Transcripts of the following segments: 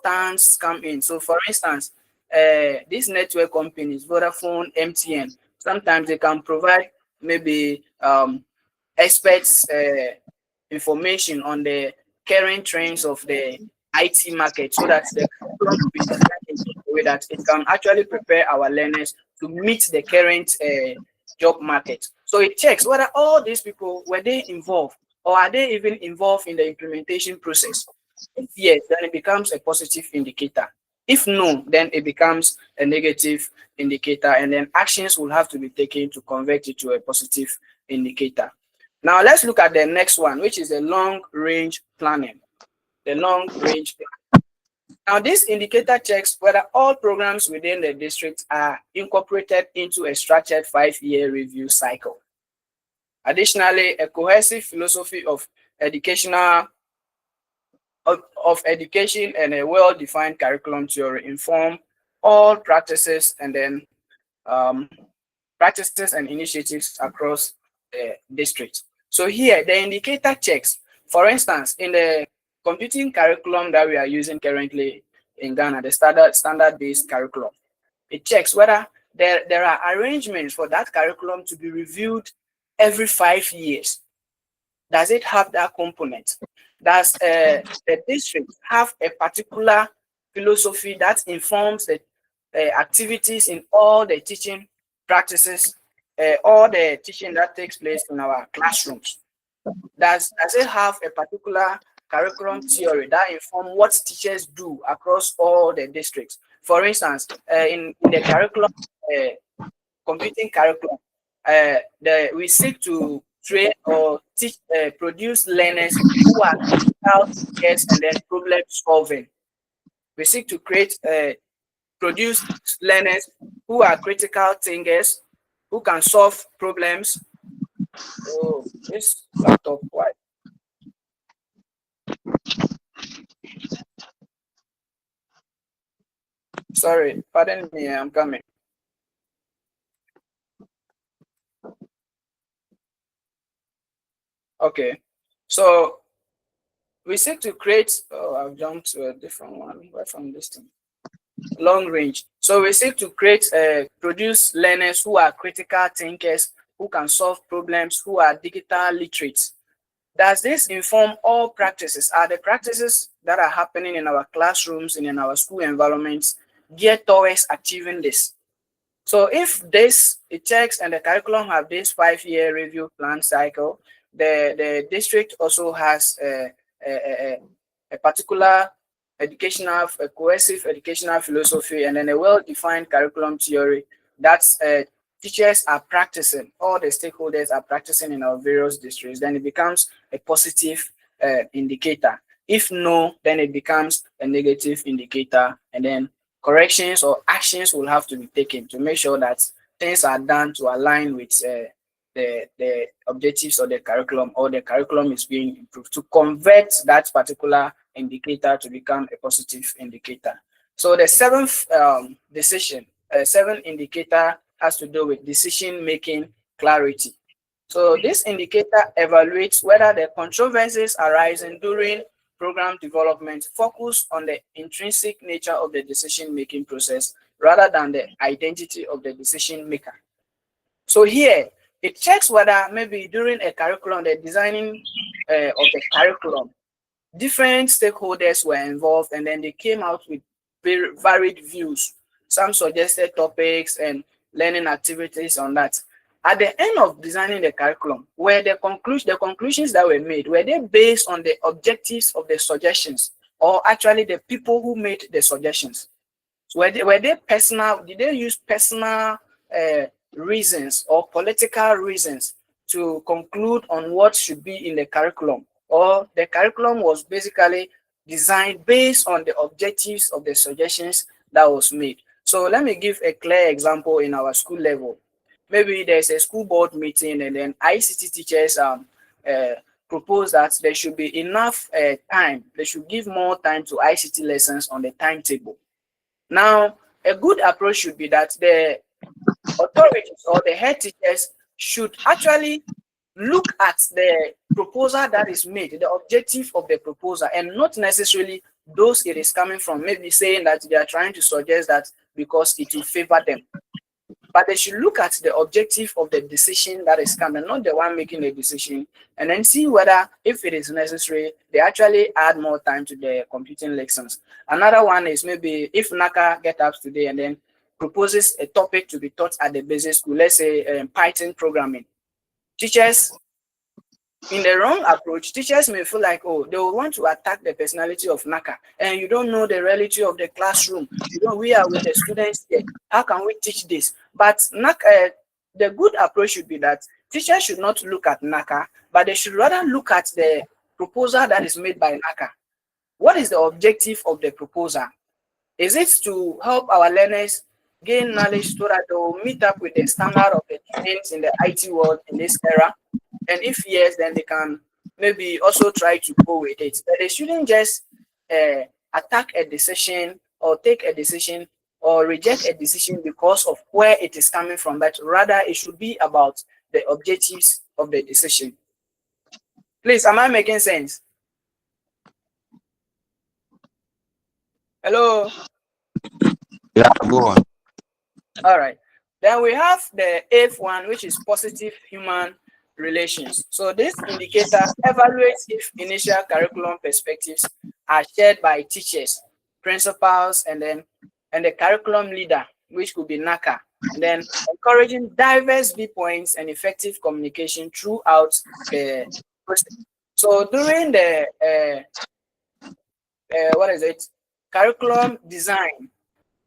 consultants come in. So for instance, these network companies, Vodafone, MTN, sometimes they can provide maybe experts information on the current trends of the IT market, so that the curriculum will be designed in such a way that it can actually prepare our learners to meet the current job market. So it checks whether all these people, were they involved, or are they even involved in the implementation process. If yes, then it becomes a positive indicator. If no, then it becomes a negative indicator, and then actions will have to be taken to convert it to a positive indicator. Now let's look at the next one, which is the long range planning. The long range plan. Now this indicator checks whether all programs within the district are incorporated into a structured 5-year review cycle. Additionally, a cohesive philosophy of education and a well-defined curriculum theory inform all practices and then practices and initiatives across the district. So here the indicator checks, for instance, in the computing curriculum that we are using currently in Ghana, the standard-based curriculum, it checks whether there are arrangements for that curriculum to be reviewed every 5 years. Does it have that component? Does the district have a particular philosophy that informs the activities in all the teaching practices, all the teaching that takes place in our classrooms? Does it have a particular curriculum theory that informs what teachers do across all the districts? For instance, in the curriculum, computing curriculum, we seek to train or teach, produce learners who are critical thinkers and then problem solving. We seek to produce learners who are critical thinkers, who can solve problems. Oh, this laptop, why? Sorry, pardon me, I'm coming. Okay, so we seek to create, oh, I've jumped to a different one right from this thing. Long range. So we seek to produce learners who are critical thinkers, who can solve problems, who are digital literates. Does this inform all practices? Are the practices that are happening in our classrooms and in our school environments geared towards achieving this? So if it checks and the curriculum have this 5-year review plan cycle, the district also has a particular a cohesive educational philosophy and then a well-defined curriculum theory that teachers are practicing, all the stakeholders are practicing in our various districts, then it becomes a positive indicator. If no, then it becomes a negative indicator, and then corrections or actions will have to be taken to make sure that things are done to align with the objectives of the curriculum, or the curriculum is being improved to convert that particular indicator to become a positive indicator. So the seventh seventh indicator has to do with decision-making clarity. So this indicator evaluates whether the controversies arising during program development focus on the intrinsic nature of the decision-making process rather than the identity of the decision maker. So here, it checks whether maybe during a curriculum, the designing of the curriculum, different stakeholders were involved, and then they came out with very varied views. Some suggested topics and learning activities on that. At the end of designing the curriculum, were the conclusions that were made, were they based on the objectives of the suggestions, or actually the people who made the suggestions? So were they personal? Did they use personal reasons or political reasons to conclude on what should be in the curriculum? Or the curriculum was basically designed based on the objectives of the suggestions that was made? So let me give a clear example in our school level. Maybe there's a school board meeting, and then ICT teachers propose that there should be enough time. They should give more time to ICT lessons on the timetable. Now, a good approach should be that the authorities or the head teachers should actually look at the proposal that is made, the objective of the proposal, and not necessarily those it is coming from, maybe saying that they are trying to suggest that because it will favor them. But they should look at the objective of the decision that is coming, not the one making the decision, and then see whether, if it is necessary, they actually add more time to the computing lessons. Another one is maybe if NACA get up today and then proposes a topic to be taught at the basic school, let's say Python programming. Teachers, in the wrong approach, teachers may feel like, oh, they will want to attack the personality of NACA, and you don't know the reality of the classroom. You know, we are with the students here. How can we teach this? But NACA, the good approach should be that teachers should not look at NACA, but they should rather look at the proposal that is made by NACA. What is the objective of the proposal? Is it to help our learners gain knowledge so that they will meet up with the standard of the trends in the IT world in this era? And if yes, then they can maybe also try to go with it. But they shouldn't just attack a decision or take a decision or reject a decision because of where it is coming from, but rather it should be about the objectives of the decision. Please, am I making sense? Hello? Yeah, go on. All right. Then we have the eighth one, which is positive human relations. So this indicator evaluates if initial curriculum perspectives are shared by teachers, principals, and the curriculum leader, which could be NACA, and then encouraging diverse viewpoints and effective communication throughout the process. So during the curriculum design,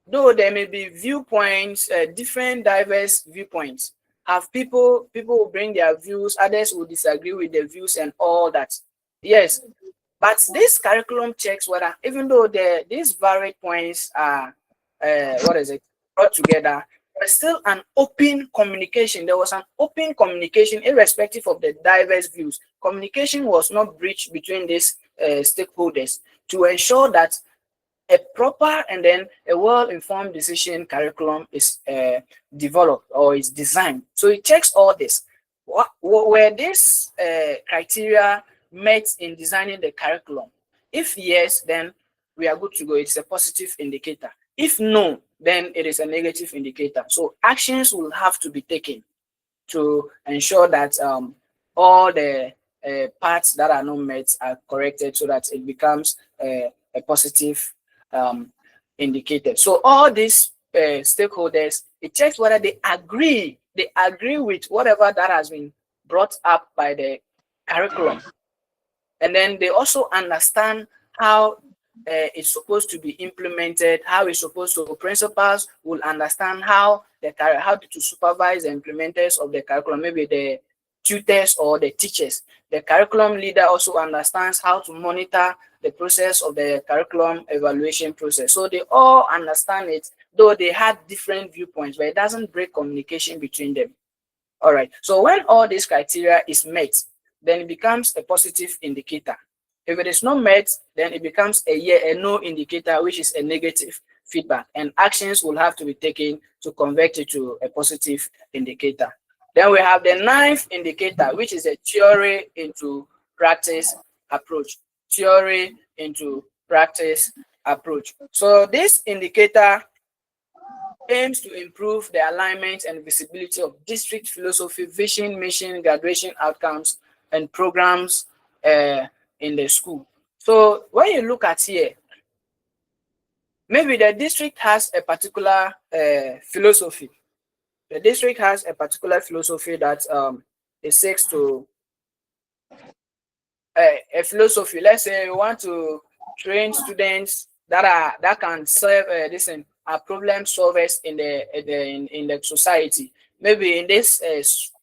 though there may be viewpoints, different diverse viewpoints, have people will bring their views, others will disagree with the views and all that. Yes, but this curriculum checks whether, even though these varied points are brought together, there's still an open communication. There was an open communication irrespective of the diverse views. Communication was not breached between these stakeholders to ensure that a proper and then a well-informed decision curriculum is developed or is designed. So it checks all this. Were these criteria met in designing the curriculum? If yes, then we are good to go. It's a positive indicator. If no, then it is a negative indicator. So actions will have to be taken to ensure that all the parts that are not met are corrected so that it becomes a positive indicated. So all these stakeholders, it checks whether they agree with whatever that has been brought up by the curriculum, and then they also understand how it's supposed to be implemented, how it's supposed to. Principals will understand how to supervise the implementers of the curriculum, maybe the tutors or the teachers. The curriculum leader also understands how to monitor the process of the curriculum evaluation process. So they all understand it, though they had different viewpoints, but it doesn't break communication between them. All right. So when all these criteria is met, then it becomes a positive indicator. If it is not met, then it becomes a no indicator, which is a negative feedback, and actions will have to be taken to convert it to a positive indicator. Then we have the ninth indicator, which is a theory into practice approach. Theory into practice approach. So this indicator aims to improve the alignment and visibility of district philosophy, vision, mission, graduation outcomes, and programs in the school. So when you look at here, maybe the district has a particular philosophy. The district has a particular philosophy that it seeks to a philosophy. Let's say we want to train students that can serve problem solvers in the society. Maybe in this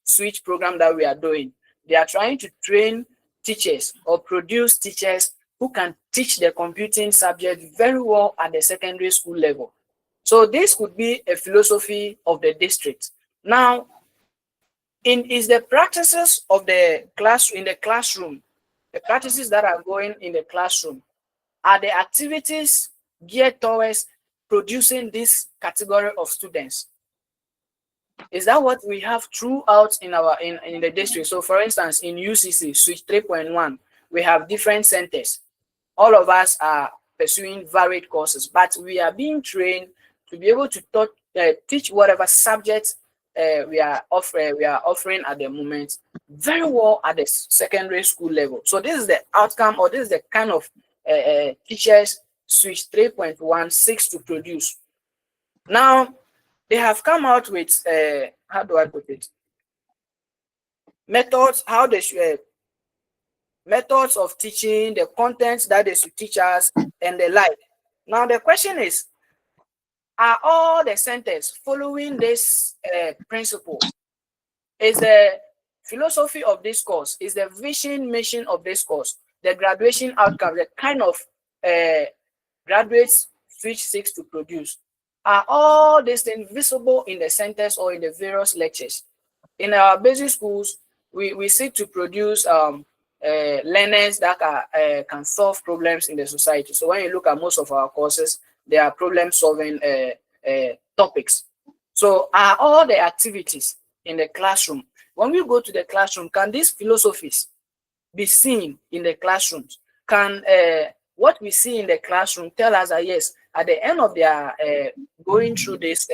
switch program that we are doing, they are trying to train teachers or produce teachers who can teach the computing subject very well at the secondary school level. So this could be a philosophy of the district. Now, is the practices of the class in the classroom, the practices that are going in the classroom, are the activities geared towards producing this category of students? Is that what we have throughout in the district? So for instance, in UCC Switch 3.1, we have different centers. All of us are pursuing varied courses, but we are being trained to be able to teach whatever subject we are offering at the moment very well at the secondary school level. So this is the outcome, or this is the kind of teachers Switch 3.16 to produce. Now they have come out with how do I put it? Methods, how they should methods of teaching, the contents that they should teach us, and the like. Now the question is, are all the centers following this principle? Is the philosophy of this course, is the vision, mission of this course, the graduation outcome, the kind of graduates Switch 6 to produce, are all these things visible in the centers or in the various lectures? In our basic schools, we seek to produce learners that can solve problems in the society. So when you look at most of our courses, they are problem-solving topics. So are all the activities in the classroom, when we go to the classroom, can these philosophies be seen in the classrooms? Can what we see in the classroom tell us that yes, at the end of their going through this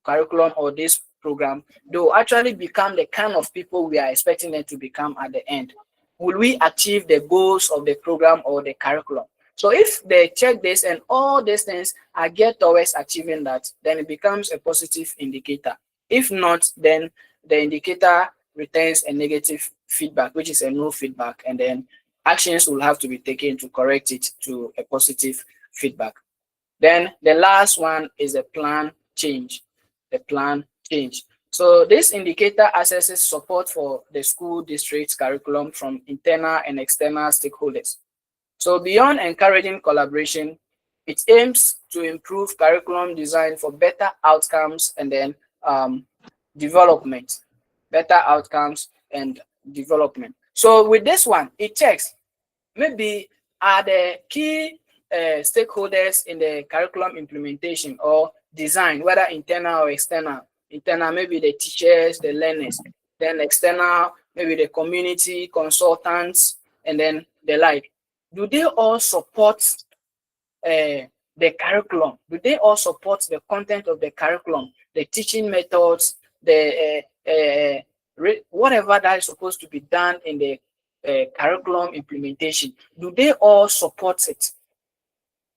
curriculum or this program, they will actually become the kind of people we are expecting them to become at the end? Will we achieve the goals of the program or the curriculum? So if they check this and all these things are geared towards achieving that, then it becomes a positive indicator. If not, then the indicator returns a negative feedback, which is a no feedback, and then actions will have to be taken to correct it to a positive feedback. Then the last one is the plan change. The plan change. So this indicator assesses support for the school district's curriculum from internal and external stakeholders. So beyond encouraging collaboration, it aims to improve curriculum design for better outcomes and then development. Better outcomes and development. So with this one, it checks maybe are the key stakeholders in the curriculum implementation or design, whether internal or external. Internal, maybe the teachers, the learners. Then external, maybe the community, consultants, and then the like. Do they all support the curriculum? Do they all support the content of the curriculum, the teaching methods, the whatever that is supposed to be done in the curriculum implementation? Do they all support it?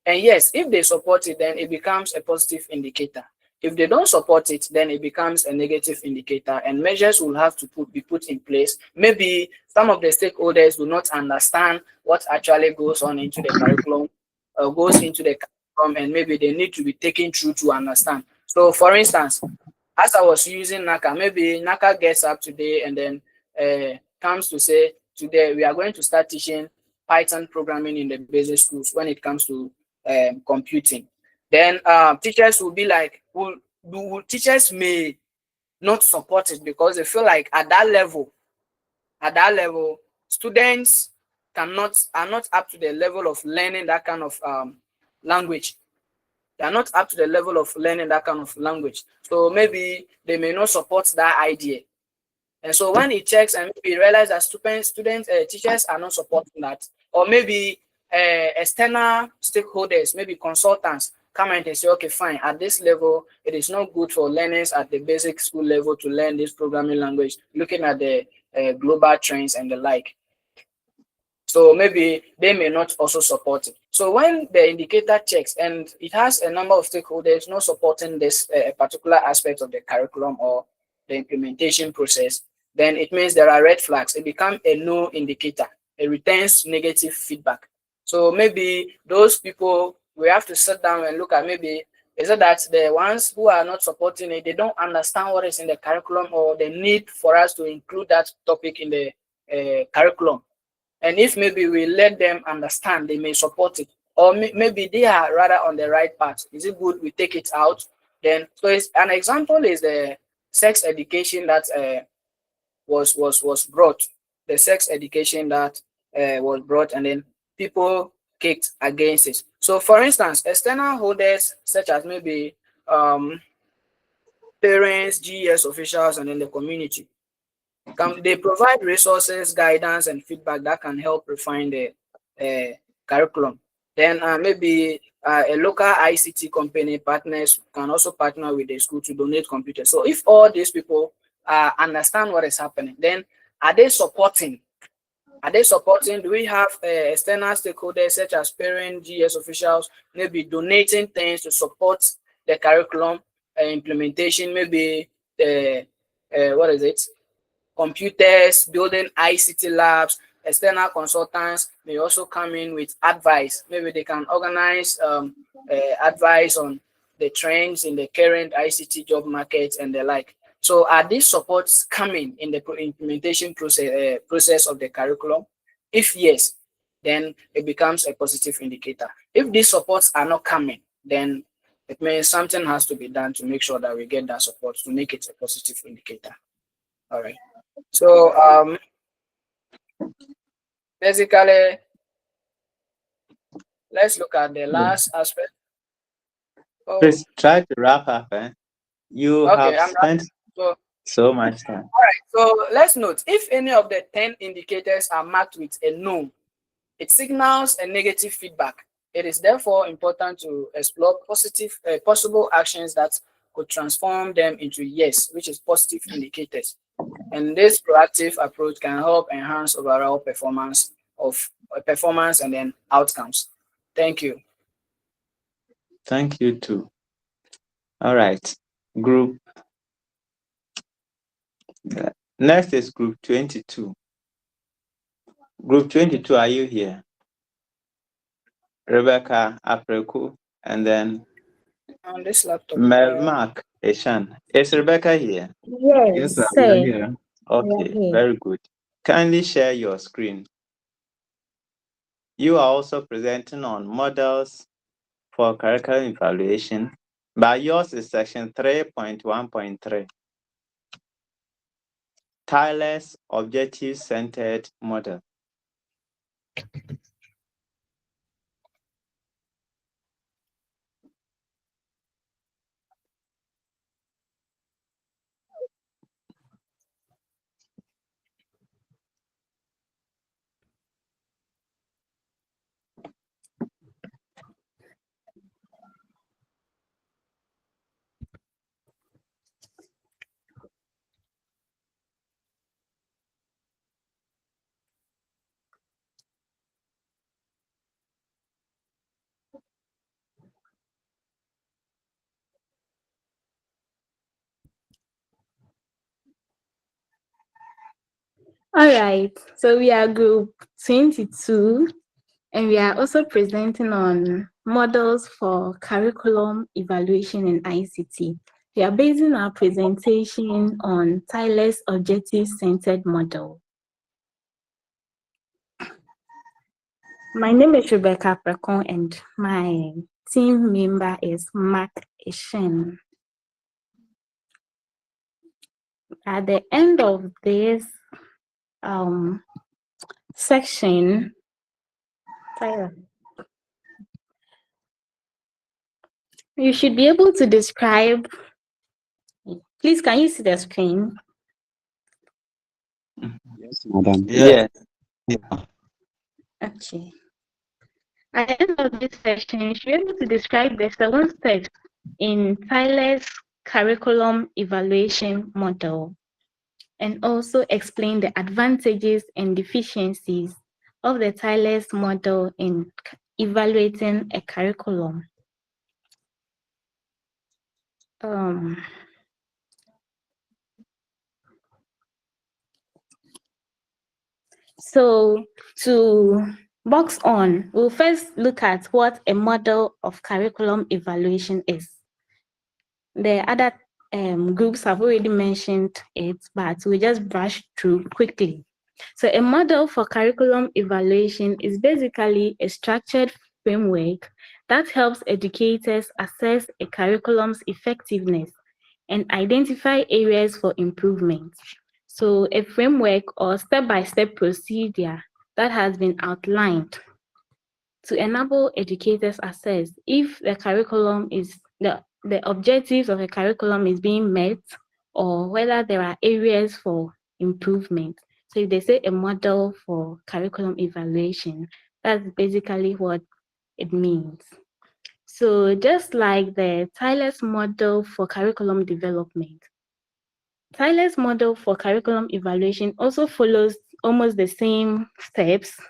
And yes, if they support it, then it becomes a positive indicator. If they don't support it, then it becomes a negative indicator, and measures will have to be put in place. Maybe some of the stakeholders do not understand what actually goes on into the curriculum, and maybe they need to be taken through to understand. So for instance, as I was using NACA, maybe NACA gets up today and then comes to say, today we are going to start teaching Python programming in the basic schools when it comes to computing. Then teachers will be like, teachers may not support it because they feel like at that level, students are not up to the level of learning that kind of language. They are not up to the level of learning that kind of language. So maybe they may not support that idea. And so when he checks and maybe realize that teachers are not supporting that, or maybe external stakeholders, maybe consultants, come and they say, okay, fine, at this level, it is not good for learners at the basic school level to learn this programming language, looking at the global trends and the like. So maybe they may not also support it. So when the indicator checks and it has a number of stakeholders not supporting this particular aspect of the curriculum or the implementation process, then it means there are red flags. It becomes a no indicator. It returns negative feedback. So maybe those people, we have to sit down and look at, maybe is it that the ones who are not supporting it, they don't understand what is in the curriculum, or the need for us to include that topic in the curriculum. And if maybe we let them understand, they may support it. Or maybe they are rather on the right path. Is it good we take it out? Then, so it's, an example is the sex education that was brought. The sex education that was brought, and then people kicked against it. So for instance, external holders such as maybe parents, GES officials, and then the community, they provide resources, guidance, and feedback that can help refine the curriculum. Then maybe a local ICT company partners can also partner with the school to donate computers. So if all these people understand what is happening, then are they supporting? Are they supporting? Do we have external stakeholders such as parents, GS officials, maybe donating things to support the curriculum implementation? Maybe the what is it? Computers, building ICT labs. External consultants may also come in with advice. Maybe they can organize advice on the trends in the current ICT job market and the like. So are these supports coming in the implementation process of the curriculum? If yes, then it becomes a positive indicator. If these supports are not coming, then it means something has to be done to make sure that we get that support to make it a positive indicator. All right. So basically, let's look at the last aspect. Oh, Please try to wrap up. You okay, have I'm spent wrapping. So so much time. all right. So let's note if any of the 10 indicators are marked with a no, it signals a negative feedback. It is therefore important to explore positive possible actions that could transform them into yes, which is positive indicators. And this proactive approach can help enhance overall performance and then outcomes. Thank you. Thank you too. All right. Group. Next is group 22. Group 22, are you here? Rebecca Apreku, and then On this laptop. Melmark Eshan. Is Rebecca here? Yes, sir. Yes, We are sir. here. We are Okay, here. very good. Kindly share your screen. You are also presenting on models for curriculum evaluation, but yours is section 3.1.3. Tyler's objective-centered model. All right. So we are group 22, and we are also presenting on models for curriculum evaluation in ICT. We are basing our presentation on Tyler's objective-centered model. My name is Rebecca Prekon, and my team member is Mark Ishen. At the end of this section, Tyler, you should be able to describe. Please, can you see the screen? Yes, madam. Yeah. Okay. At the end of this section, you should be able to describe the 7 steps in Tyler's curriculum evaluation model, and also explain the advantages and deficiencies of the Tyler's model in evaluating a curriculum. So to box on, we'll first look at what a model of curriculum evaluation is. The other groups have already mentioned it, but we'll just brush through quickly. So a model for curriculum evaluation is basically a structured framework that helps educators assess a curriculum's effectiveness and identify areas for improvement. So a framework or step-by-step procedure that has been outlined to enable educators assess if the curriculum is the objectives of a curriculum is being met, or whether there are areas for improvement. So if they say a model for curriculum evaluation, that's basically what it means. So just like the Tyler's model for curriculum development, Tyler's model for curriculum evaluation also follows almost the same steps,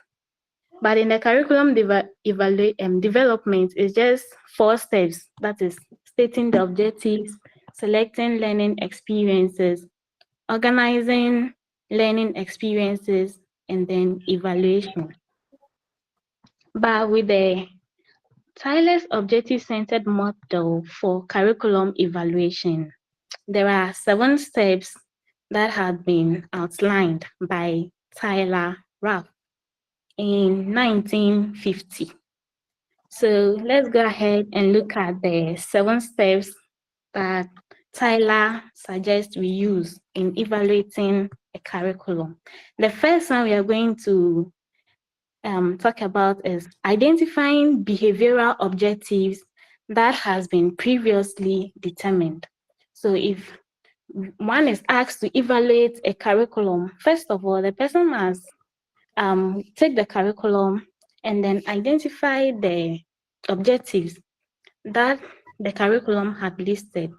but in the curriculum development, it's just 4 steps. That is stating the objectives, selecting learning experiences, organizing learning experiences, and then evaluation. But with the Tyler's objective-centered model for curriculum evaluation, there are 7 steps that have been outlined by Tyler Rapp in 1950. So let's go ahead and look at the 7 steps that Tyler suggests we use in evaluating a curriculum. The first one we are going to talk about is identifying behavioral objectives that has been previously determined. So if one is asked to evaluate a curriculum, first of all, the person must take the curriculum and then identify the objectives that the curriculum had listed.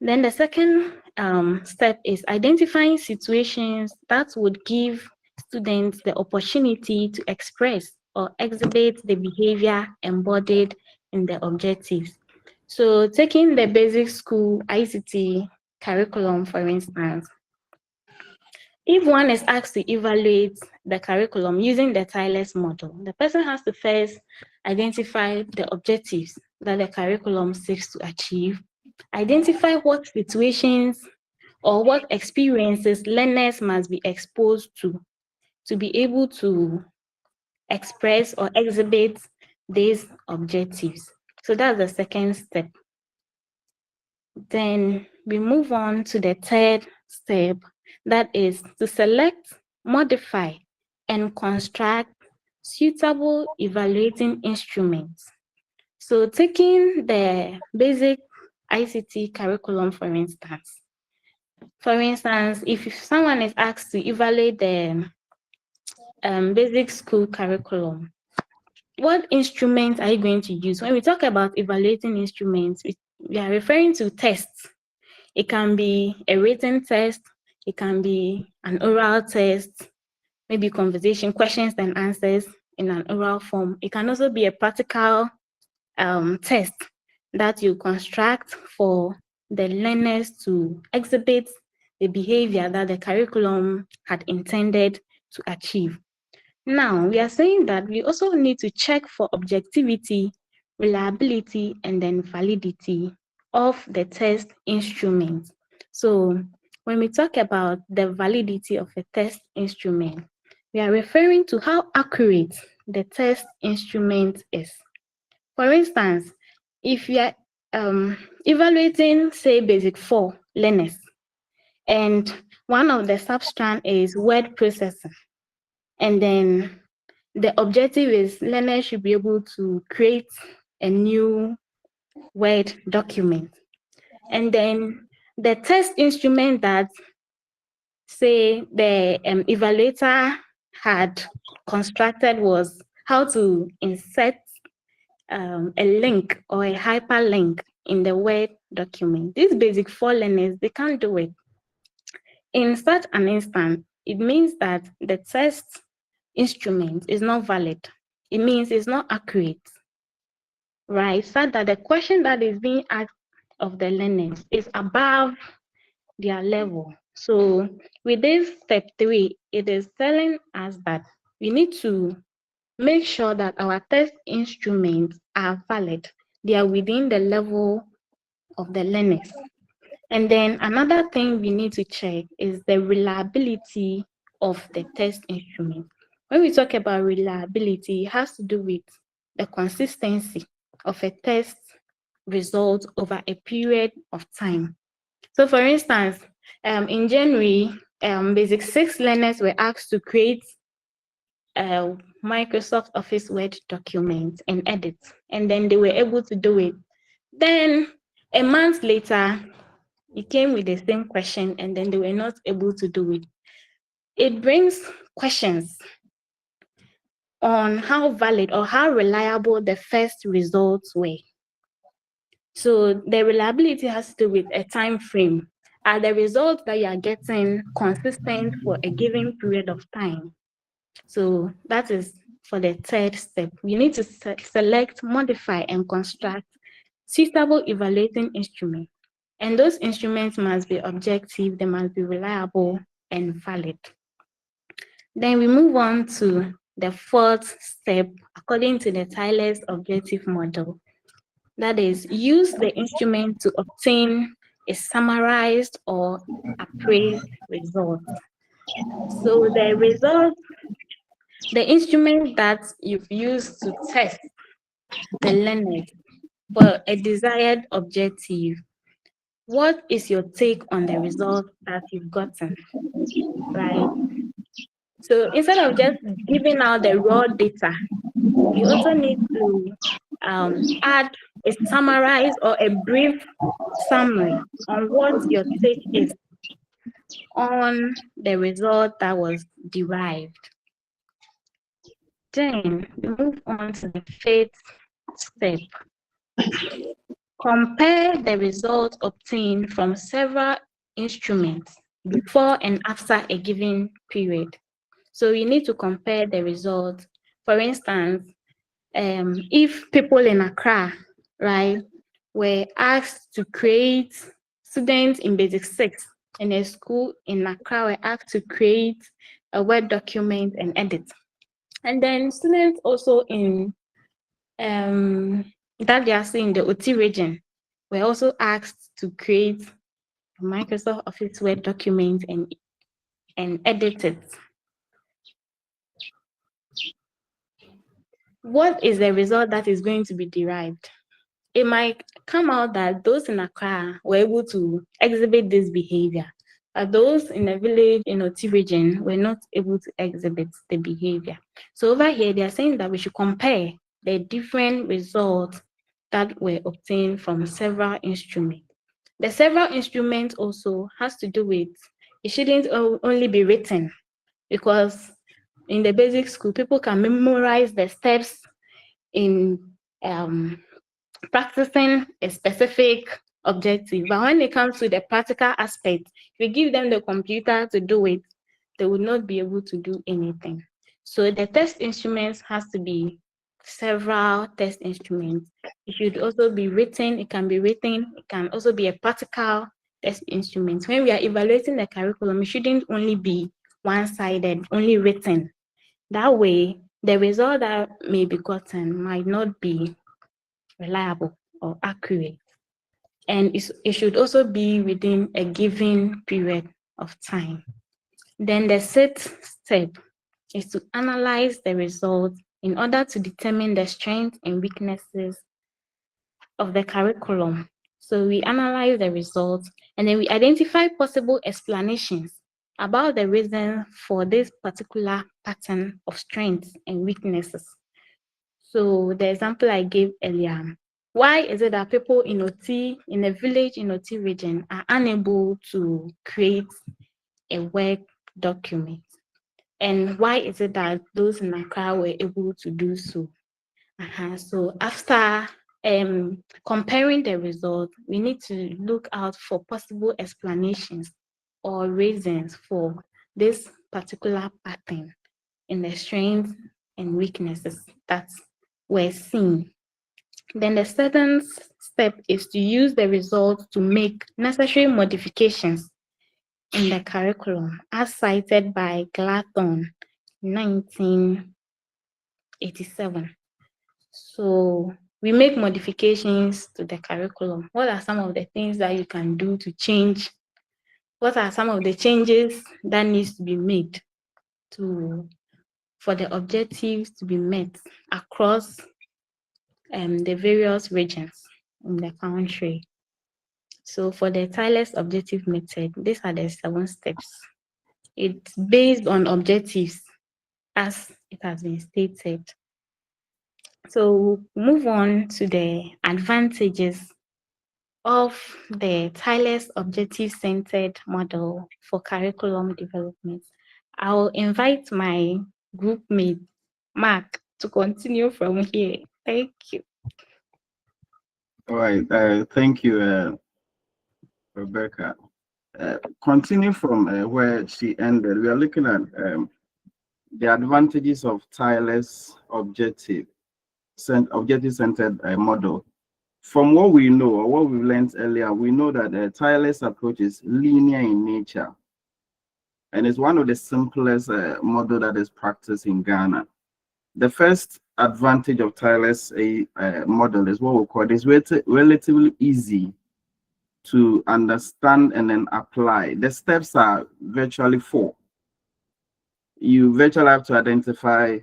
Then the second step is identifying situations that would give students the opportunity to express or exhibit the behavior embodied in the objectives. So taking the basic school ICT curriculum, for instance, if one is asked to evaluate the curriculum using the Tyler's model, the person has to first identify the objectives that the curriculum seeks to achieve, identify what situations or what experiences learners must be exposed to be able to express or exhibit these objectives. So that's the second step. Then we move on to the third step, that is to select, modify, and construct suitable evaluating instruments. So taking the basic ICT curriculum, for instance, if someone is asked to evaluate the basic school curriculum, what instruments are you going to use? When we talk about evaluating instruments, we are referring to tests. It can be a written test, it can be an oral test, maybe conversation, questions and answers in an oral form. It can also be a practical test that you construct for the learners to exhibit the behavior that the curriculum had intended to achieve. Now, we are saying that we also need to check for objectivity, reliability, and then validity of the test instrument. So when we talk about the validity of a test instrument, we are referring to how accurate the test instrument is. For instance, if you are evaluating, say, Basic 4 learners, and one of the substrand is word processing, and then the objective is learners should be able to create a new Word document. And then the test instrument that, say, the evaluator had constructed was how to insert a link or a hyperlink in the Word document. These Basic 4 learners, they can't do it. In such an instance, it means that the test instrument is not valid. It means it's not accurate, right? So that the question that is being asked of the learners is above their level. So with this step 3, it is telling us that we need to make sure that our test instruments are valid. They are within the level of the learners. And then another thing we need to check is the reliability of the test instrument. When we talk about reliability, it has to do with the consistency of a test result over a period of time. So for instance, in January, Basic 6 learners were asked to create a Microsoft Office Word document and edit, and then they were able to do it. Then a month later, it came with the same question, and then they were not able to do it. It brings questions on how valid or how reliable the first results were. So the reliability has to do with a time frame. Are the results that you are getting consistent for a given period of time? So that is for the third step. You need to select, modify, and construct suitable evaluating instruments. And those instruments must be objective, they must be reliable and valid. Then we move on to the fourth step according to the Tyler's objective model. That is, use the instrument to obtain a summarized or appraised result. So the instrument that you've used to test the learners for a desired objective, what is your take on the result that you've gotten, right? So instead of just giving out the raw data, you also need to add a summarized or a brief summary on what your take is on the result that was derived. Then we move on to the fifth step. Compare the results obtained from several instruments before and after a given period. So you need to compare the results. For instance, if people in Accra, right, were asked to create, students in Basic 6 in a school in Accra were asked to create a Word document and edit. And then students also in that they are seeing the OT region were also asked to create a Microsoft Office Word document and edit it. What is the result that is going to be derived? It might come out that those in Accra were able to exhibit this behavior, but those in a village in OT region were not able to exhibit the behavior. So over here, they are saying that we should compare the different results that were obtained from several instruments. The several instruments also has to do with, it shouldn't only be written, because in the basic school, people can memorize the steps in practicing a specific objective. But when it comes to the practical aspect, if you give them the computer to do it, they will not be able to do anything. So the test instruments has to be several test instruments. It should also be written, it can be written, it can also be a practical test instrument. When we are evaluating the curriculum, it shouldn't only be one-sided, only written. That way, the result that may be gotten might not be reliable or accurate. And it should also be within a given period of time. Then the sixth step is to analyze the results in order to determine the strengths and weaknesses of the curriculum. So we analyze the results and then we identify possible explanations about the reason for this particular pattern of strengths and weaknesses. So the example I gave earlier, why is it that people in OT, in a village in OT region, are unable to create a Word document? And why is it that those in Accra were able to do so? So after comparing the results, we need to look out for possible explanations or reasons for this particular pattern in the strengths and weaknesses that were seen. Then the seventh step is to use the results to make necessary modifications in the curriculum, as cited by Glathorn in 1987. So we make modifications to the curriculum. What are some of the things that you can do to change? What are some of the changes that needs to be made for the objectives to be met across the various regions in the country? So for the Tyler's objective method, these are the 7 steps. It's based on objectives as it has been stated. So we'll move on to the advantages of the Tyler's objective-centered model for curriculum development. I'll invite my group mate Mark to continue from here. Thank you. All right. Thank you, Rebecca. Continue from where she ended. We are looking at the advantages of tireless objective-centered model. From what we know or what we learned earlier, we know that the tireless approach is linear in nature, and it's one of the simplest model that is practiced in Ghana. The first advantage of tireless model is what we call this relatively easy to understand and then apply. The steps are virtually 4. You virtually have to identify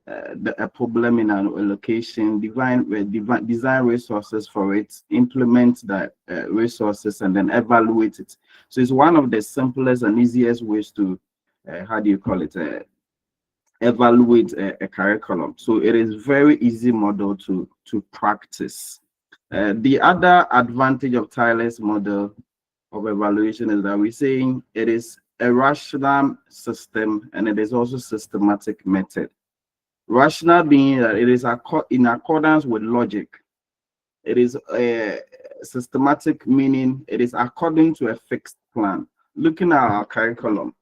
a problem in a location, design resources for it, implement the resources, and then evaluate it. So it's one of the simplest and easiest ways to, evaluate a curriculum. So it is very easy model to practice. The other advantage of tireless model of evaluation is that we're saying it is a rational system and it is also systematic method. Rational being that it is in accordance with logic. It is a systematic, meaning it is according to a fixed plan. Looking at our curriculum,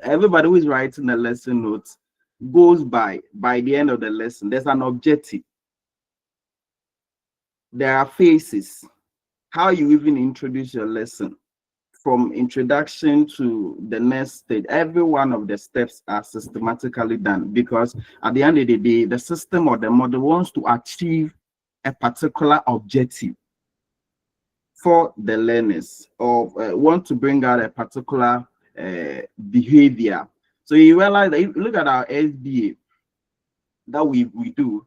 everybody who is writing the lesson notes goes by the end of the lesson. There's an objective. There are phases. How you even introduce your lesson, from introduction to the next stage, every one of the steps are systematically done, because at the end of the day, the system or the model wants to achieve a particular objective for the learners, or want to bring out a particular behavior. So you realize that if you look at our SBA that we do,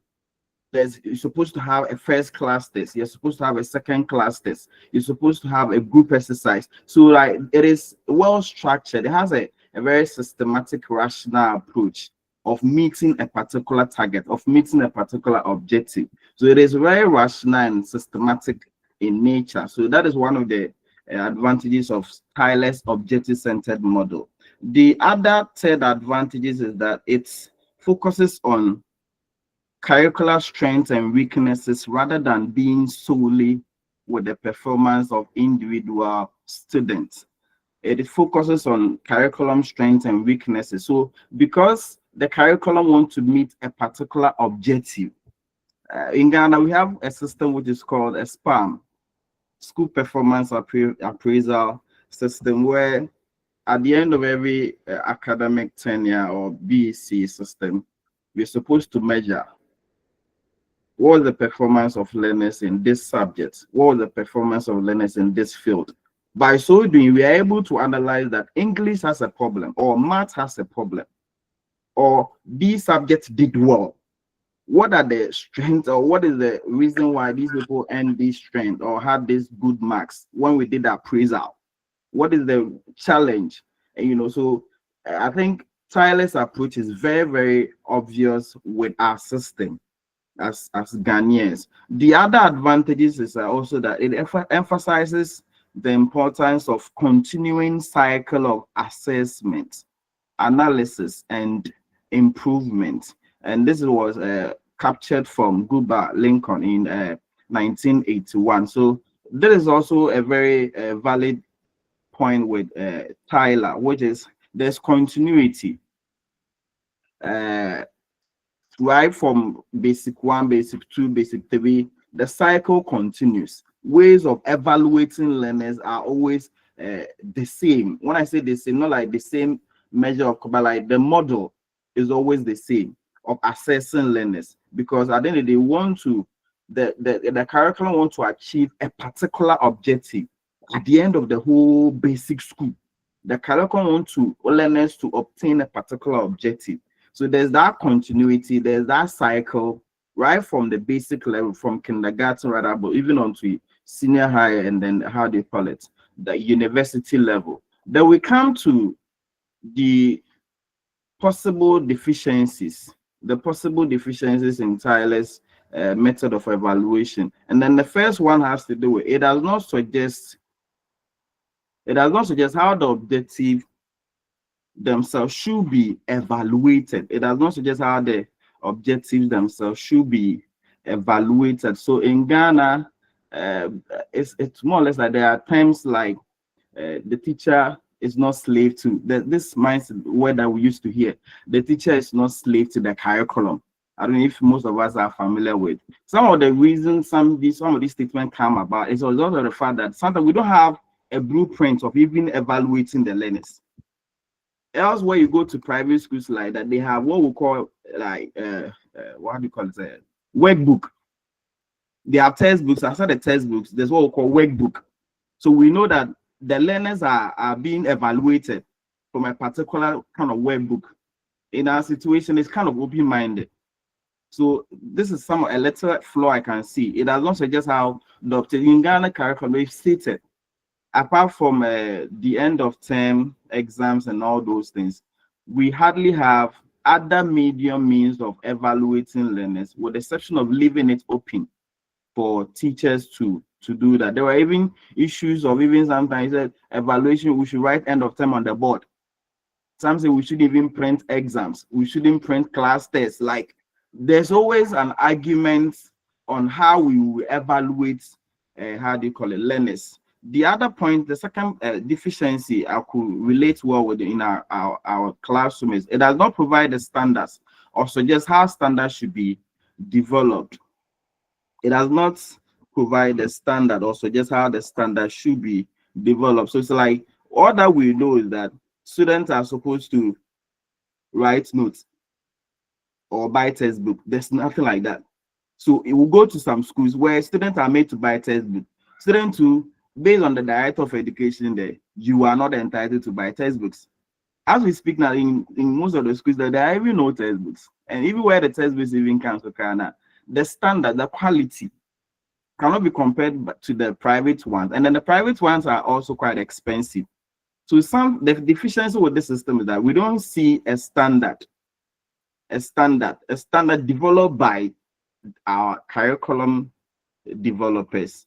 you're supposed to have a first class test, you're supposed to have a second class test, you're supposed to have a group exercise. So like it is well structured. It has a very systematic, rational approach of meeting a particular target, of meeting a particular objective. So it is very rational and systematic in nature. So that is one of the advantages of tireless objective-centered model. The other third advantages is that it focuses on curricular strengths and weaknesses rather than being solely with the performance of individual students. It focuses on curriculum strengths and weaknesses. So because the curriculum wants to meet a particular objective, in Ghana, we have a system which is called a SPAM, School Performance Appraisal System, where at the end of every academic tenure or BEC system, we're supposed to measure what was the performance of learners in this subject, what was the performance of learners in this field. By so doing, we are able to analyze that English has a problem, or math has a problem, or these subjects did well. What are the strengths, or what is the reason why these people earned this strength or had these good marks when we did the appraisal? What is the challenge? And so I think tireless approach is very, very obvious with our system as Ghanaians. The other advantages is also that it emphasizes the importance of continuing cycle of assessment, analysis, and improvement. And this was captured from Guba Lincoln in 1981. So this is also a very valid point with Tyler, which is there's continuity. Right from basic 1, basic 2, basic 3, the cycle continues. Ways of evaluating learners are always the same. When I say the same, not like the same measure of, but like the model is always the same of assessing learners, because at the end of the day, the curriculum want to achieve a particular objective at the end of the whole basic school. The curriculum want learners to obtain a particular objective. So there's that continuity, there's that cycle right from the basic level, from kindergarten, rather, but even onto senior high, and then how they call it, the university level. Then we come to the possible deficiencies in tireless method of evaluation. And then the first one has to do with it does not suggest how the objective themselves should be evaluated. It does not suggest how the objectives themselves should be evaluated. So in Ghana, it's more or less like there are times like the teacher is not slave to this mindset word that we used to hear. The teacher is not slave to the curriculum. I don't know if most of us are familiar with some of the reasons some of these statements come about is a result of the fact that sometimes we don't have a blueprint of even evaluating the learners. Elsewhere, you go to private schools like that, they have what we call like what do you call it? Workbook. They have textbooks. After the textbooks, there's what we call workbook. So we know that the learners are being evaluated from a particular kind of workbook. In our situation, it's kind of open-minded. So this is a little flaw I can see. It does not suggest how the in Ghana curriculum is stated. Apart from the end of term exams and all those things, we hardly have other medium means of evaluating learners, with the exception of leaving it open for teachers to do that. There were even issues of even sometimes evaluation, we should write end of term on the board. Some say we should even print exams, we shouldn't print class tests. Like there's always an argument on how we will evaluate learners. The other point, the second deficiency I could relate well with in our classroom is it does not provide the standards or suggest how standards should be developed. It does not provide the standard or suggest how the standard should be developed. So it's like all that we know is that students are supposed to write notes or buy textbook. There's nothing like that. So it will go to some schools where students are made to buy textbook. Students who, based on the director of education there, you are not entitled to buy textbooks. As we speak now, in most of the schools, there are even no textbooks. And even where the textbooks even comes to Ghana, the standard, the quality cannot be compared to the private ones. And then the private ones are also quite expensive. So the deficiency with this system is that we don't see a standard developed by our curriculum developers,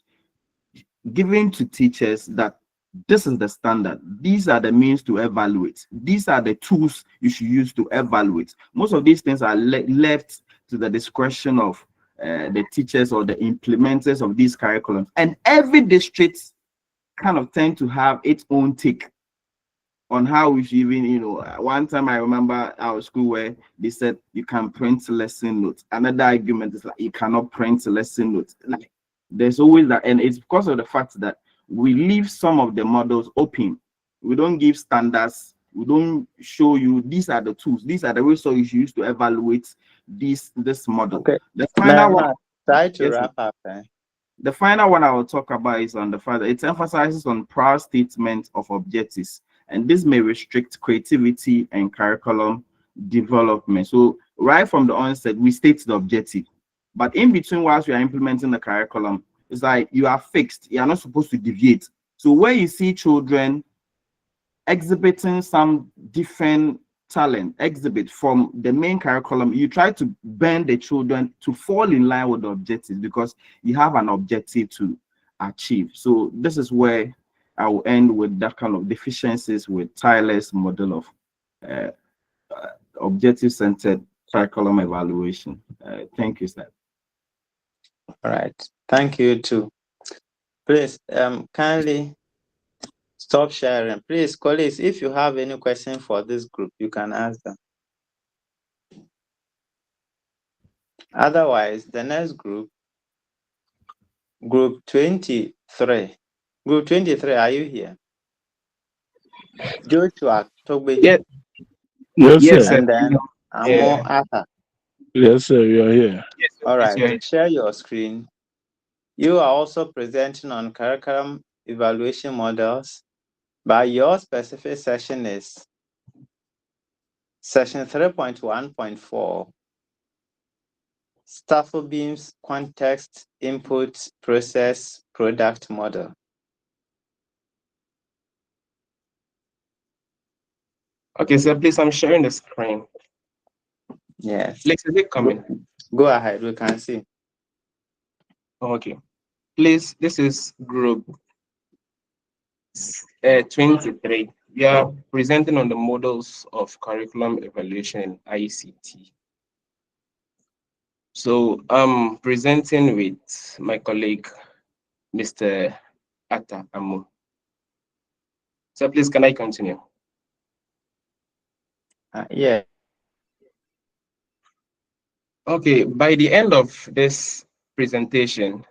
given to teachers that this is the standard. These are the means to evaluate. These are the tools you should use to evaluate. Most of these things are left to the discretion of the teachers or the implementers of these curriculums. And every district kind of tend to have its own take on how we should even, one time I remember our school where they said you can print lesson notes. Another argument is like you cannot print lesson notes. Like there's always that, and it's because of the fact that we leave some of the models open. We don't give standards. We don't show you these are the tools. These are the resources you use to evaluate this model. Okay. The final one. Try to wrap up. The final one I will talk about is on the fact that it emphasizes on prior statement of objectives, and this may restrict creativity and curriculum development. So right from the onset, we state the objective, but in between, whilst we are implementing the curriculum, it's like you are fixed. You are not supposed to deviate. So where you see children exhibiting some different talent exhibit from the main curriculum, you try to bend the children to fall in line with the objectives because you have an objective to achieve. So this is where I will end with that kind of deficiencies with Tyler's model of objective-centered curriculum evaluation. Thank you, sir. All right. Thank you too. Please, kindly stop sharing. Please, colleagues, if you have any question for this group, you can ask them. Otherwise, the next group 23. Group 23, are you here? Joshua Togbe. Yes. Yes, sir. And then Amo Aka. Yes, sir, you are here. Yes, All right, yes, share your screen. You are also presenting on curriculum evaluation models, but your specific section is section 3.1.4, Staffelbeam's context, input, process, product model. Okay, so please, I'm sharing the screen. Yes. Please, is it coming? Go ahead, we can see. Okay. Please, this is group 23. we are presenting on the models of curriculum evaluation in ICT. So I'm presenting with my colleague, Mr. Atta Amu. So please, can I continue? Yeah. Okay, by the end of this presentation,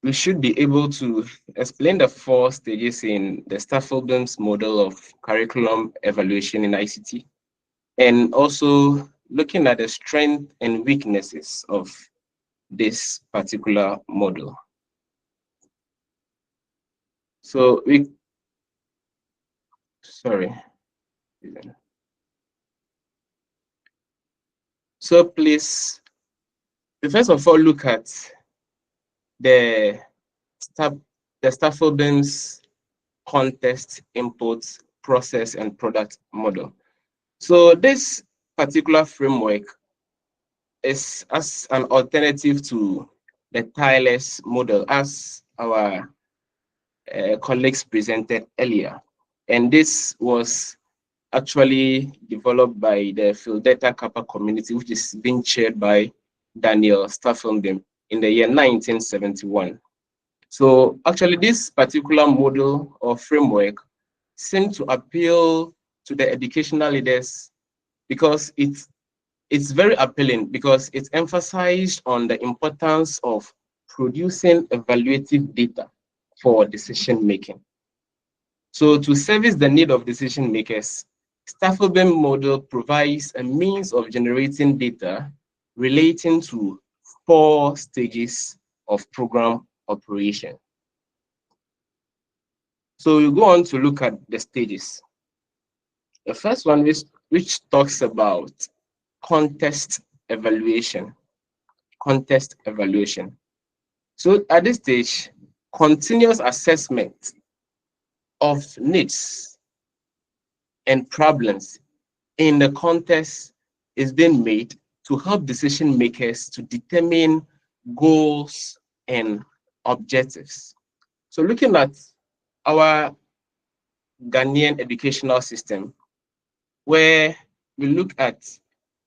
we should be able to explain the 4 stages in the Staffeldam's model of curriculum evaluation in ICT, and also looking at the strengths and weaknesses of this particular model. So So please, we first of all look at the Staffeldam's context, input, process, and product model. So this particular framework is as an alternative to the tireless model, as our colleagues presented earlier. And this was actually developed by the Field Data Kappa community, which is being chaired by Daniel Staffeldam in the year 1971. So actually this particular model or framework seemed to appeal to the educational leaders because it's very appealing, because it emphasized on the importance of producing evaluative data for decision making. So to service the need of decision makers, Staffeldam model provides a means of generating data relating to 4 stages of program operation. So we go on to look at the stages. The first one, which talks about contest evaluation. Contest evaluation. So at this stage, continuous assessment of needs and problems in the context is being made to help decision makers to determine goals and objectives. So looking at our Ghanaian educational system, where we look at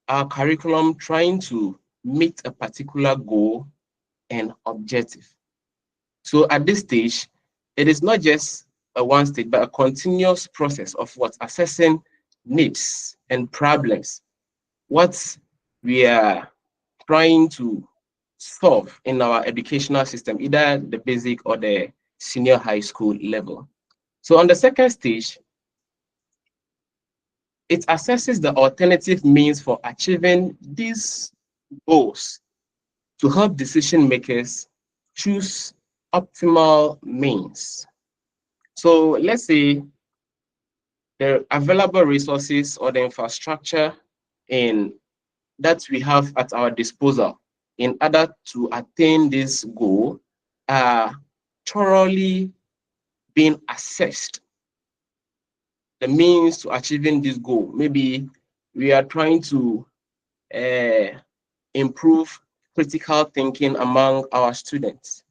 our curriculum trying to meet a particular goal and objective. So at this stage, it is not just a one stage, but a continuous process of what assessing needs and problems, what we are trying to solve in our educational system, either the basic or the senior high school level. So on the second stage, it assesses the alternative means for achieving these goals to help decision makers choose optimal means. So let's say the available resources or the infrastructure in that we have at our disposal in order to attain this goal are thoroughly being assessed. The means to achieving this goal. Maybe we are trying to improve critical thinking among our students.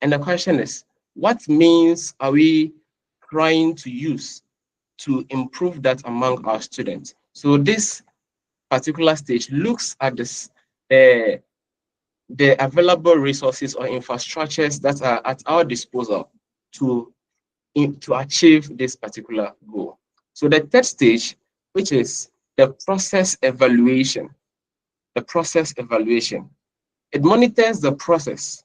And the question is, what means are we trying to use to improve that among our students? So this particular stage looks at this, the available resources or infrastructures that are at our disposal to achieve this particular goal. So the third stage, which is the process evaluation. The process evaluation. It monitors the process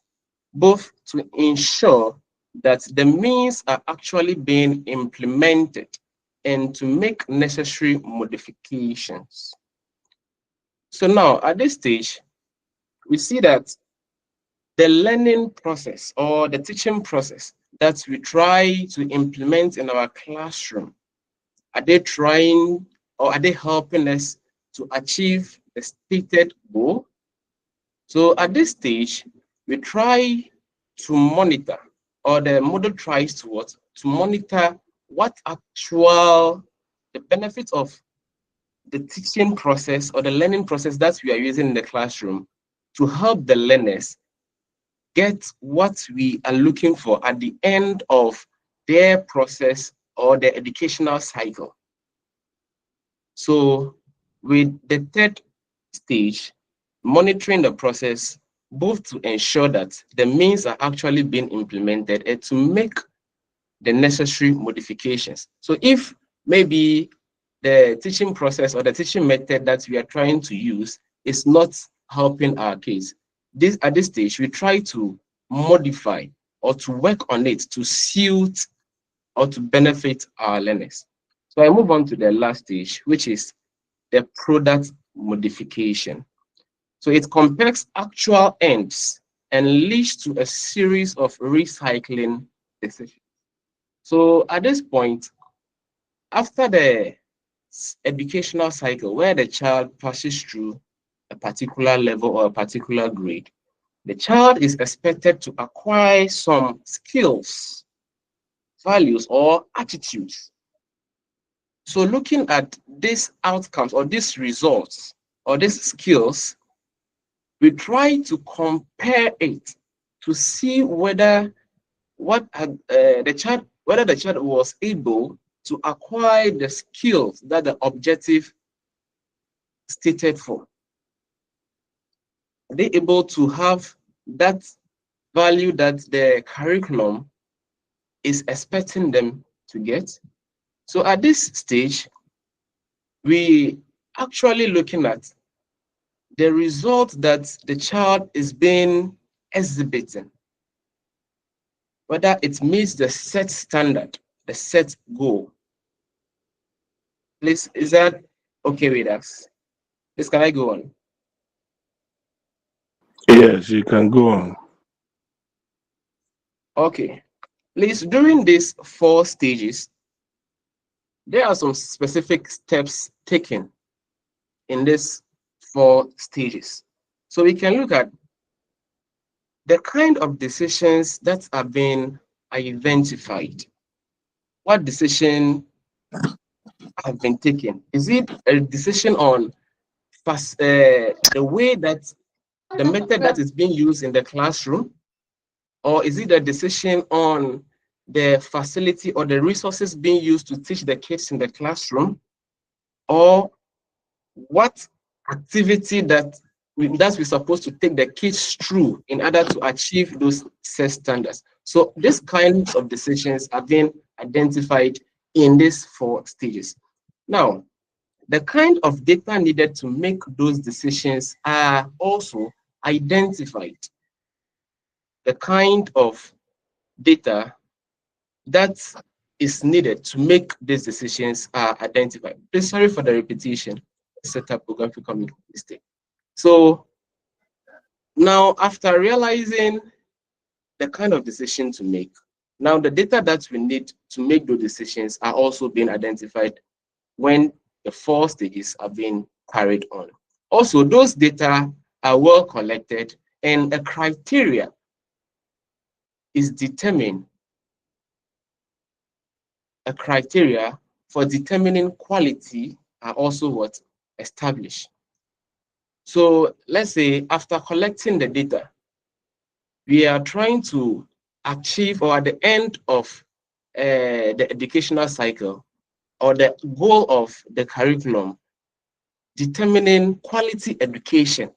both to ensure that the means are actually being implemented and to make necessary modifications. So now at this stage, we see that the learning process or the teaching process that we try to implement in our classroom, are they trying or are they helping us to achieve the stated goal? So at this stage, we try to monitor, or the model tries to what? To monitor what the benefits of the teaching process or the learning process that we are using in the classroom to help the learners get what we are looking for at the end of their process or their educational cycle. So with the third stage, monitoring the process, both to ensure that the means are actually being implemented and to make the necessary modifications. So if maybe the teaching process or the teaching method that we are trying to use is not helping our case, at this stage, we try to modify or to work on it to suit or to benefit our learners. So I move on to the last stage, which is the product modification. So it compares actual ends and leads to a series of recycling decisions. So at this point, after the educational cycle where the child passes through a particular level or a particular grade, the child is expected to acquire some skills, values, or attitudes. So looking at these outcomes or these results or these skills, we try to compare it to see whether the child was able to acquire the skills that the objective stated for. Are they able to have that value that the curriculum is expecting them to get? So at this stage, we actually looking at the result that the child is being exhibiting, whether it meets the set standard, the set goal. Please, is that okay with us? Please, can I go on? Yes, you can go on. Okay. Please, during these 4 stages, there are some specific steps taken in these 4 stages. So we can look at the kind of decisions that are being identified. What decision have been taken? Is it a decision on the way that the method that is being used in the classroom? Or is it a decision on the facility or the resources being used to teach the kids in the classroom? Or what activity that we're supposed to take the kids through in order to achieve those set standards? So these kinds of decisions are being identified in these 4 stages. Now, the kind of data needed to make those decisions are also identified. The kind of data that is needed to make these decisions are identified. Please, sorry for the repetition. Setup program becoming mistake. So now, after realizing the kind of decision to make, now the data that we need to make those decisions are also being identified when the 4 stages are being carried on. Also, those data are well collected and a criteria is determined. A criteria for determining quality are also what established. So let's say after collecting the data, we are trying to achieve, or at the end of the educational cycle or the goal of the curriculum, determining quality education.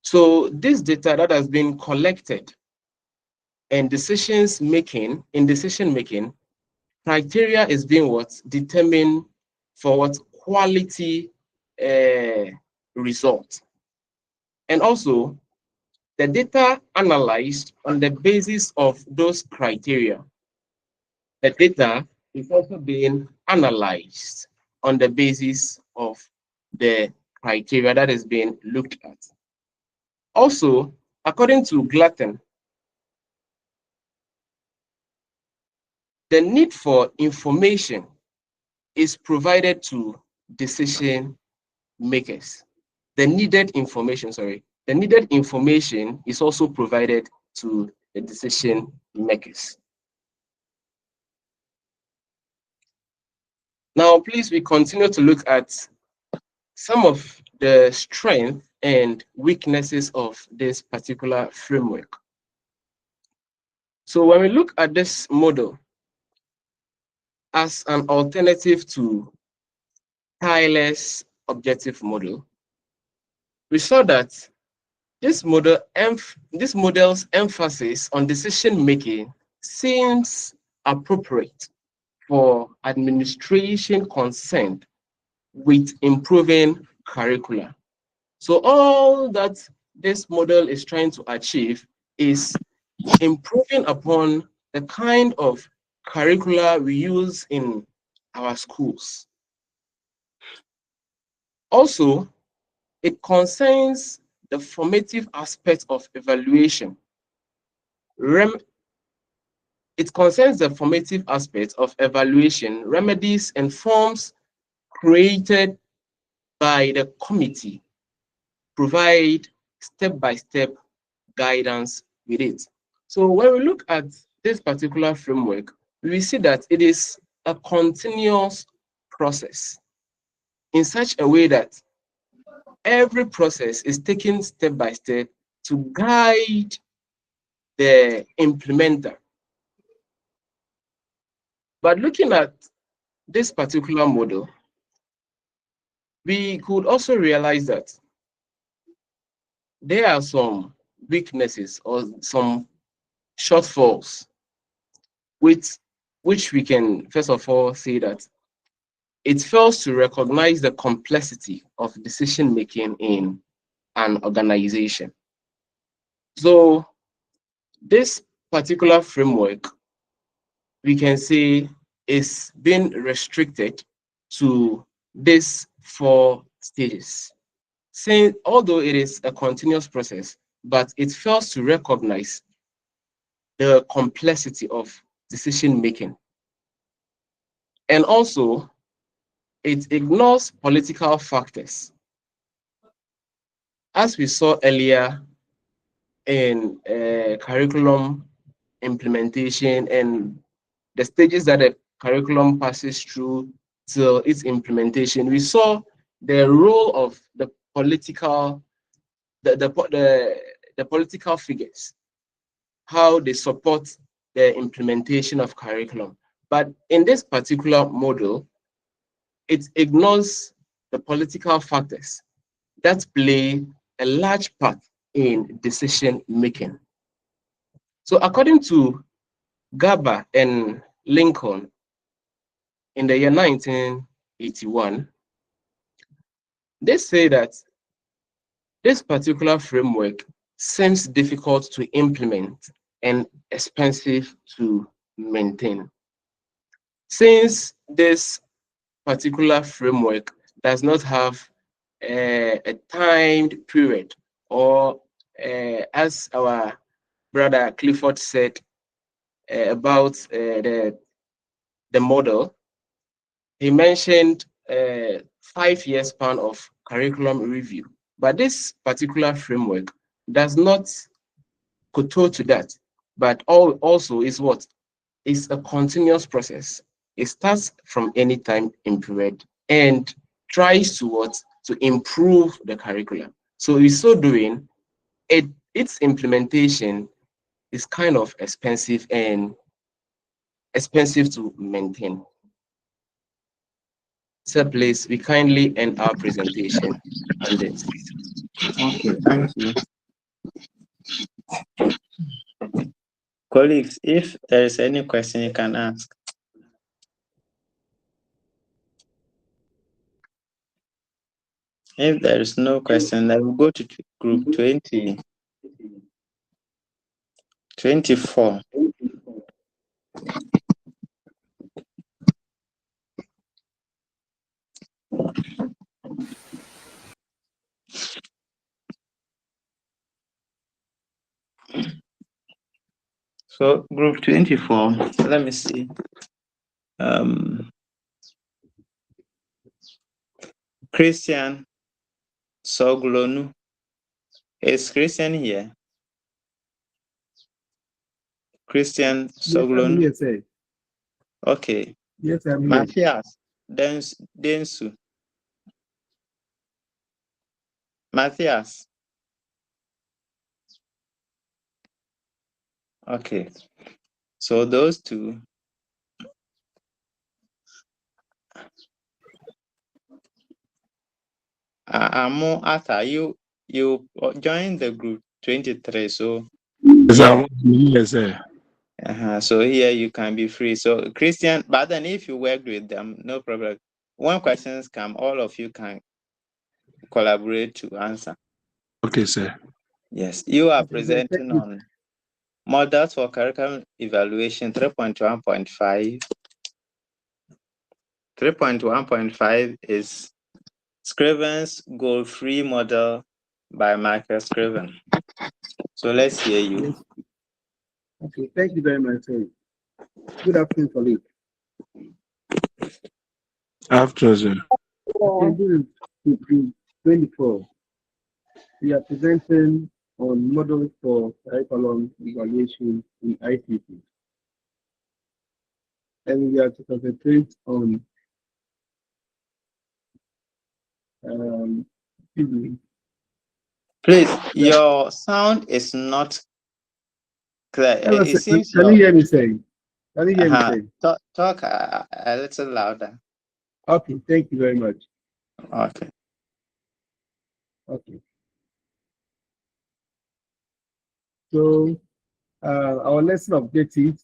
So this data that has been collected and decision making, criteria is being what determined for what quality result. And also the data analyzed on the basis of those criteria. The data is also being analyzed on the basis of the criteria that is being looked at. Also, according to Glatten, the need for information is provided to decision makers. The needed information is also provided to the decision makers. Now, please, we continue to look at some of the strengths and weaknesses of this particular framework. So when we look at this model as an alternative to Tyler's objective model, we saw that this model's emphasis on decision making seems appropriate for administration concerned with improving curricula. So all that this model is trying to achieve is improving upon the kind of curricula we use in our schools. Also, it concerns the formative aspect of evaluation. It concerns the formative aspect of evaluation, remedies, and forms created by the committee provide step-by-step guidance with it. So when we look at this particular framework, we see that it is a continuous process in such a way that every process is taken step by step to guide the implementer. But looking at this particular model, we could also realize that there are some weaknesses or some shortfalls with which we can first of all say that it fails to recognize the complexity of decision making in an organization. So this particular framework, we can say, is being restricted to these 4 stages. Saying, although it is a continuous process, but it fails to recognize the complexity of decision making. And also, it ignores political factors. As we saw earlier in curriculum implementation and the stages that the curriculum passes through till its implementation, we saw the role of the political figures, how they support the implementation of curriculum. But in this particular model, it ignores the political factors that play a large part in decision making. So according to Garber and Lincoln in the year 1981, they say that this particular framework seems difficult to implement and expensive to maintain. Since this particular framework does not have a timed period, or as our brother Clifford said about the model, he mentioned 5-year span of curriculum review. But this particular framework does not kowtow to that, but also is what? It's a continuous process. It starts from any time in period and tries to what? To improve the curriculum. So in so doing, its implementation is kind of expensive to maintain. So please, we kindly end our presentation on this. Okay, thank you. Colleagues, if there is any question, you can ask. If there is no question, then we'll go to group 24. So group 24, let me see. Christian Soglonu. Is Christian here? Christian Soglonu? Yes, sir. Okay. Yes, I'm here. Matthias Densu. Matthias. Okay. So those two. Amo, after you joined the group 23. So Yes, yeah. yes, sir. So here you can be free. So Christian, but then if you work with them, no problem. When questions come, all of you can collaborate to answer. Okay, sir. Yes, you are Okay, thank presenting you. on models for curriculum evaluation 3.1.5. 3.1.5 is Scriven's goal-free model by Michael Scriven. So let's hear you. Yes. Okay, thank you very much, sir. Good afternoon, colleague. After, sir. Okay, this is 24. We are presenting on models for curriculum evaluation in ICT. And we are to concentrate on excuse me, Please, your sound is not clear. hello, It sir. seems Can you hear me saying? Can you hear me saying? talk a little louder. Okay, thank you very much. Okay. Okay. So our lesson objective,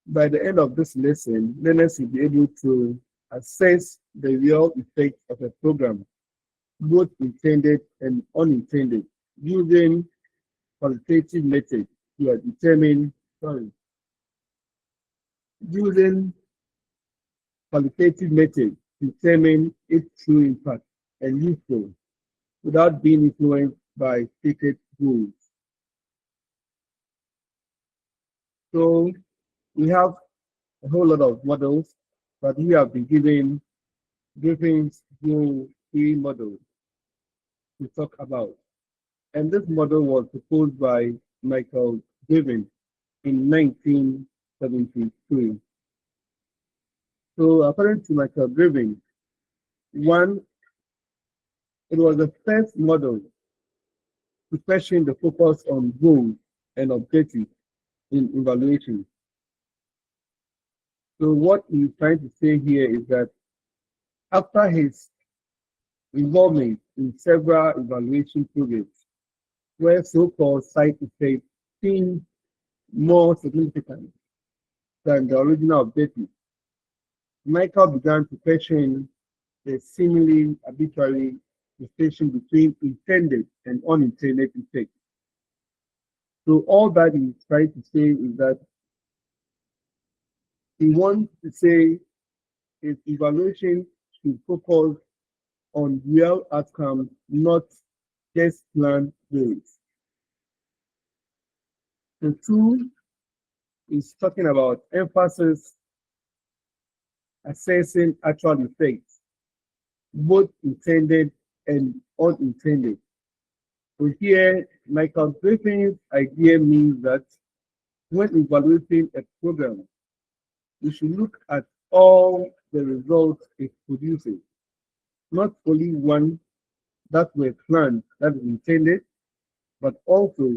by the end of this lesson, learners will be able to assess the real effect of a program, both intended and unintended, using qualitative methods to determine, using qualitative methods to determine its true impact and useful without being influenced by stated rules. So we have a whole lot of models, but we have been given Griffin's new three models to talk about. And this model was proposed by Michael Griffin in 1973. So according to Michael Griffin, one, it was the first model to question the focus on goals and objectives in evaluation. So what he's trying to say here is that after his involvement in several evaluation projects, where so-called side effects seem more significant than the original objective, Michael began to question the seemingly arbitrary distinction between intended and unintended effects. So all that he's trying to say is that he wants to say his evaluation should focus on real outcomes, not just planned goals. The two is talking about emphasis assessing actual effects, both intended and unintended. So here, Michael Griffin's idea means that when evaluating a program, we should look at all the results it produces, not only one that were planned, that is intended, but also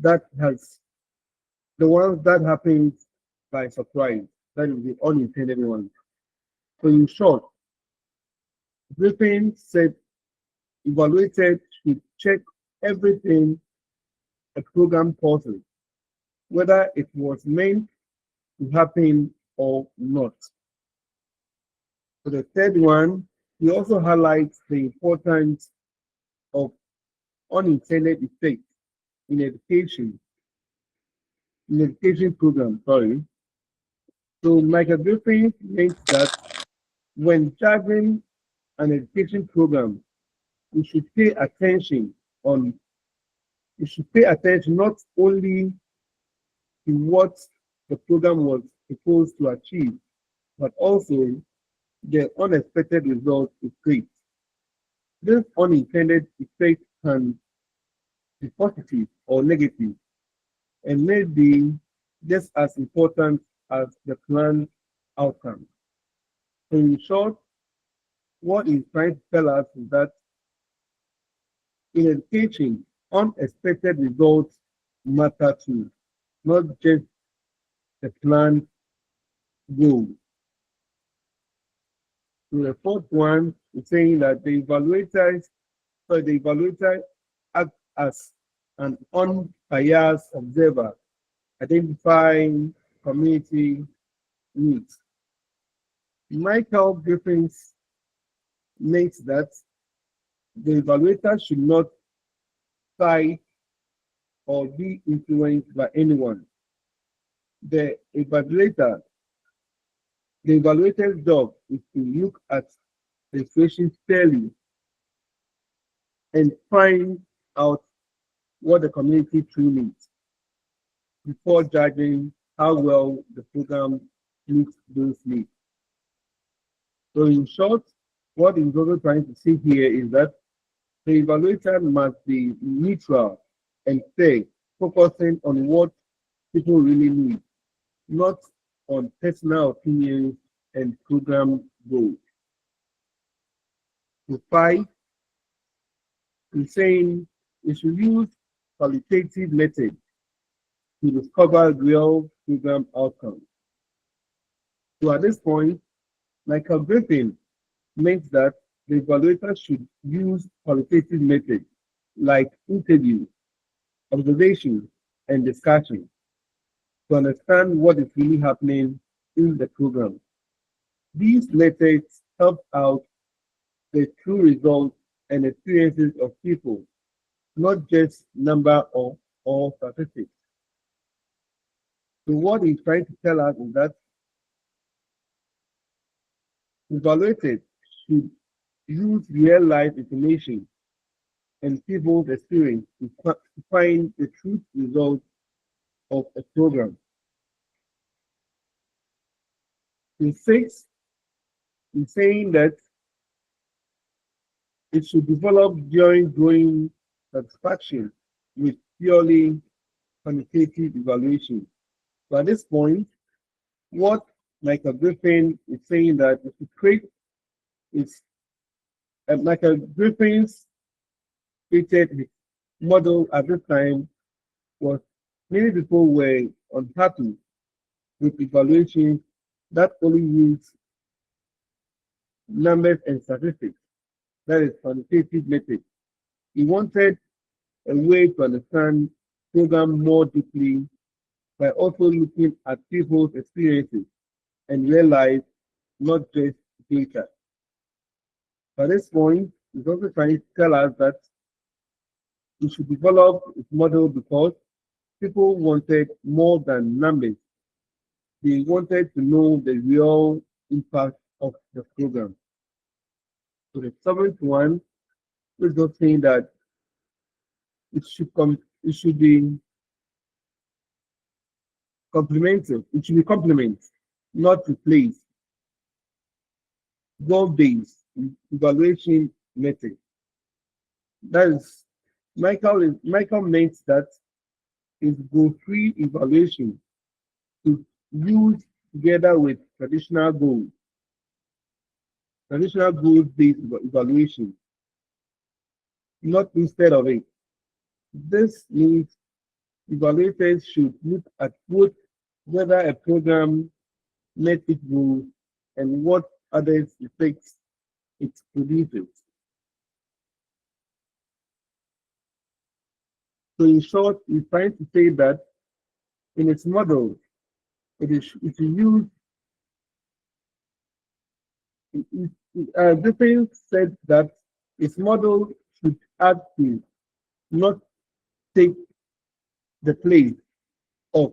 that has the ones that happens by surprise, that is the unintended ones. So in short, Griffin said evaluators should check everything a program causes, whether it was meant to happen or not. For the third one, he also highlights the importance of unintended effects in education program, sorry. So Michael Griffin makes that when judging an education program, we should pay attention on we should pay attention not only to what the program was supposed to achieve, but also the unexpected results it creates. This unintended effect can be positive or negative and may be just as important as the planned outcome. So in short, what he's trying to tell us is that in education, unexpected results matter too, not just the planned goal. So the fourth one is saying that the evaluator act as an unbiased observer, identifying community needs. Michael Griffins makes that the evaluator should not side or be influenced by anyone. The evaluator, the evaluator's job is to look at the situation fairly and find out what the community truly needs before judging how well the program meets those needs. So in short, what is also trying to say here is that the evaluator must be neutral and fair, focusing on what people really need, not on personal opinions and program goals. So five is saying we should use qualitative methods to discover real program outcomes. So at this point, Michael Griffin makes that the evaluator should use qualitative methods like interviews, observation, and discussion to understand what is really happening in the program. These methods help out the true results and experiences of people, not just number or statistics. So what he's trying to tell us is that evaluators should use real life information and people's experience to find the true results of a program. In six, is saying that it should develop during growing satisfaction with purely quantitative evaluation. So at this point, what Michael Griffin is saying that if you create is Michael Griffin's created his model at this time was many people were unhappy with evaluation that only use numbers and statistics, that is quantitative method. He wanted a way to understand program more deeply by also looking at people's experiences and realize not just data. At this point, he's also trying to tell us that we should develop this model because people wanted more than numbers. They wanted to know the real impact of the program. So the seventh one is just saying that it should be complemented. It should be complement, not replace goal-based evaluation method. That is, Michael makes that is goal-free evaluation to use together with traditional goals-based evaluation, not instead of it. This means evaluators should look at both whether a program met its goals and what other effects it produces. So in short, he's trying to say that in its model, it use Griffin said that its model should add to, not take the place of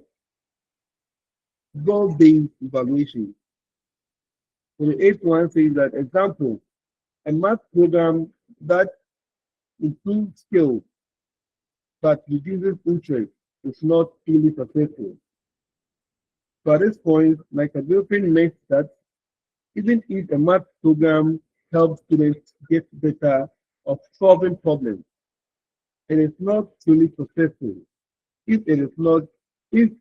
goal-based evaluation. So the eighth one says that example, a math program that improves skills but reduces interest is not truly successful. So at this point, like a Griffin makes that even if a math program helps students get better of solving problems, it is not truly successful if it is not if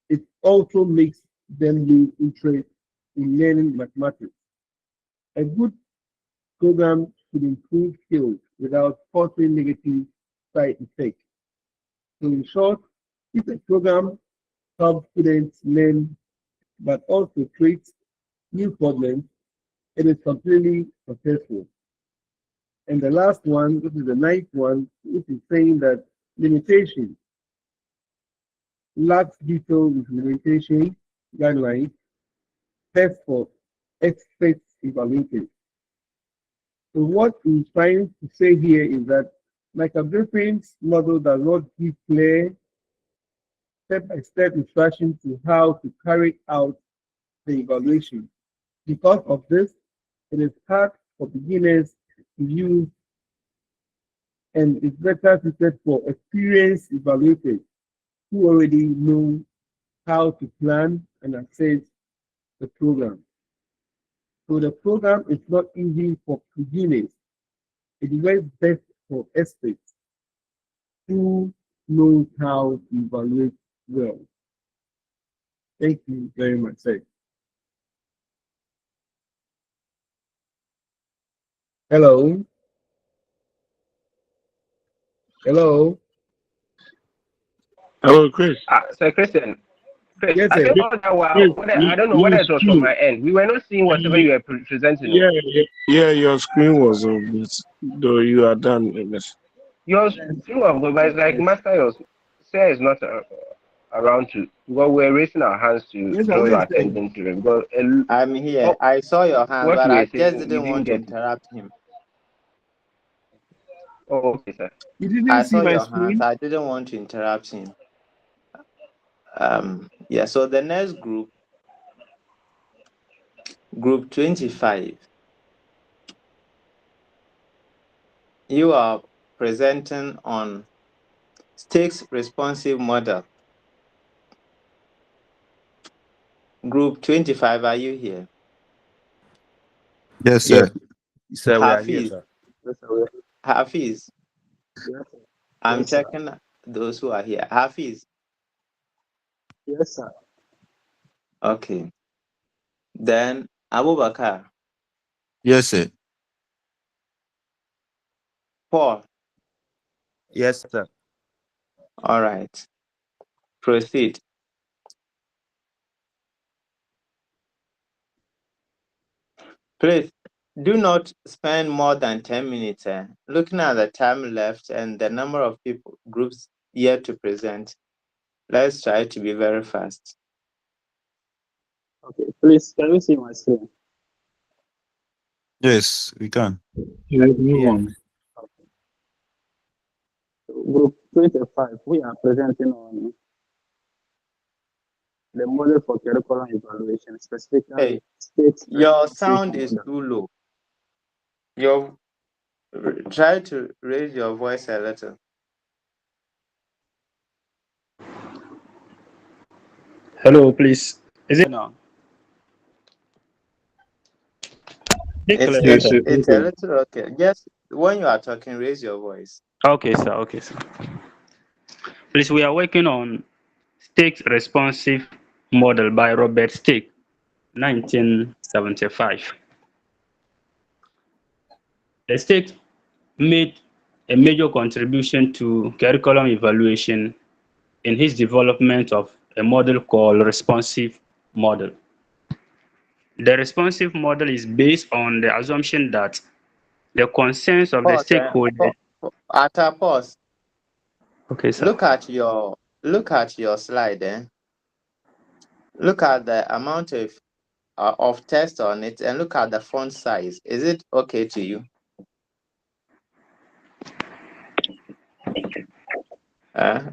it also makes them lose interest in learning mathematics. A good program should improve skills without causing negative side effects. So in short, If a program helps students learn but also creates new problems, it is completely successful. And the last one, which is the ninth one, which is saying that limitation, large detailed implementation guidelines, test for experts evaluators. So what we're trying to say here is that Michael Griffin's model does not give clear step-by-step instructions to how to carry out the evaluation. Because of this, it is hard for beginners to use and it's better suited for experienced evaluators who already know how to plan and assess the program. So the program is not easy for beginners. It works best for experts who knows how to evaluate well. Thank you very much, sir. Hello. Hello. Hello, Chris. So Christian, Chris, Yes, I sir. think all that while, Chris, I don't know whether your it was from screen. my end. We were not seeing whatever you were presenting. Yeah, yeah, your screen was a bit, though you are done with this. Yours through of good, but it's like Master yours. Say is not around to. Well, we're raising our hands to Yes, draw I'm your listening. attention to him. But I'm here. oh, I saw your hand, what but we I were just saying, we didn't didn't want to get it. interrupt him. Oh, okay, sir. You didn't I see saw my your hands. screen? I didn't want to interrupt him. Yeah, so the next group, group 25, you are presenting on stakes responsive model. Group 25, are you here? Yes, Yes, sir. sir, we are here, Hafiz, sir. Yes, sir. Hafiz, Yes, sir. I'm Yes, sir. checking those who are here. Hafiz, Yes, sir. okay. Then Abubakar, Yes, sir. Paul, Yes, sir. all right. Proceed. Please do not spend more than 10 minutes. Looking at the time left and the number of people groups yet to present, let's try to be very fast. Okay, please, can you see my screen? Yes, we can. Yeah, move Yes. on. Okay. Group 25, we are presenting on the model for curriculum evaluation, specifically Hey, state your responsive sound is model. too low. Your try to raise your voice a little. Hello, please. Is it now? Be It's clear, Yes, sir. sir. it's a Okay. little okay. Just when you are talking, raise your voice. Okay, sir. Okay, sir. Please, we are working on stakes responsive model by Robert Stake, 1975. The Stake made a major contribution to curriculum evaluation in his development of a model called responsive model. The responsive model is based on the assumption that the concerns of the Pause. stakeholders. After pause, Okay, sir. look at your slide. Look at the amount of text on it and look at the font size. Is it okay to you? Uh,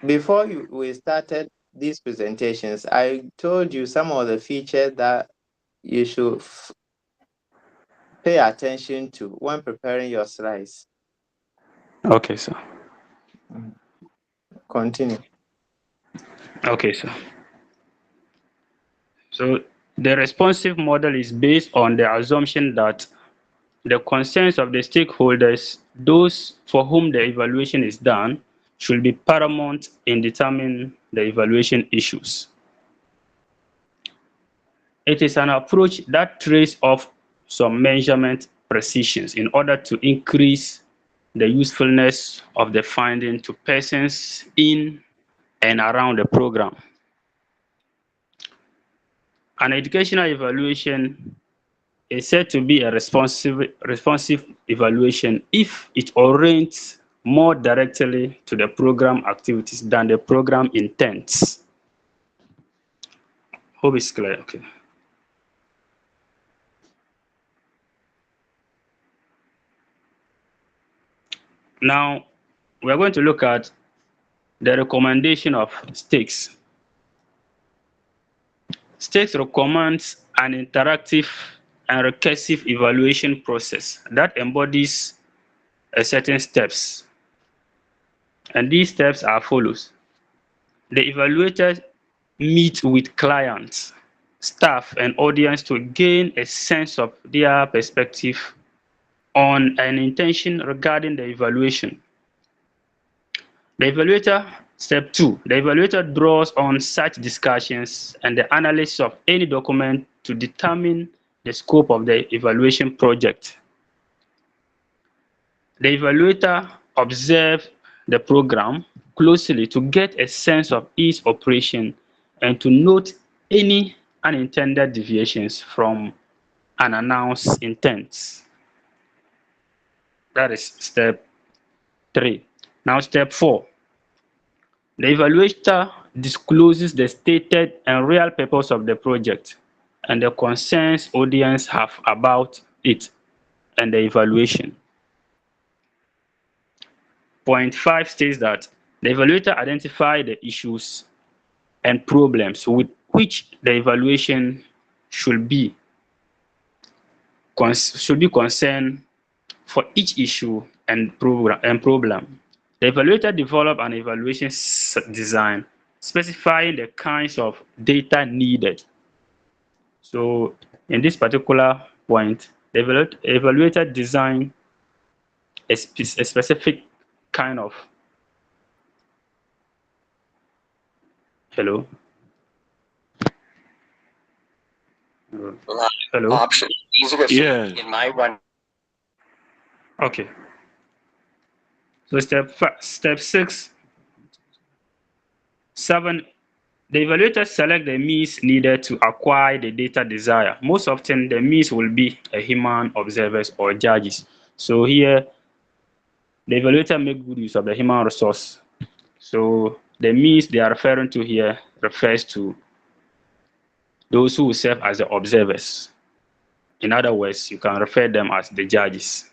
before we started these presentations, I told you some of the features that you should pay attention to when preparing your slides. Okay, sir. Continue. Okay, sir. So the responsive model is based on the assumption that the concerns of the stakeholders, those for whom the evaluation is done, should be paramount in determining the evaluation issues. It is an approach that trades off some measurement precisions in order to increase the usefulness of the finding to persons in and around the program. An educational evaluation is said to be a responsive evaluation if it orients more directly to the program activities than the program intents. Hope it's clear. Okay. Now, we are going to look at the recommendation of stakes. Stakes recommends an interactive and recursive evaluation process that embodies a certain steps. And these steps are follows. The evaluator meet with clients, staff, and audience to gain a sense of their perspective on an intention regarding the evaluation. The evaluator, step 2, the evaluator draws on such discussions and the analysis of any document to determine the scope of the evaluation project. The evaluator observes the program closely to get a sense of its operation and to note any unintended deviations from an announced intent. That is step 3. Now step 4. The evaluator discloses the stated and real purpose of the project and the concerns audience have about it and the evaluation. Point 5 states that the evaluator identifies the issues and problems with which the evaluation should be concerned for each issue and problem. The evaluator developed an evaluation design specifying the kinds of data needed. So in this particular point, the evaluator designed a specific kind of hello. Hello. Option. Yeah. In my one. Okay. So step 6, 7. The evaluator select the means needed to acquire the data desired. Most often, the means will be a human observers or judges. So here, the evaluator make good use of the human resource. So the means they are referring to here refers to those who will serve as the observers. In other words, you can refer them as the judges.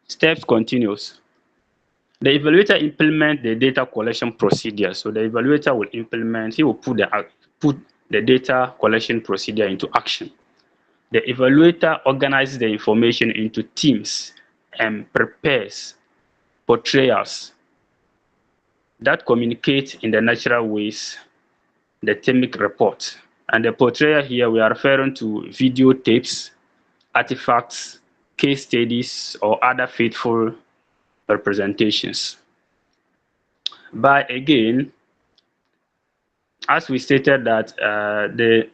Steps continues. The evaluator implement the data collection procedure. So the evaluator will implement, he will put the data collection procedure into action. The evaluator organizes the information into teams and prepares portrayals that communicate in the natural ways the thematic report. And the portrayal here, we are referring to videotapes, artifacts, case studies, or other faithful representations. But again, as we stated that the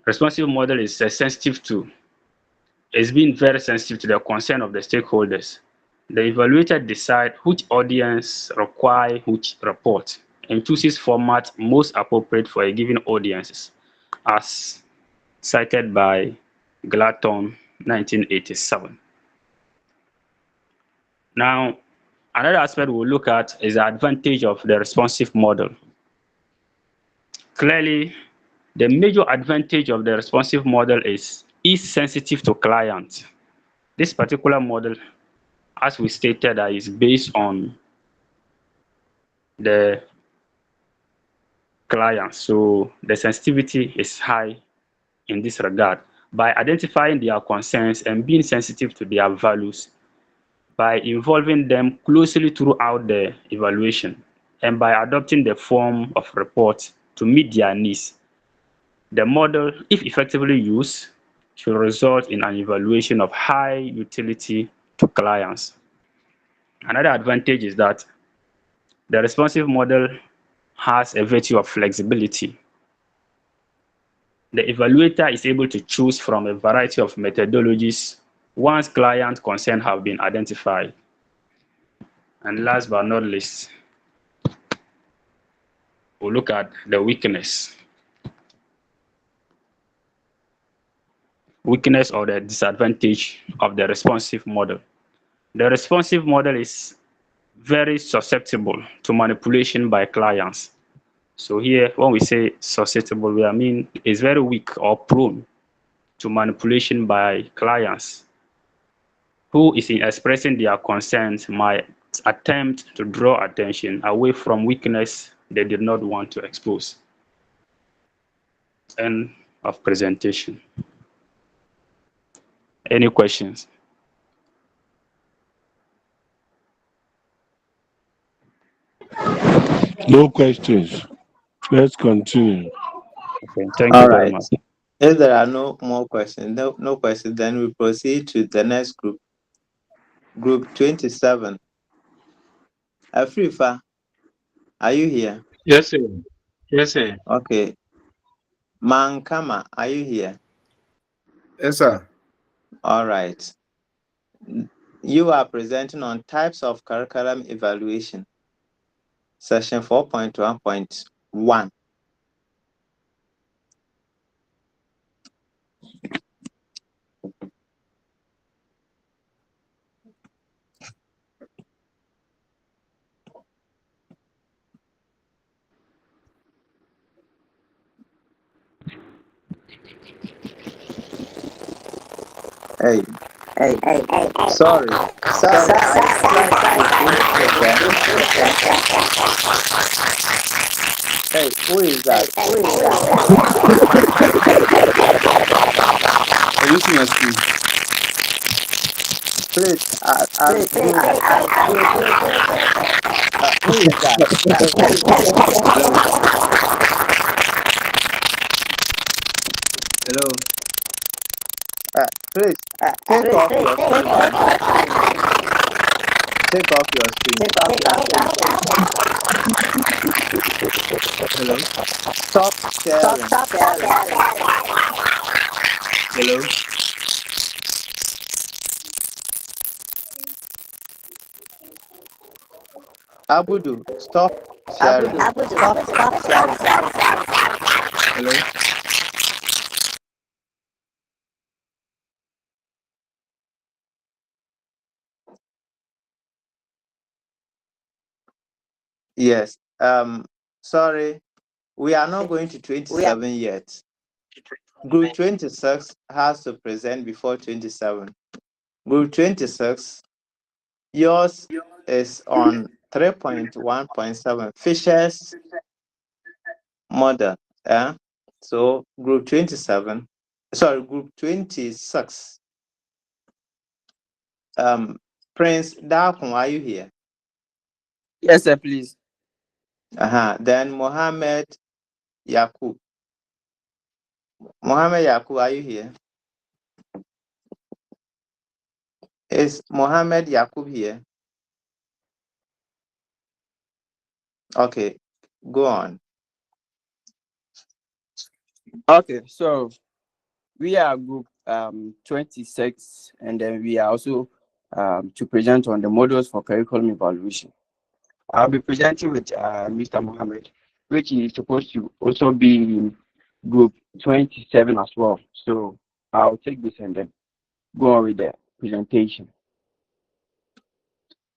responsive model is it's been very sensitive to the concern of the stakeholders. The evaluator decides which audience require which report and chooses format most appropriate for a given audience, as cited by Glatton, 1987. Now, another aspect we'll look at is the advantage of the responsive model. Clearly, the major advantage of the responsive model is sensitive to clients. This particular model, as we stated, is based on the clients. So the sensitivity is high in this regard. By identifying their concerns and being sensitive to their values, by involving them closely throughout the evaluation, and by adopting the form of report to meet their needs, the model, if effectively used, should result in an evaluation of high utility to clients. Another advantage is that the responsive model has a virtue of flexibility. The evaluator is able to choose from a variety of methodologies once client concern have been identified. And last but not least, we'll look at the weakness or the disadvantage of the responsive model. The responsive model is very susceptible to manipulation by clients. So here, when we say susceptible, we mean it's very weak or prone to manipulation by clients who is in expressing their concerns might attempt to draw attention away from weakness they did not want to expose. End of presentation. Any questions? No questions. Let's continue. Okay, thank All you very right. much. If there are no more questions, no questions, then we proceed to the next group. Group 27. Afrifa, are you here? Yes, sir. Yes, sir. Okay. Mankama, are you here? Yes, sir. All right. You are presenting on types of curriculum evaluation, section 4.1.1. Hey, sorry, I tried to input that. Hey, who is that? I'm using your screen. Please, I'm doing it. Who is that? Hello. Please, take off your screen. Take off your screen. Hello. Stop sharing. Hello. Abudu, stop sharing. Stop sharing. Hello. Yes. Sorry, we are not going to 27 yet. Group 26 has to present before 27. Group 26, yours is on 3.1.7 Fisher's model. So group 27, group 26. Prince Dakun, are you here? Yes, sir, please. Then Mohammed Yakub. Mohammed Yakub, are you here? Is Mohammed Yakub here? Okay, go on. Okay, so we are group 26, and then we are also to present on the models for curriculum evaluation. I'll be presenting with Mr. Mohammed, which is supposed to also be in group 27 as well. So I'll take this and then go on with the presentation.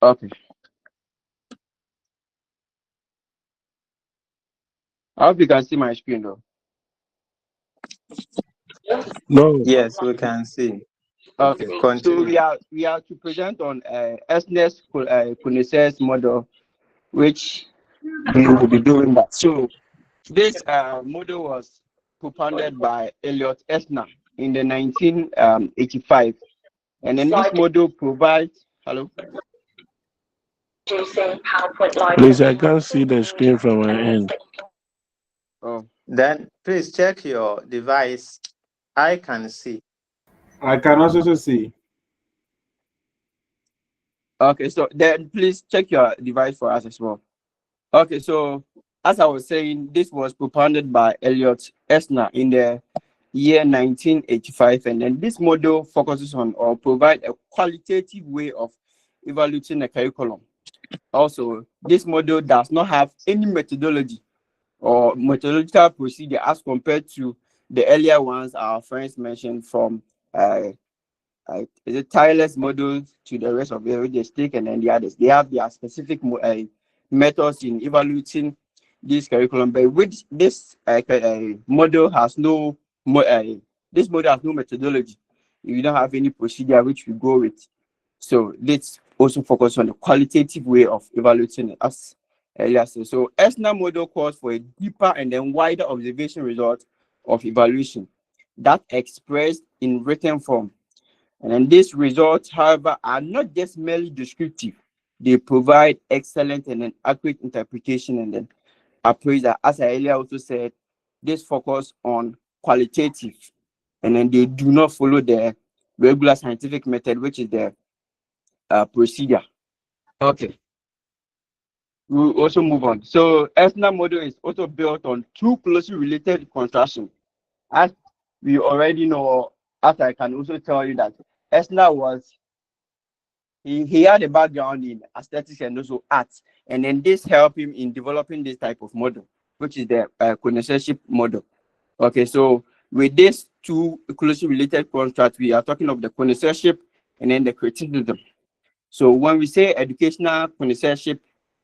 Okay. I hope you can see my screen though. No. Yes, we can see. Okay. Continue. So we are to present on SNES Kunis's model, which we will be doing that. So this model was propounded by Elliot Esner in the 1985, and then this model provides. Hello. Please, I can't see the screen from my end. Oh. Then please check your device. I can see. I can also see. Okay, so then please check your device for us as well. Okay, so as I was saying, this was propounded by Elliot Esner in the year 1985, and then this model focuses on or provide a qualitative way of evaluating a curriculum. Also, this model does not have any methodology or methodological procedure as compared to the earlier ones our friends mentioned from the tireless model to the rest of the stake and then the others. They have their specific methods in evaluating this curriculum, but which this model has no this model has no methodology. You don't have any procedure which we go with. So let's also focus on the qualitative way of evaluating it as earlier said. So ESNA model calls for a deeper and then wider observation result of evaluation that expressed in written form. And then these results, however, are not just merely descriptive. They provide excellent and then accurate interpretation and then appraisal. As I earlier also said, this focus on qualitative, and then they do not follow the regular scientific method, which is the procedure. Okay. We'll also move on. So ESNA model is also built on two closely related constructions. As we already know, as I can also tell you that ESNA was he had a background in aesthetics and also arts, and then this helped him in developing this type of model, which is the connoisseurship model. Okay, so with these two closely related constructs, we are talking of the connoisseurship and then the criticism. So when we say educational connoisseurship,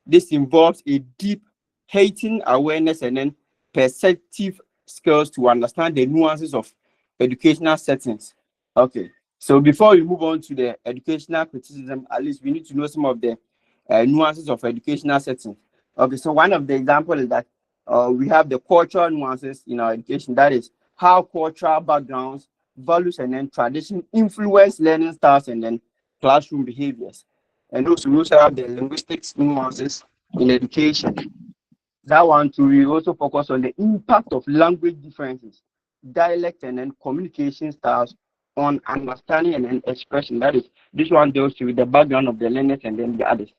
this involves a deep heightened awareness and then perceptive skills to understand the nuances of educational settings. Okay, so before we move on to the educational criticism, at least we need to know some of the nuances of educational settings. Okay, so one of the examples is that we have the cultural nuances in our education. That is how cultural backgrounds, values, and then tradition influence learning styles and then classroom behaviors. And also we also have the linguistics nuances in education. That one too, we also focus on the impact of language differences, dialect and then communication styles on understanding and then expression. That is, this one deals with the background of the learners and then the others.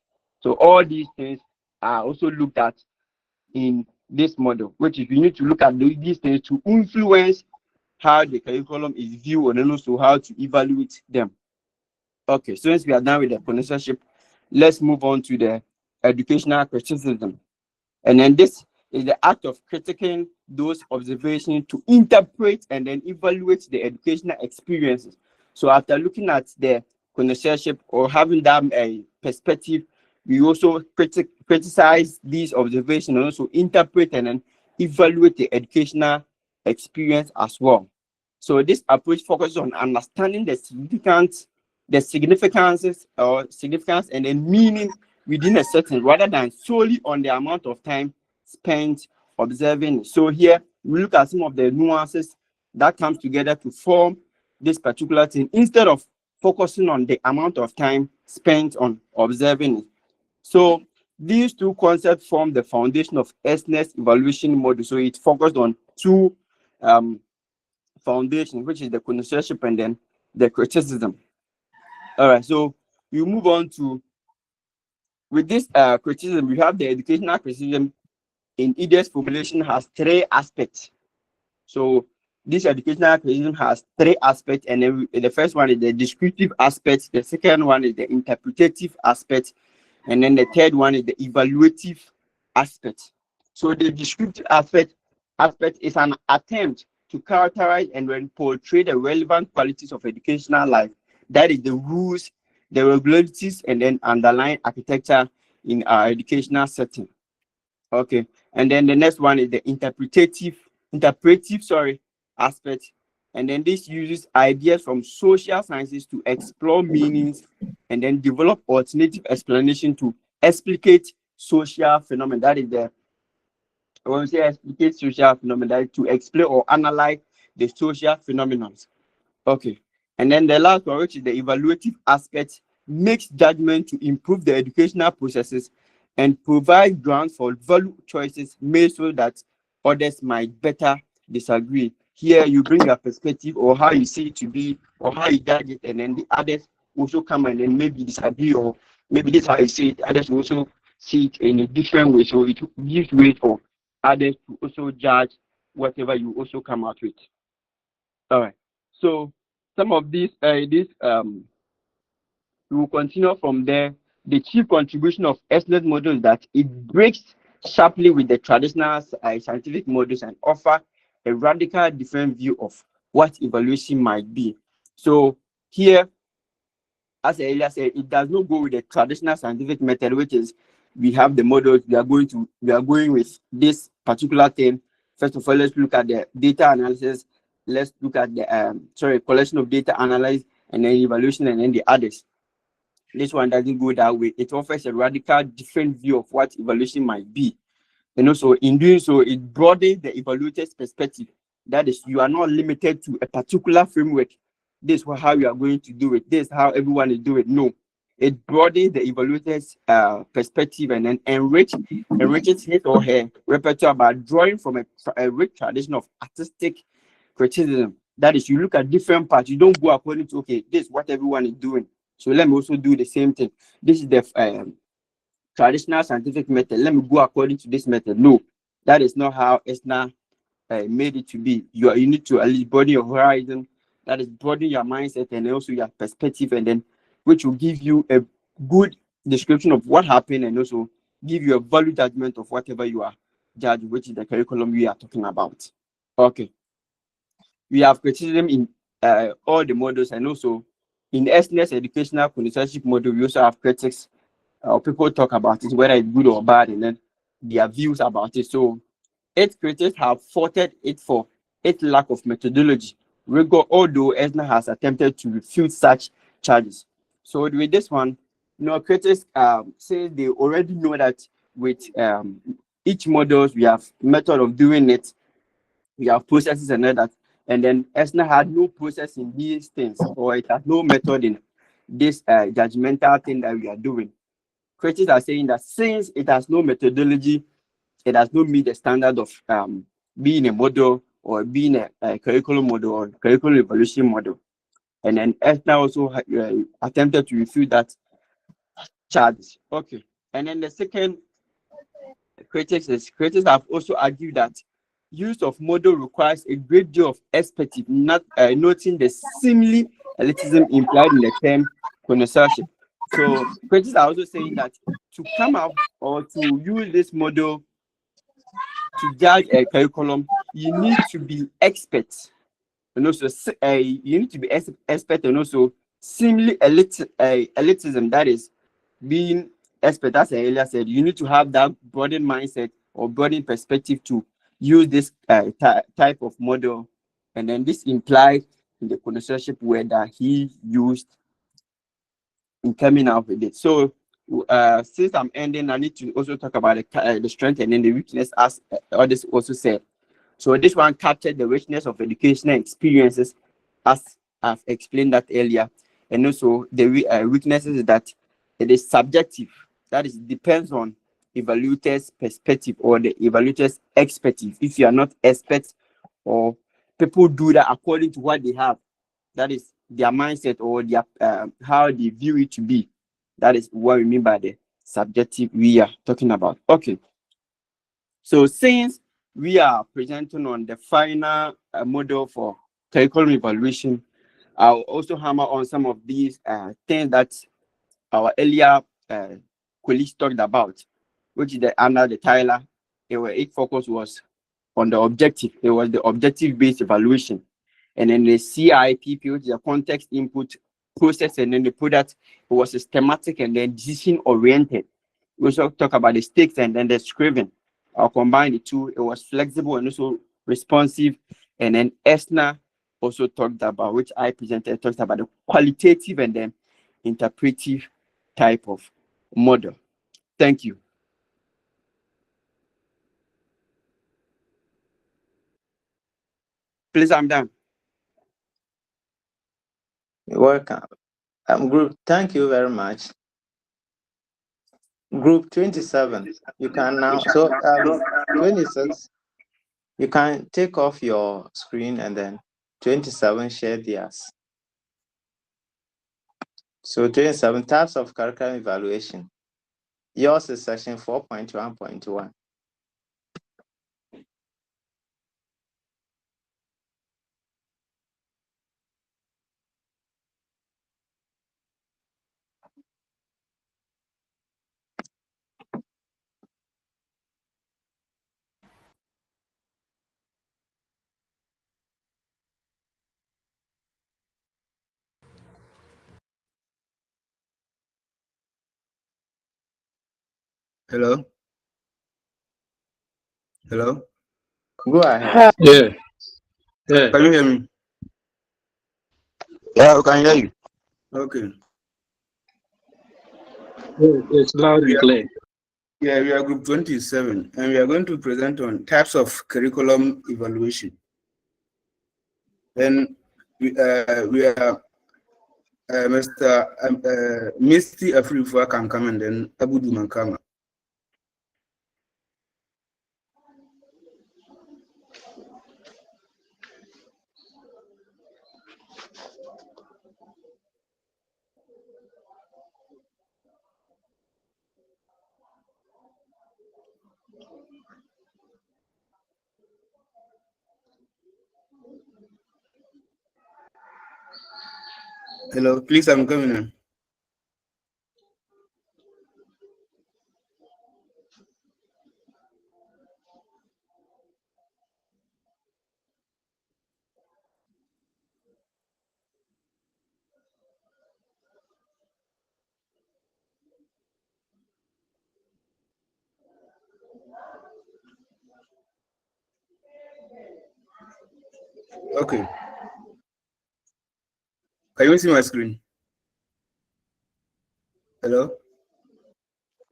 So all these things are also looked at in this model, which is we need to look at these things to influence how the curriculum is viewed and also how to evaluate them. Okay, so once we are done with the connoisseurship, let's move on to the educational criticism. And then this is the act of critiquing those observations to interpret and then evaluate the educational experiences. So after looking at the connoisseurship or having that perspective, we also criticize these observations and also interpret and then evaluate the educational experience as well. So this approach focuses on understanding the significance and the meaning within a setting rather than solely on the amount of time spent observing. So here we look at some of the nuances that comes together to form this particular thing instead of focusing on the amount of time spent on observing it. So these two concepts form the foundation of ESNA's evaluation model. So it focused on two foundations, which is the connoisseurship and then the criticism. All right, so we move on to, with this criticism, we have the educational criticism in EDS formulation has three aspects. So this educational criticism has three aspects, and then the first one is the descriptive aspect, the second one is the interpretative aspect, and then the third one is the evaluative aspect. So the descriptive aspect is an attempt to characterize and then portray the relevant qualities of educational life. That is the rules, the regularities, and then underlying architecture in our educational setting. Okay, and then the next one is the interpretive aspect, and then this uses ideas from social sciences to explore meanings and then develop alternative explanation to explicate social phenomena. That is the, when we say explicate social phenomena, to explain or analyze the social phenomena. Okay, and then the last one, which is the evaluative aspect, makes judgment to improve the educational processes and provide grounds for value choices made so that others might better disagree. Here you bring your perspective or how you see it to be or how you judge it, and then the others also come and then maybe disagree, or maybe this is how you see it, others will also see it in a different way. So it gives way for others to also judge whatever you also come out with. All right. So some of these we will continue from there. The chief contribution of SNET model is that it breaks sharply with the traditional scientific models and offer a radical different view of what evaluation might be. So here, as I earlier said, it does not go with the traditional scientific method, which is we have the models, we are going with this particular thing. First of all, let's look at the data analysis. Let's look at the collection of data analyzed and then evaluation and then the others. This one doesn't go that way. It offers a radical different view of what evaluation might be. And also in doing so, it broadens the evaluator's perspective. That is, you are not limited to a particular framework. This is how you are going to do it. This is how everyone is doing it. No, it broadens the evaluator's perspective and then enriches his or her repertoire by drawing from a rich tradition of artistic criticism. That is, you look at different parts. You don't go according to, okay, this is what everyone is doing, so let me also do the same thing. This is the traditional scientific method. Let me go according to this method. No, that is not how ESNA made it to be. You need to at least broaden your horizon. That is broaden your mindset and also your perspective, and then which will give you a good description of what happened and also give you a value judgment of whatever you are judged, which is the curriculum we are talking about. Okay. We have criticism in all the models, and also in the SNES educational consensus model, we also have critics. People talk about it, whether it's good or bad, and then their views about it. So, 8 critics have faulted it for its lack of methodology, although ESNA has attempted to refute such charges. So, with this one, critics say they already know that with each models, we have method of doing it, we have processes and all that. And then ESNA had no process in these things, or it has no method in this judgmental thing that we are doing. Critics are saying that since it has no methodology, it does not meet the standard of being a model or being a curriculum model or curriculum evaluation model. And then ESNA also attempted to refute that charge. Okay. And then the second critics have also argued that use of model requires a great deal of expertise, not noting the seemingly elitism implied in the term connoisseurship. So critics are also saying that to come out or to use this model to judge a curriculum, you need to be expert, and also you need to be expert, and also seemingly elitism, that is being expert. As I earlier said, you need to have that broadened mindset or broadened perspective to use this type of model, and then this implied in the connoisseurship word that he used in coming out with it. So since I'm ending, I need to also talk about the strength and then the weakness, as others also said. So this one captured the richness of educational experiences, as I've explained that earlier. And also the weaknesses is that it is subjective. That is, depends on evaluator's perspective or the evaluator's expertise. If you are not expert, or people do that according to what they have, that is their mindset or their how they view it to be. That is what we mean by the subjective we are talking about. Okay. So since we are presenting on the final model for curriculum evaluation, I'll also hammer on some of these things that our earlier colleagues talked about, which is under the Tyler. Its focus was on the objective. It was the objective-based evaluation. And then the CIPP, which is a context input process, and then the product was systematic and then decision-oriented. We also talk about the stakes and then the scriven. I'll combine the two. It was flexible and also responsive. And then ESNA also talked about, which I presented, talked about the qualitative and then interpretive type of model. Thank you. Please, I'm done. You're welcome. Group, thank you very much. Group 27, you can now, so 26, you can take off your screen, and then 27 share theirs. So 27, types of curriculum evaluation. Yours is section 4.1.1. Hello? Hello? Go ahead. Yeah. Yeah. Can you hear me? Yeah, we can hear you. Okay. It's loud and clear. We are group 27, and we are going to present on types of curriculum evaluation. Then we are Mr. Misty Afrifa can come, and then Abudu Mankama. Hello, please, I'm coming in. Okay. Can you see my screen? Hello?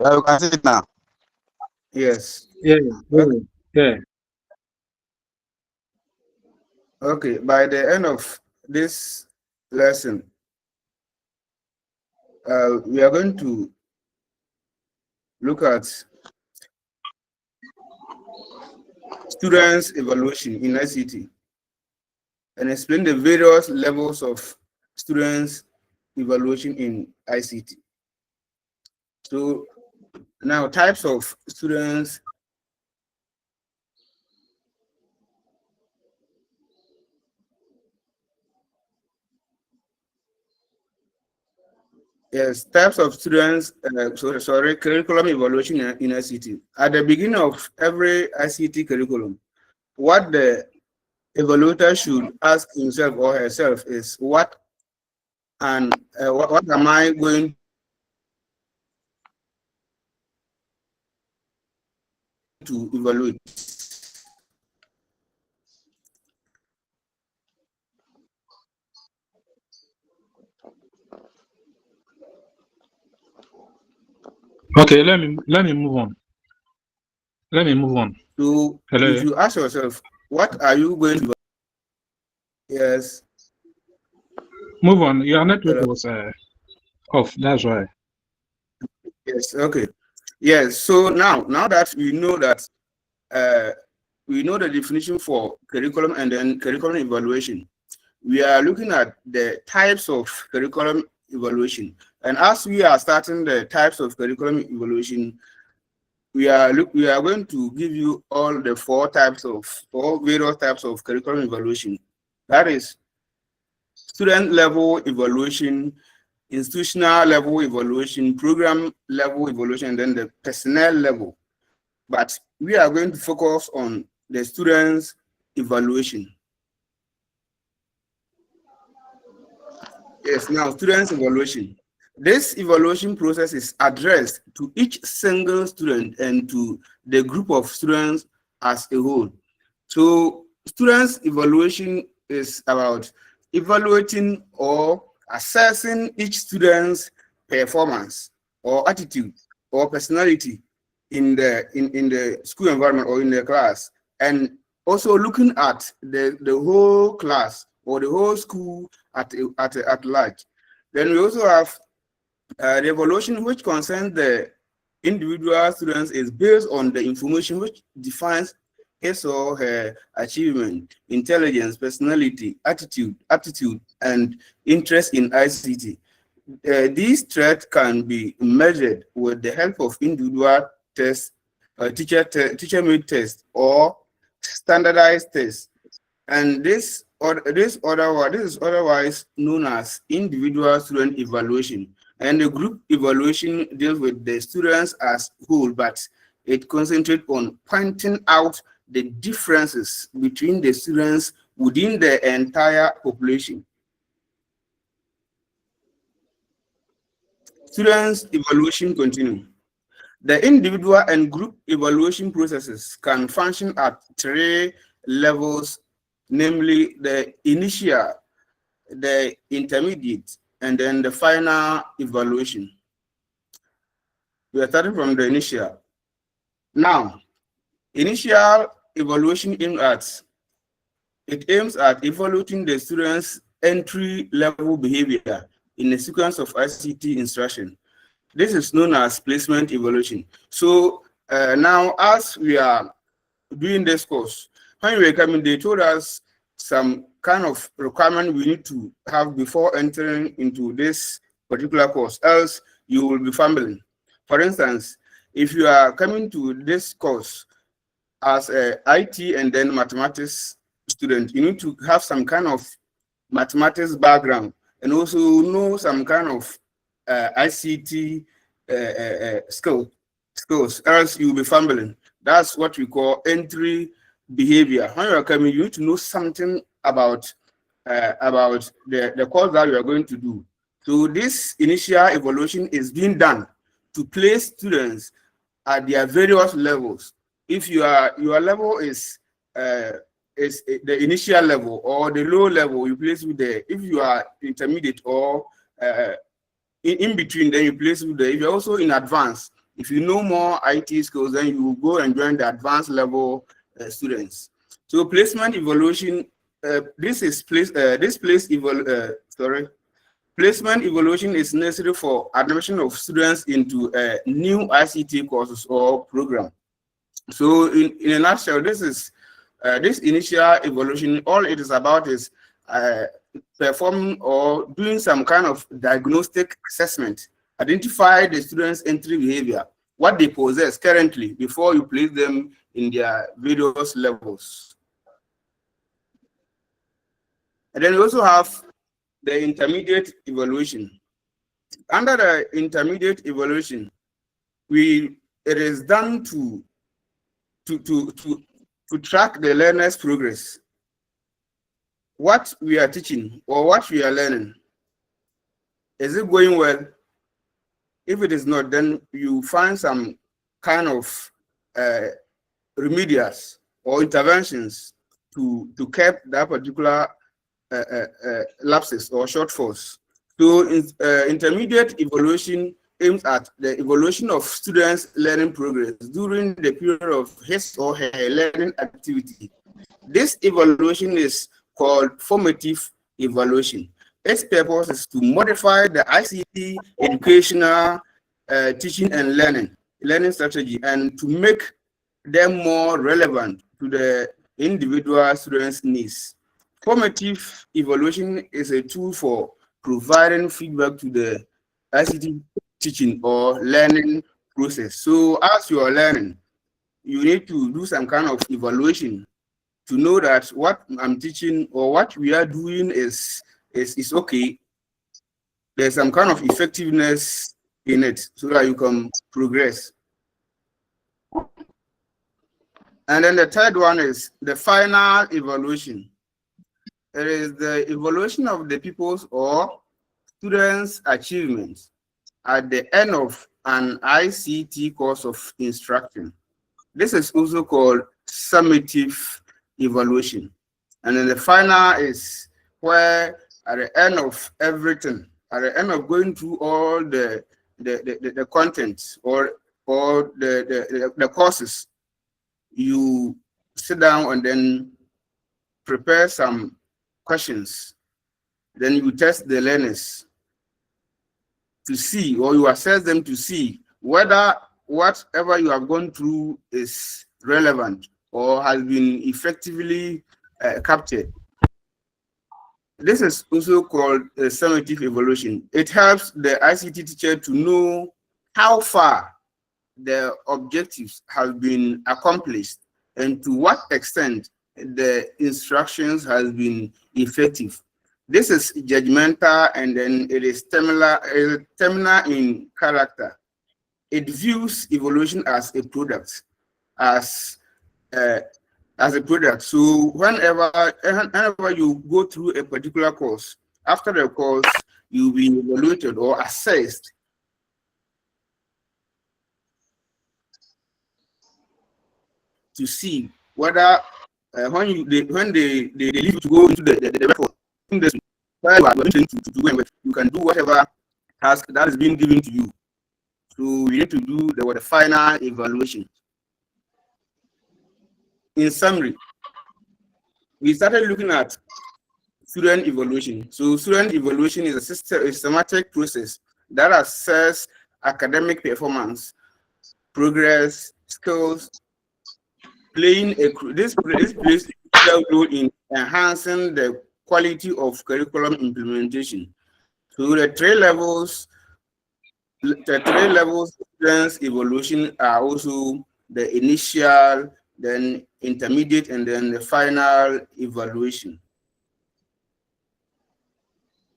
Yeah, we can see it now. Yes. Yeah. Okay. Yeah. Okay. By the end of this lesson, we are going to look at students' evaluation in ICT and explain the various levels of students' evaluation in ICT. So now types of students. Yes, types of students, sorry, curriculum evaluation in ICT. At the beginning of every ICT curriculum, what the evaluator should ask himself or herself is what am I going to evaluate? Okay, let me move on. Let me move on. So Hello. you should ask yourself, what are you going to evaluate? Yes. Move on. Your network Hello? was off. That's why. Yes, okay. Yes, so now that we know the definition for curriculum and then curriculum evaluation, we are looking at the types of curriculum evaluation. And as we are starting the types of curriculum evaluation, we are going to give you all the four various types of curriculum evaluation. That is student level evaluation, institutional level evaluation, program level evaluation, and then the personnel level. But we are going to focus on the students' evaluation. Yes, now students' evaluation. This evaluation process is addressed to each single student and to the group of students as a whole. So students' evaluation is about evaluating or assessing each student's performance or attitude or personality in the school environment or in the class, and also looking at the whole class or the whole school at large. Then we also have the evaluation which concerns the individual students is based on the information which defines his or her achievement, intelligence, personality, attitude, aptitude, and interest in ICT. These traits can be measured with the help of individual tests, teacher-made tests, or standardized tests. And this is otherwise known as individual student evaluation. And the group evaluation deals with the students as whole, but it concentrates on pointing out the differences between the students within the entire population. Students evaluation continue. The individual and group evaluation processes can function at 3 levels, namely the initial, the intermediate, and then the final evaluation. We are starting from the initial. Now, initial evaluation aims at evaluating the students' entry-level behavior in a sequence of ICT instruction. This is known as placement evaluation. So now, as we are doing this course, when we were coming, they told us some kind of requirement we need to have before entering into this particular course, else you will be fumbling. For instance, if you are coming to this course as a IT and then mathematics student, you need to have some kind of mathematics background and also know some kind of ICT skills, else you'll be fumbling. That's what we call entry behavior. When you are coming, you need to know something about the course that you are going to do. So this initial evaluation is being done to place students at their various levels. If your level is the initial level or the low level, you place with the, if you are intermediate or in between, then you place with the, if you're also in advanced, if you know more IT skills, then you will go and join the advanced level students. So placement evaluation, placement evaluation is necessary for admission of students into new ICT courses or program. So in a nutshell, this is this initial evaluation, all it is about is performing or doing some kind of diagnostic assessment, identify the students' entry behavior, what they possess currently before you place them in their various levels. And then we also have the intermediate evaluation. Under the intermediate evaluation, it is done to track the learner's progress. What we are teaching or what we are learning, is it going well? If it is not, then you find some kind of remedials or interventions to curb that particular lapses or shortfalls. So intermediate evaluation aims at the evaluation of students' learning progress during the period of his or her learning activity. This evaluation is called formative evaluation. Its purpose is to modify the ICT educational teaching and learning strategy and to make them more relevant to the individual students' needs. Formative evaluation is a tool for providing feedback to the ICT teaching or learning process. So as you are learning, you need to do some kind of evaluation to know that what I'm teaching or what we are doing is okay. There's some kind of effectiveness in it so that you can progress. And then the third one is the final evaluation. It is the evaluation of the pupils or students' achievements at the end of an ICT course of instruction. This is also called summative evaluation. And then the final is where at the end of everything, at the end of going through all the content or the courses, you sit down and then prepare some questions. Then you test the learners to see, or you assess them to see whether whatever you have gone through is relevant or has been effectively captured. This is also called a summative evaluation. It helps the ICT teacher to know how far the objectives have been accomplished and to what extent the instructions has been effective. This is judgmental and then it is terminal in character. It views evaluation as a product, as a product. So whenever you go through a particular course, after the course, you'll be evaluated or assessed to see whether when they leave you to go into the workforce, where you are going to do and you can do whatever task that is being given to you. So we need to do the final evaluation. In summary, we started looking at student evaluation. So student evaluation is a systematic process that assesses academic performance, progress, skills, playing this plays a crucial role in enhancing the quality of curriculum implementation. So the three levels students evaluation are also the initial, then intermediate, and then the final evaluation.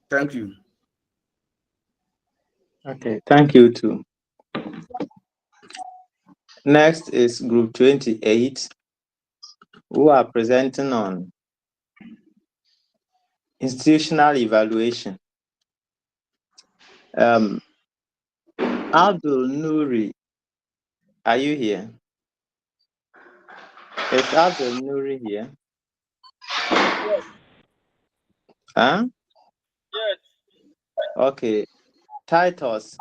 Thank you. Okay, thank you too. Next is group 28, who are presenting on institutional evaluation. Abdul Nuri, are you here? Is Abdul Nuri here? Yes. Huh? Yes. Okay. Titus.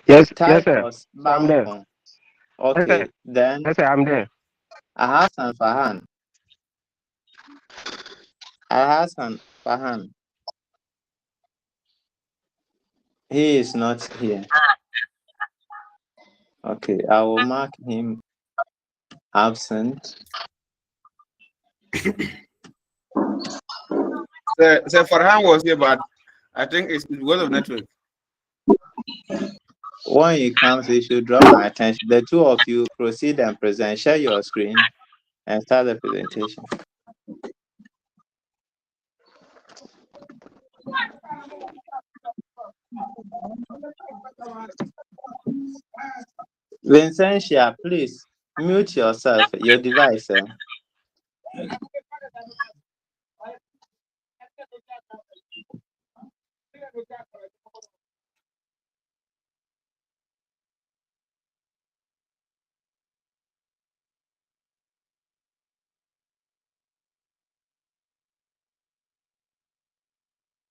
Yes, sir. Titus I'm there. Bangkong. Okay, then Yes, sir, I'm there. Hassan Fahan. Hassan Fahan. He is not here. Okay, I will mark him absent. So Farhan was here, but I think it's because of network. When he comes, he should draw my attention. The two of you proceed and present. Share your screen and start the presentation. Vincentia, please mute yourself, your device.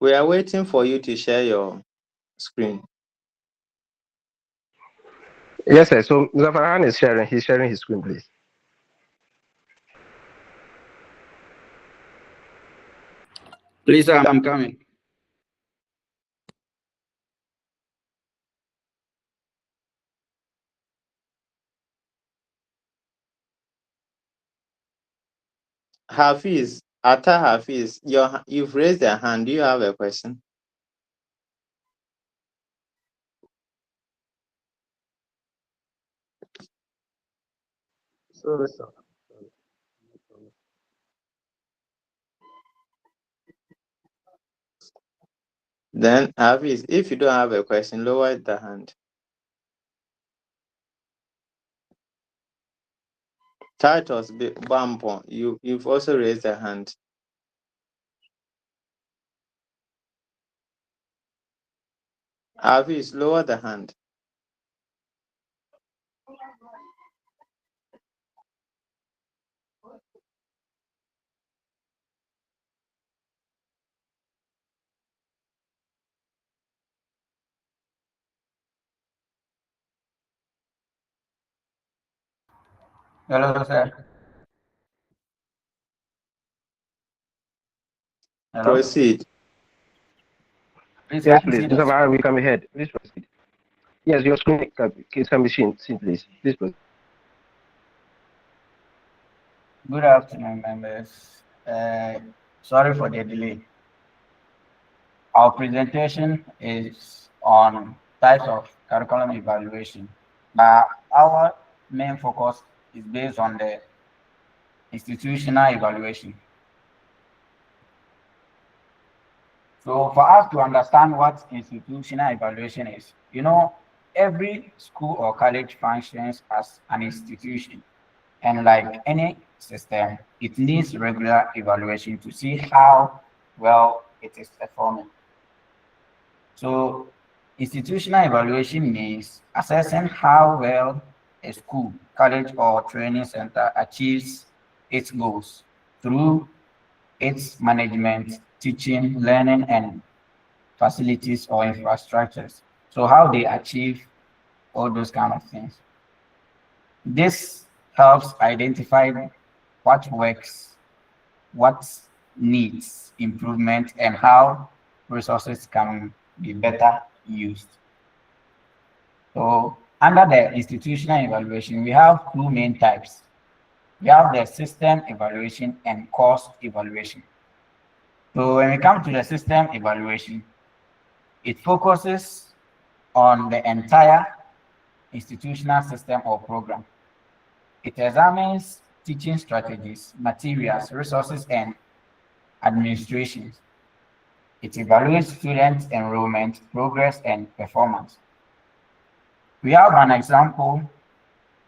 We are waiting for you to share your screen. Yes, sir. So Mr. Farhan is sharing. He's sharing his screen, please. Please, I'm coming. Hafiz, Atta Hafiz, you've raised your hand. Do you have a question? Sorry, sir. Then Hafiz, if you don't have a question, lower the hand. Titus Bampo, you've also raised a hand. Hafiz, lower the hand. Hello, sir. Hello. Proceed. Please, Yes, can you please. see Mr. the Farhan, we can be heard. Please proceed. Yes, your screen can be seen, please. Please proceed. Good afternoon, members. Sorry for the delay. Our presentation is on types of curriculum evaluation. Our main focus is based on the institutional evaluation. So for us to understand what institutional evaluation is, every school or college functions as an institution. And like any system, it needs regular evaluation to see how well it is performing. So institutional evaluation means assessing how well a school, college, or training center achieves its goals through its management, teaching, learning, and facilities or infrastructures. So how they achieve all those kind of things. This helps identify what works, what needs improvement, and how resources can be better used. So under the institutional evaluation, we have two main types. We have the system evaluation and course evaluation. So when we come to the system evaluation, it focuses on the entire institutional system or program. It examines teaching strategies, materials, resources, and administrations. It evaluates student enrollment, progress, and performance. We have an example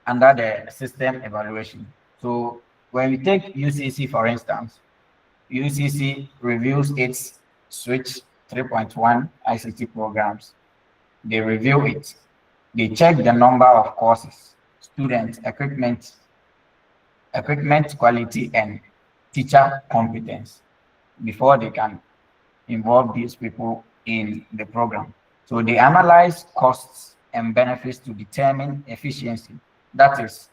under the system evaluation. So when we take UCC, for instance, UCC reviews its Switch 3.1 ICT programs. They review it. They check the number of courses, student equipment quality, and teacher competence before they can involve these people in the program. So they analyze costs and benefits to determine efficiency. That is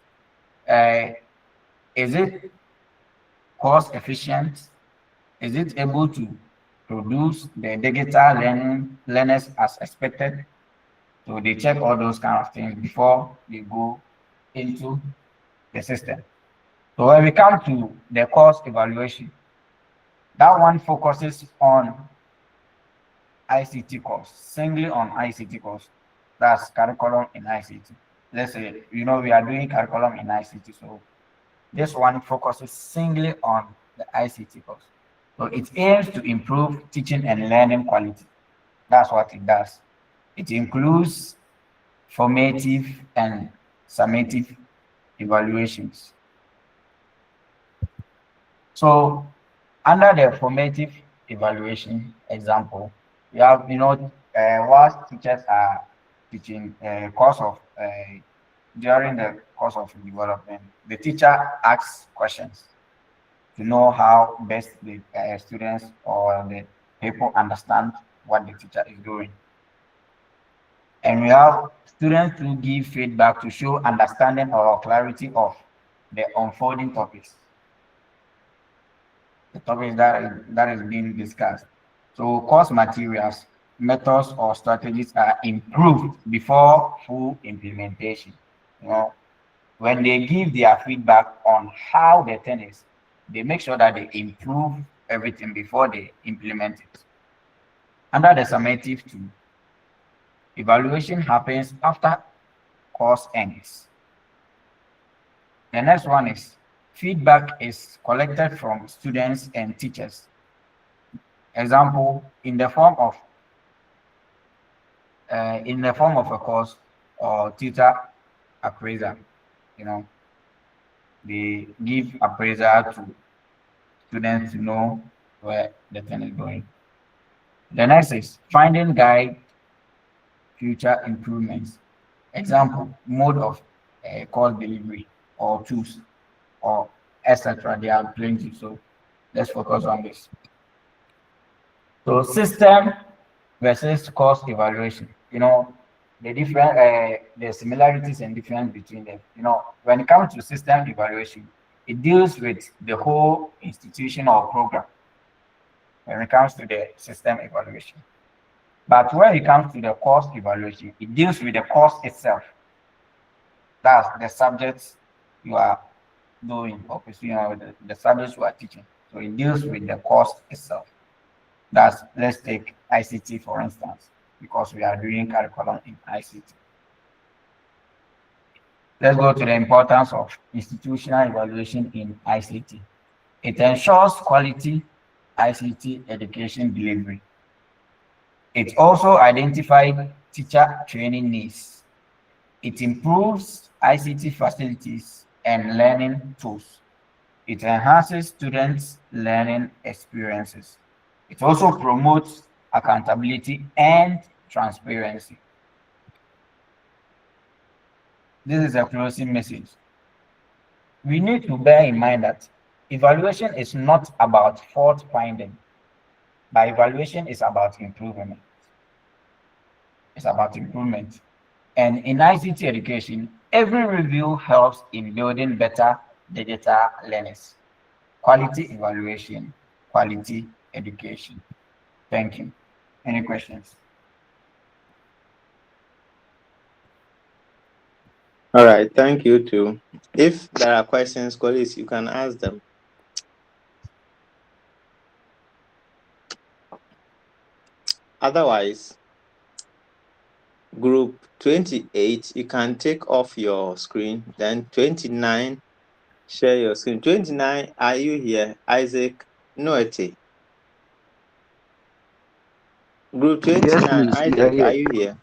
it cost efficient? Is it able to produce the digital learners as expected? So they check all those kind of things before they go into the system. So when we come to the course evaluation, that one focuses on ICT course, singly on ICT course. That's curriculum in ICT. Let's say, we are doing curriculum in ICT. So this one focuses singly on the ICT course. So it aims to improve teaching and learning quality. That's what it does. It includes formative and summative evaluations. So under the formative evaluation example, we have, whilst teachers are teaching during the course of development, the teacher asks questions to know how best the students or the people understand what the teacher is doing. And we have students who give feedback to show understanding or clarity of the unfolding topics. The topics that is being discussed. So course materials, methods, or strategies are improved before full implementation. When they give their feedback on how the thing is, they make sure that they improve everything before they implement it. Under the summative tool, evaluation happens after course ends. The next one is feedback is collected from students and teachers. Example, in the form of a course or teacher appraiser. They give appraiser to students to know where the thing is going. The next is finding guide future improvements. Example, mode of course delivery or tools or etc. They are plenty. So let's focus on this. So system versus course evaluation. The different the similarities and difference between them. When it comes to system evaluation, it deals with the whole institution or program when it comes to the system evaluation. But when it comes to the course evaluation, it deals with the course itself. That's the subjects you are doing, or pursuing, the subjects you are teaching. So it deals with the course itself. Let's take ICT for instance, because we are doing curriculum in ICT. Let's go to the importance of institutional evaluation in ICT. It ensures quality ICT education delivery. It also identifies teacher training needs. It improves ICT facilities and learning tools. It enhances students' learning experiences. It also promotes accountability and transparency. This is a closing message. We need to bear in mind that evaluation is not about fault finding, but evaluation is about improvement. It's about improvement. And in ICT education, every review helps in building better digital learners. Quality evaluation, quality education. Thank you. Any questions? All right, thank you too. If there are questions, colleagues, you can ask them. Otherwise, group 28, you can take off your screen. Then 29, share your screen. 29, are you here? Isaac Noete. Group Yes, 29, please. We are Isaac, are here. you here?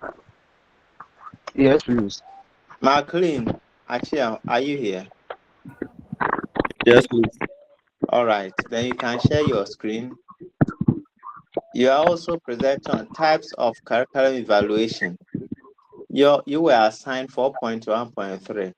Yes, please. McLean, Achia, are you here? Yes, please. All right, then you can share your screen. You are also presenting on types of curriculum evaluation. You were assigned 4.1.3.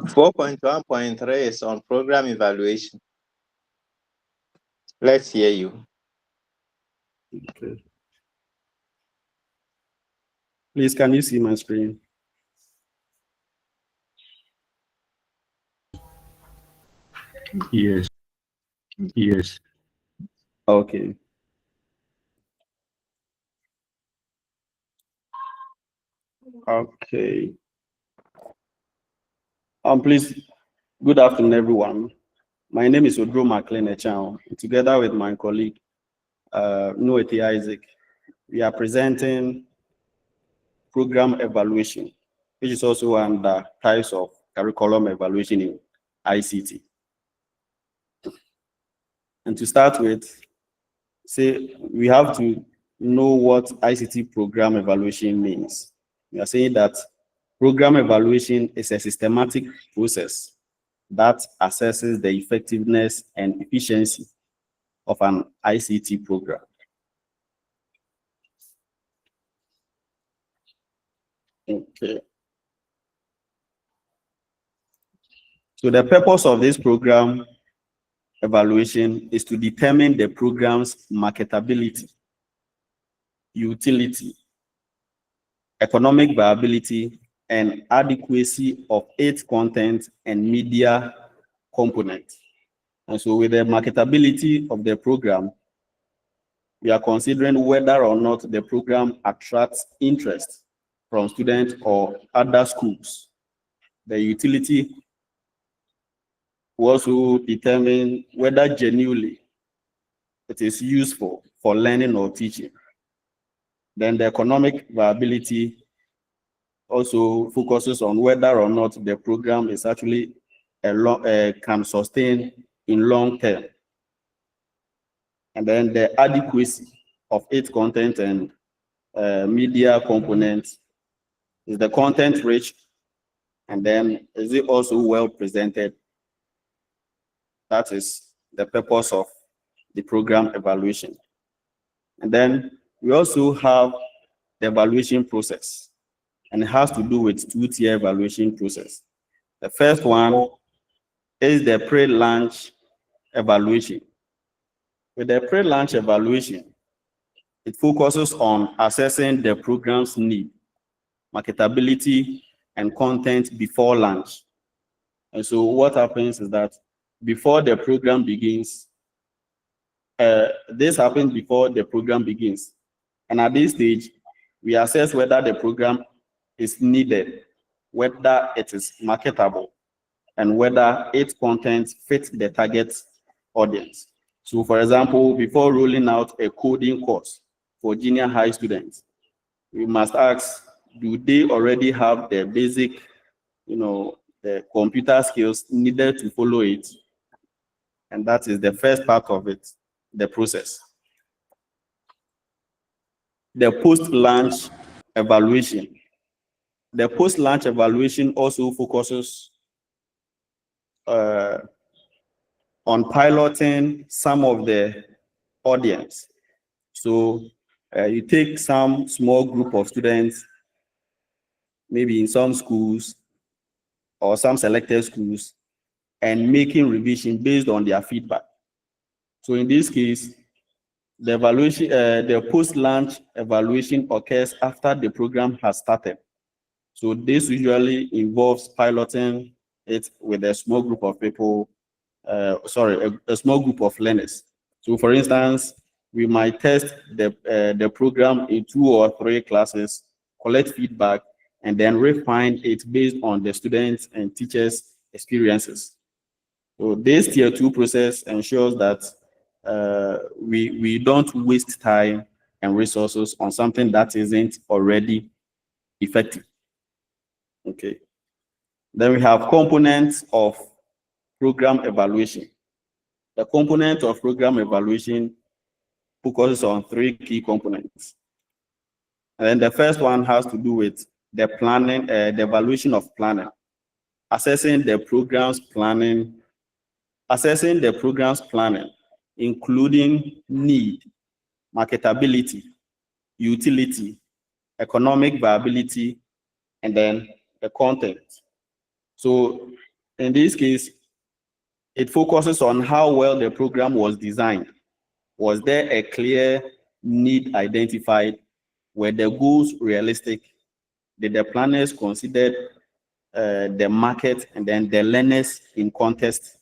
Four point 1.3 is on program evaluation. Let's hear you. Okay. Please, can you see my screen? Yes. Yes. Okay. Okay. Please, good afternoon, everyone. My name is Odro McLean Echan. Together with my colleague, Noete Isaac, we are presenting program evaluation, which is also under types of curriculum evaluation in ICT. And to start with, we have to know what ICT program evaluation means. We are saying that program evaluation is a systematic process that assesses the effectiveness and efficiency of an ICT program. Okay. So the purpose of this program evaluation is to determine the program's marketability, utility, economic viability, and adequacy of its content and media components. And so with the marketability of the program, we are considering whether or not the program attracts interest from students or other schools. The utility will also determine whether genuinely it is useful for learning or teaching. Then the economic viability also focuses on whether or not the program is actually can sustain in long term. And then the adequacy of its content and media components. Is the content rich? And then is it also well presented? That is the purpose of the program evaluation. And then we also have the evaluation process, and it has to do with two-tier evaluation process. The first one is the pre-launch evaluation. With the pre-launch evaluation, it focuses on assessing the program's need, marketability, and content before launch. And so what happens is that before the program begins, this happens before the program begins. And at this stage, we assess whether the program is needed, whether it is marketable, and whether its content fits the target audience. So for example, before rolling out a coding course for junior high students, we must ask, do they already have the basic, the computer skills needed to follow it? And that is the first part of it, the process. The post-launch evaluation. The post-launch evaluation also focuses on piloting some of the audience. So you take some small group of students, maybe in some schools or some selected schools, and making revision based on their feedback. So in this case, the evaluation, the post-launch evaluation occurs after the program has started. So this usually involves piloting it with a small group of people, a small group of learners. So for instance, we might test the program in 2 or 3 classes, collect feedback, and then refine it based on the students' and teachers' experiences. So this tier 2 process ensures that we don't waste time and resources on something that isn't already effective. Okay. Then we have components of program evaluation. The component of program evaluation focuses on 3 key components. And then the first one has to do with the planning, the evaluation of planning, assessing the program's planning, including need, marketability, utility, economic viability, and then the content. So in this case, it focuses on how well the program was designed. Was there a clear need identified? Were the goals realistic? Did the planners consider the market and then the learners in context?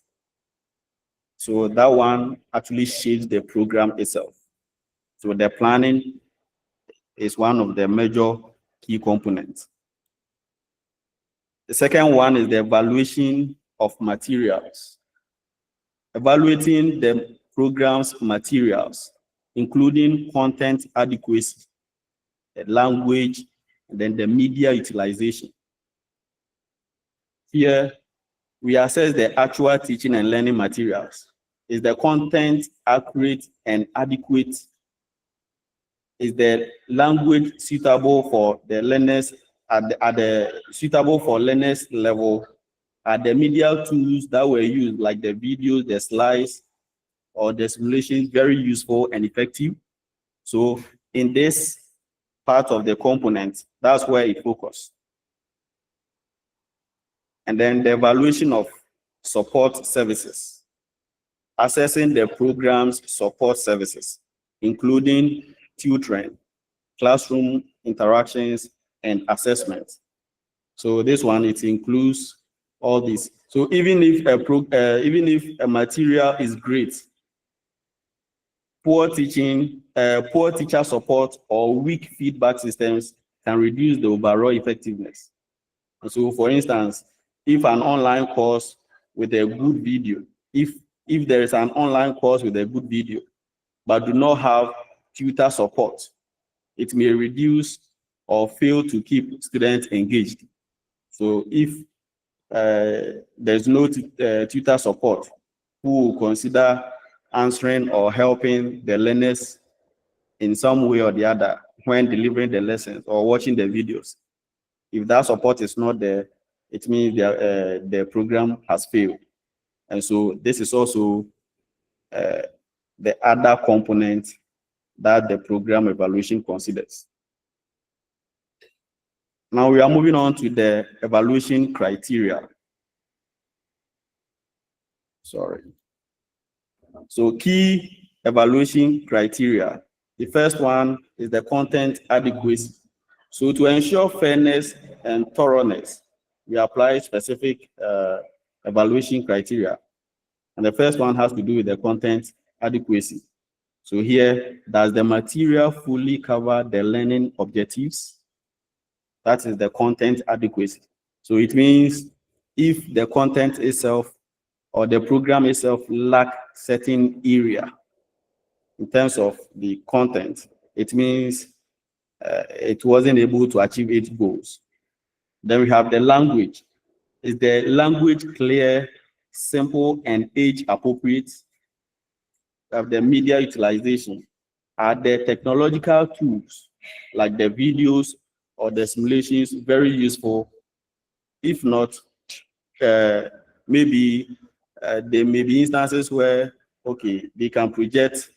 So that one actually shapes the program itself. So the planning is one of the major key components. The second one is the evaluation of materials. Evaluating the program's materials, including content adequacy, the language, and then the media utilization. Here, we assess the actual teaching and learning materials. Is the content accurate and adequate? Is the language suitable for the learners at the suitable for learners level? Are the media tools that were used, like the videos, the slides, or the simulations, very useful and effective? So in this part of the component, that's where it focuses. And then the evaluation of support services, assessing the program's support services, including tutoring, classroom interactions, and assessment. So this one, it includes all this. So even if a material is great, poor teacher support or weak feedback systems can reduce the overall effectiveness. And so, for instance, if an online course with a good video, if there is an online course with a good video, but do not have tutor support, it may reduce or fail to keep students engaged. So if there's no tutor support, who will consider answering or helping the learners in some way or the other when delivering the lessons or watching the videos? If that support is not there, it means the program has failed. And so this is also the other component that the program evaluation considers. Now we are moving on to the evaluation criteria. Sorry. So key evaluation criteria. The first one is the content adequacy. So to ensure fairness and thoroughness, we apply specific evaluation criteria. And the first one has to do with the content adequacy. So here, does the material fully cover the learning objectives? That is the content adequacy. So it means if the content itself or the program itself lack certain area in terms of the content, it means it wasn't able to achieve its goals. Then we have the language. Is the language clear, simple, and age appropriate? We have the media utilization. Are the technological tools like the videos or the simulations very useful. If not, maybe there may be instances where, okay, they can project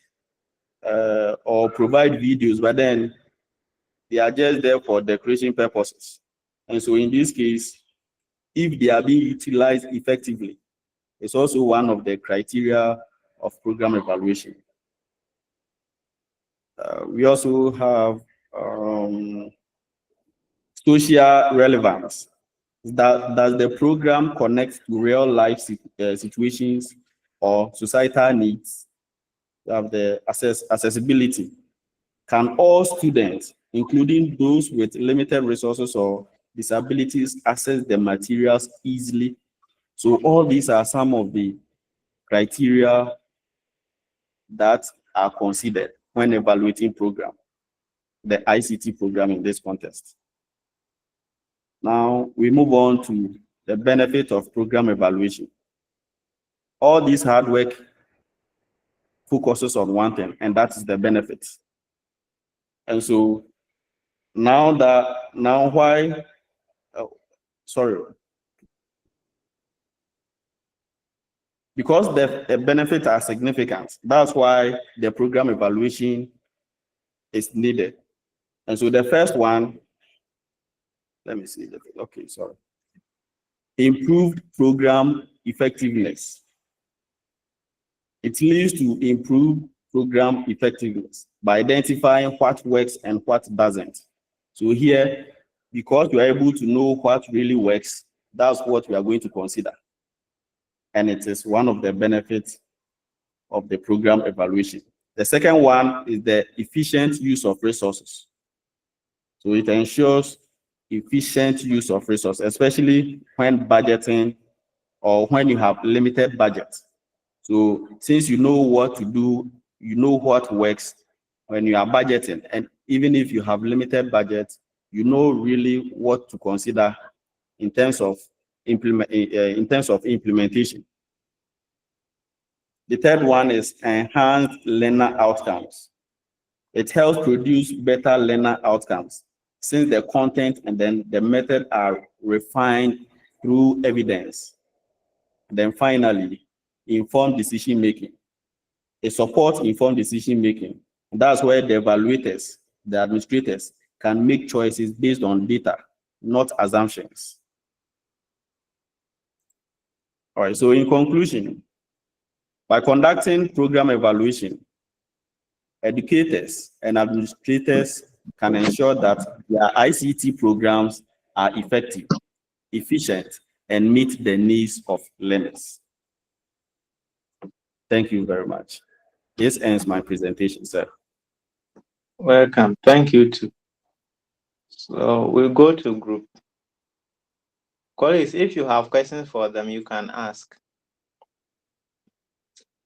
or provide videos, but then they are just there for decoration purposes. And so in this case, if they are being utilized effectively, it's also one of the criteria of program evaluation. We also have social relevance. Does the program connect to real life situations or societal needs? We have the accessibility. Can all students, including those with limited resources or disabilities, access the materials easily? So all these are some of the criteria that are considered when evaluating program, the ICT program in this context. Now we move on to the benefit of program evaluation. All this hard work focuses on one thing, and that is the benefits. And so now why, because the benefits are significant, that's why the program evaluation is needed. And so the first one, let me see, improved program effectiveness. It leads to improved program effectiveness by identifying what works and what doesn't. So here, because you are able to know what really works, that's what we are going to consider. And it is one of the benefits of the program evaluation. The second one is the efficient use of resources. So it ensures efficient use of resources, especially when budgeting or when you have limited budget. So since you know what to do, you know what works when you are budgeting, and even if you have limited budget, you know really what to consider in terms of implementation. The third one is enhanced learner outcomes. It helps produce better learner outcomes since the content and then the method are refined through evidence. Then finally, informed decision making. It supports informed decision making. That's where the evaluators, the administrators, can make choices based on data, not assumptions. All right, so in conclusion, by conducting program evaluation, educators and administrators can ensure that their ICT programs are effective, efficient, and meet the needs of learners. Thank you very much. This ends my presentation, sir. Welcome. Thank you too. So we'll go to group. Colleagues, if you have questions for them, you can ask.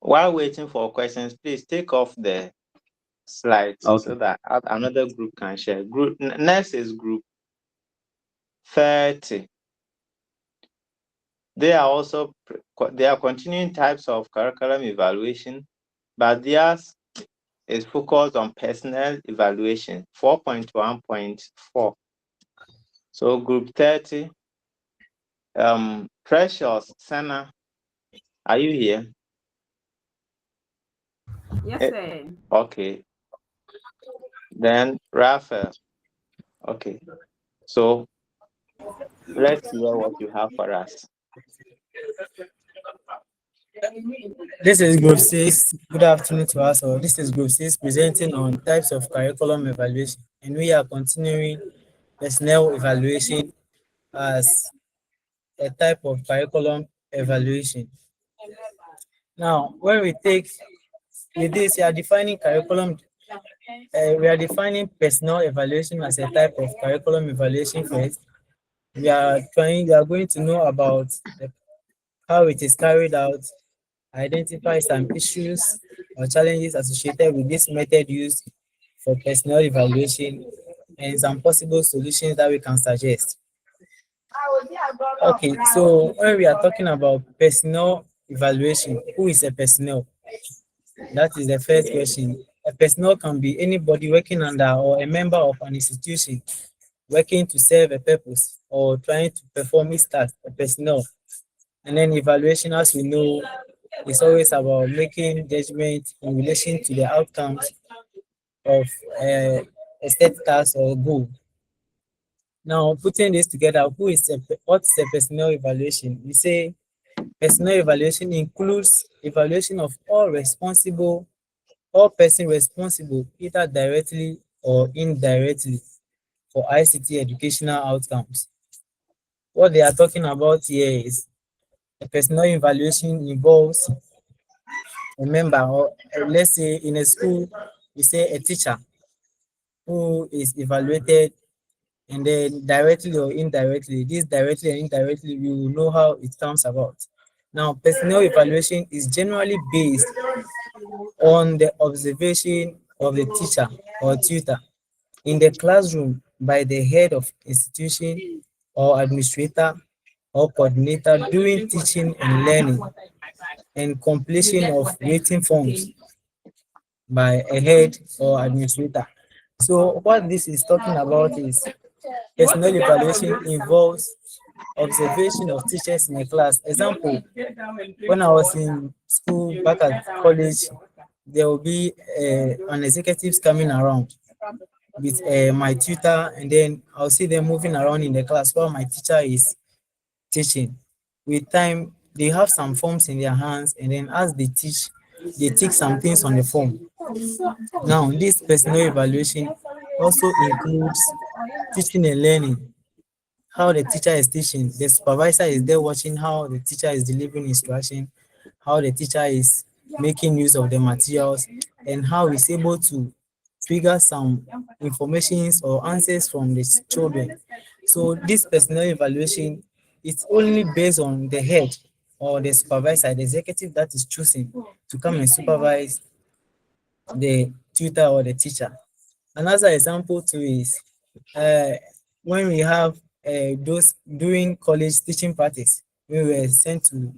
While waiting for questions, please take off the slides so that another group can share. Next is group 30. They are continuing types of curriculum evaluation, but theirs is focused on personnel evaluation, 4.1.4. So group 30, Precious, Sana, are you here? Yes, sir. Okay. Then Raphael. Okay. So let's hear what you have for us. This is Group 6. Good afternoon to us all. This is Group 6 presenting on types of curriculum evaluation, and we are continuing personnel evaluation as a type of curriculum evaluation. Now, when we take with this, we are defining curriculum. We are defining personnel evaluation as a type of curriculum evaluation first. We are going to know about how it is carried out, identify some issues or challenges associated with this method used for personnel evaluation, and some possible solutions that we can suggest. Okay, so when we are talking about personnel evaluation, who is a personnel? That is the first question. A personnel can be anybody working under or a member of an institution working to serve a purpose or trying to perform its task, a personnel. And then evaluation, as we know, is always about making judgment in relation to the outcomes of a set task or goal. Now, putting this together, what is a personnel evaluation? We say personnel evaluation includes evaluation of all person responsible, either directly or indirectly, for ICT educational outcomes. What they are talking about here is a personnel evaluation involves a member, or let's say in a school, we say a teacher who is evaluated, and then directly or indirectly, this directly and indirectly, we will know how it comes about. Now, personnel evaluation is generally based on the observation of the teacher or tutor in the classroom by the head of institution or administrator or coordinator during teaching and learning, and completion of rating forms by a head or administrator. So what this is talking about is personnel evaluation involves observation of teachers in a class. Example, when I was in school back at college, there will be an executives coming around with my tutor, and then I'll see them moving around in the class while my teacher is teaching. With time, they have some forms in their hands, and then as they teach, they tick some things on the form. Now, this personal evaluation also includes teaching and learning, how the teacher is teaching. The supervisor is there watching how the teacher is delivering instruction, how the teacher is making use of the materials, and how he's able to trigger some informations or answers from the children. So this personal evaluation is only based on the head or the supervisor, the executive that is choosing to come and supervise the tutor or the teacher. Another example too is when we have those during college teaching practice, when we were sent to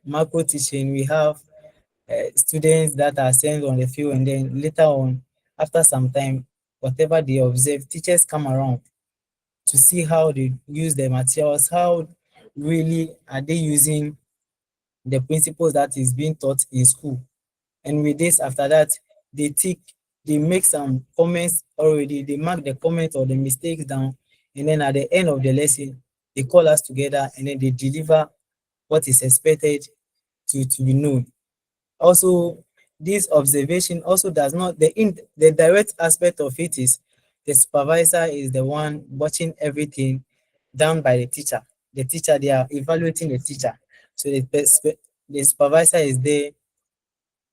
macro teaching, we have students that are sent on the field, and then later on, after some time, whatever they observe, teachers come around to see how they use the materials, how really are they using the principles that is being taught in school. And with this, after that, they make some comments already, they mark the comments or the mistakes down, and then at the end of the lesson, they call us together and then they deliver what is expected to be known. Also, this observation also does not, the direct aspect of it is the supervisor is the one watching everything done by the teacher. The teacher, they are evaluating the teacher. So the supervisor is there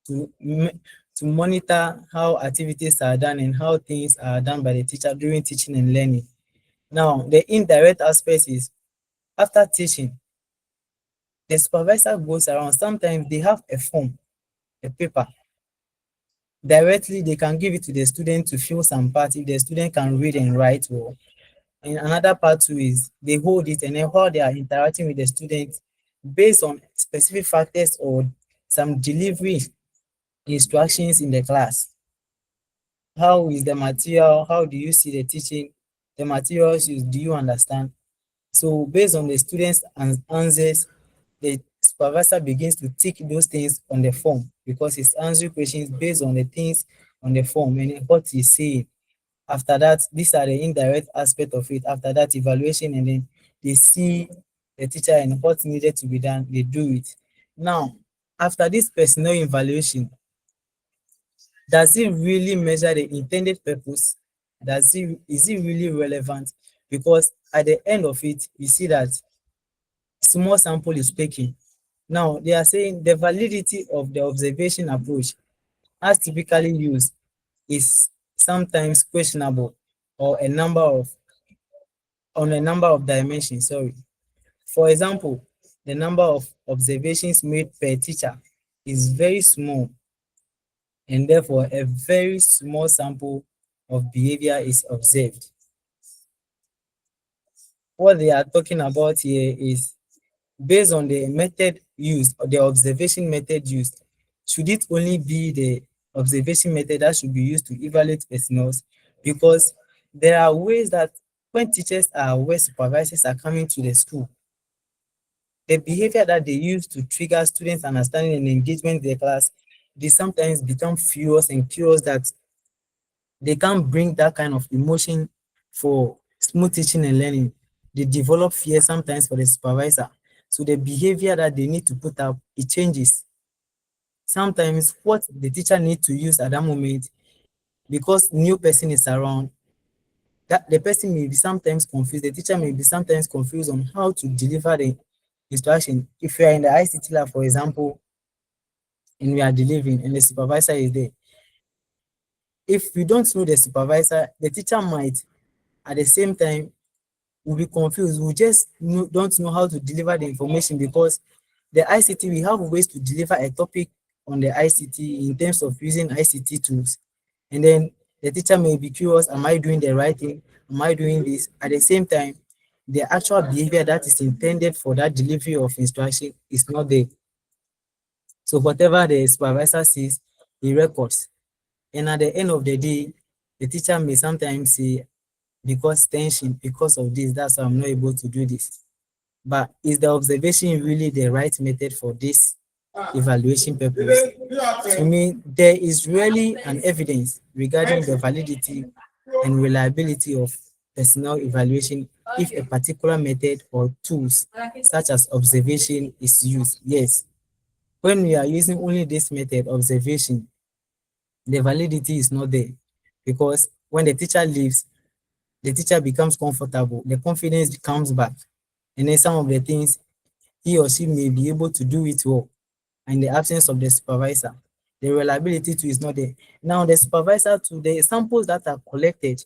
to monitor how activities are done and how things are done by the teacher during teaching and learning. Now, the indirect aspect is after teaching, the supervisor goes around. Sometimes they have a form, a paper. Directly, they can give it to the student to fill some part if the student can read and write well. And another part too is they hold it, and then while they are interacting with the students, based on specific factors or some delivery instructions in the class. How is the material? How do you see the teaching? The materials used, do you understand? So based on the students' answers, the supervisor begins to tick those things on the form because he's answering questions based on the things on the form and what he's saying. After that, these are the indirect aspect of it. After that evaluation, and then they see the teacher and what's needed to be done, they do it. Now, after this personal evaluation, does it really measure the intended purpose? Is it really relevant? Because at the end of it, you see that small sample is taken. Now, they are saying the validity of the observation approach as typically used is sometimes questionable or on a number of dimensions, sorry. For example, the number of observations made per teacher is very small, and therefore a very small sample of behavior is observed. What they are talking about here is based on the method used or the observation method used. Should it only be the observation method that should be used to evaluate personnel? Because there are ways that when teachers are aware supervisors are coming to the school, the behavior that they use to trigger students' understanding and engagement in the class, they sometimes become furious and curious that they can't bring that kind of emotion for smooth teaching and learning. They develop fear sometimes for the supervisor. So the behavior that they need to put up, it changes. Sometimes what the teacher needs to use at that moment, because new person is around, that the person may be sometimes confused, the teacher may be sometimes confused on how to deliver the instruction. If you are in the ICT lab, for example, and we are delivering and the supervisor is there, if you don't know the supervisor, the teacher might at the same time will be confused. We just don't know how to deliver the information, because the ICT, we have ways to deliver a topic on the ICT in terms of using ICT tools. And then the teacher may be curious, am I doing the right thing? Am I doing this? At the same time, the actual behavior that is intended for that delivery of instruction is not there. So whatever the supervisor sees, he records. And at the end of the day, the teacher may sometimes say, because tension, because of this, that's why I'm not able to do this. But is the observation really the right method for this evaluation purpose? To me, there is really an evidence regarding the validity and reliability of personnel evaluation if a particular method or tools such as observation is used. Yes, when we are using only this method, observation, the validity is not there, because when the teacher leaves, the teacher becomes comfortable, the confidence comes back, and then some of the things he or she may be able to do it well in the absence of the supervisor. The reliability too is not there. Now the supervisor to the samples that are collected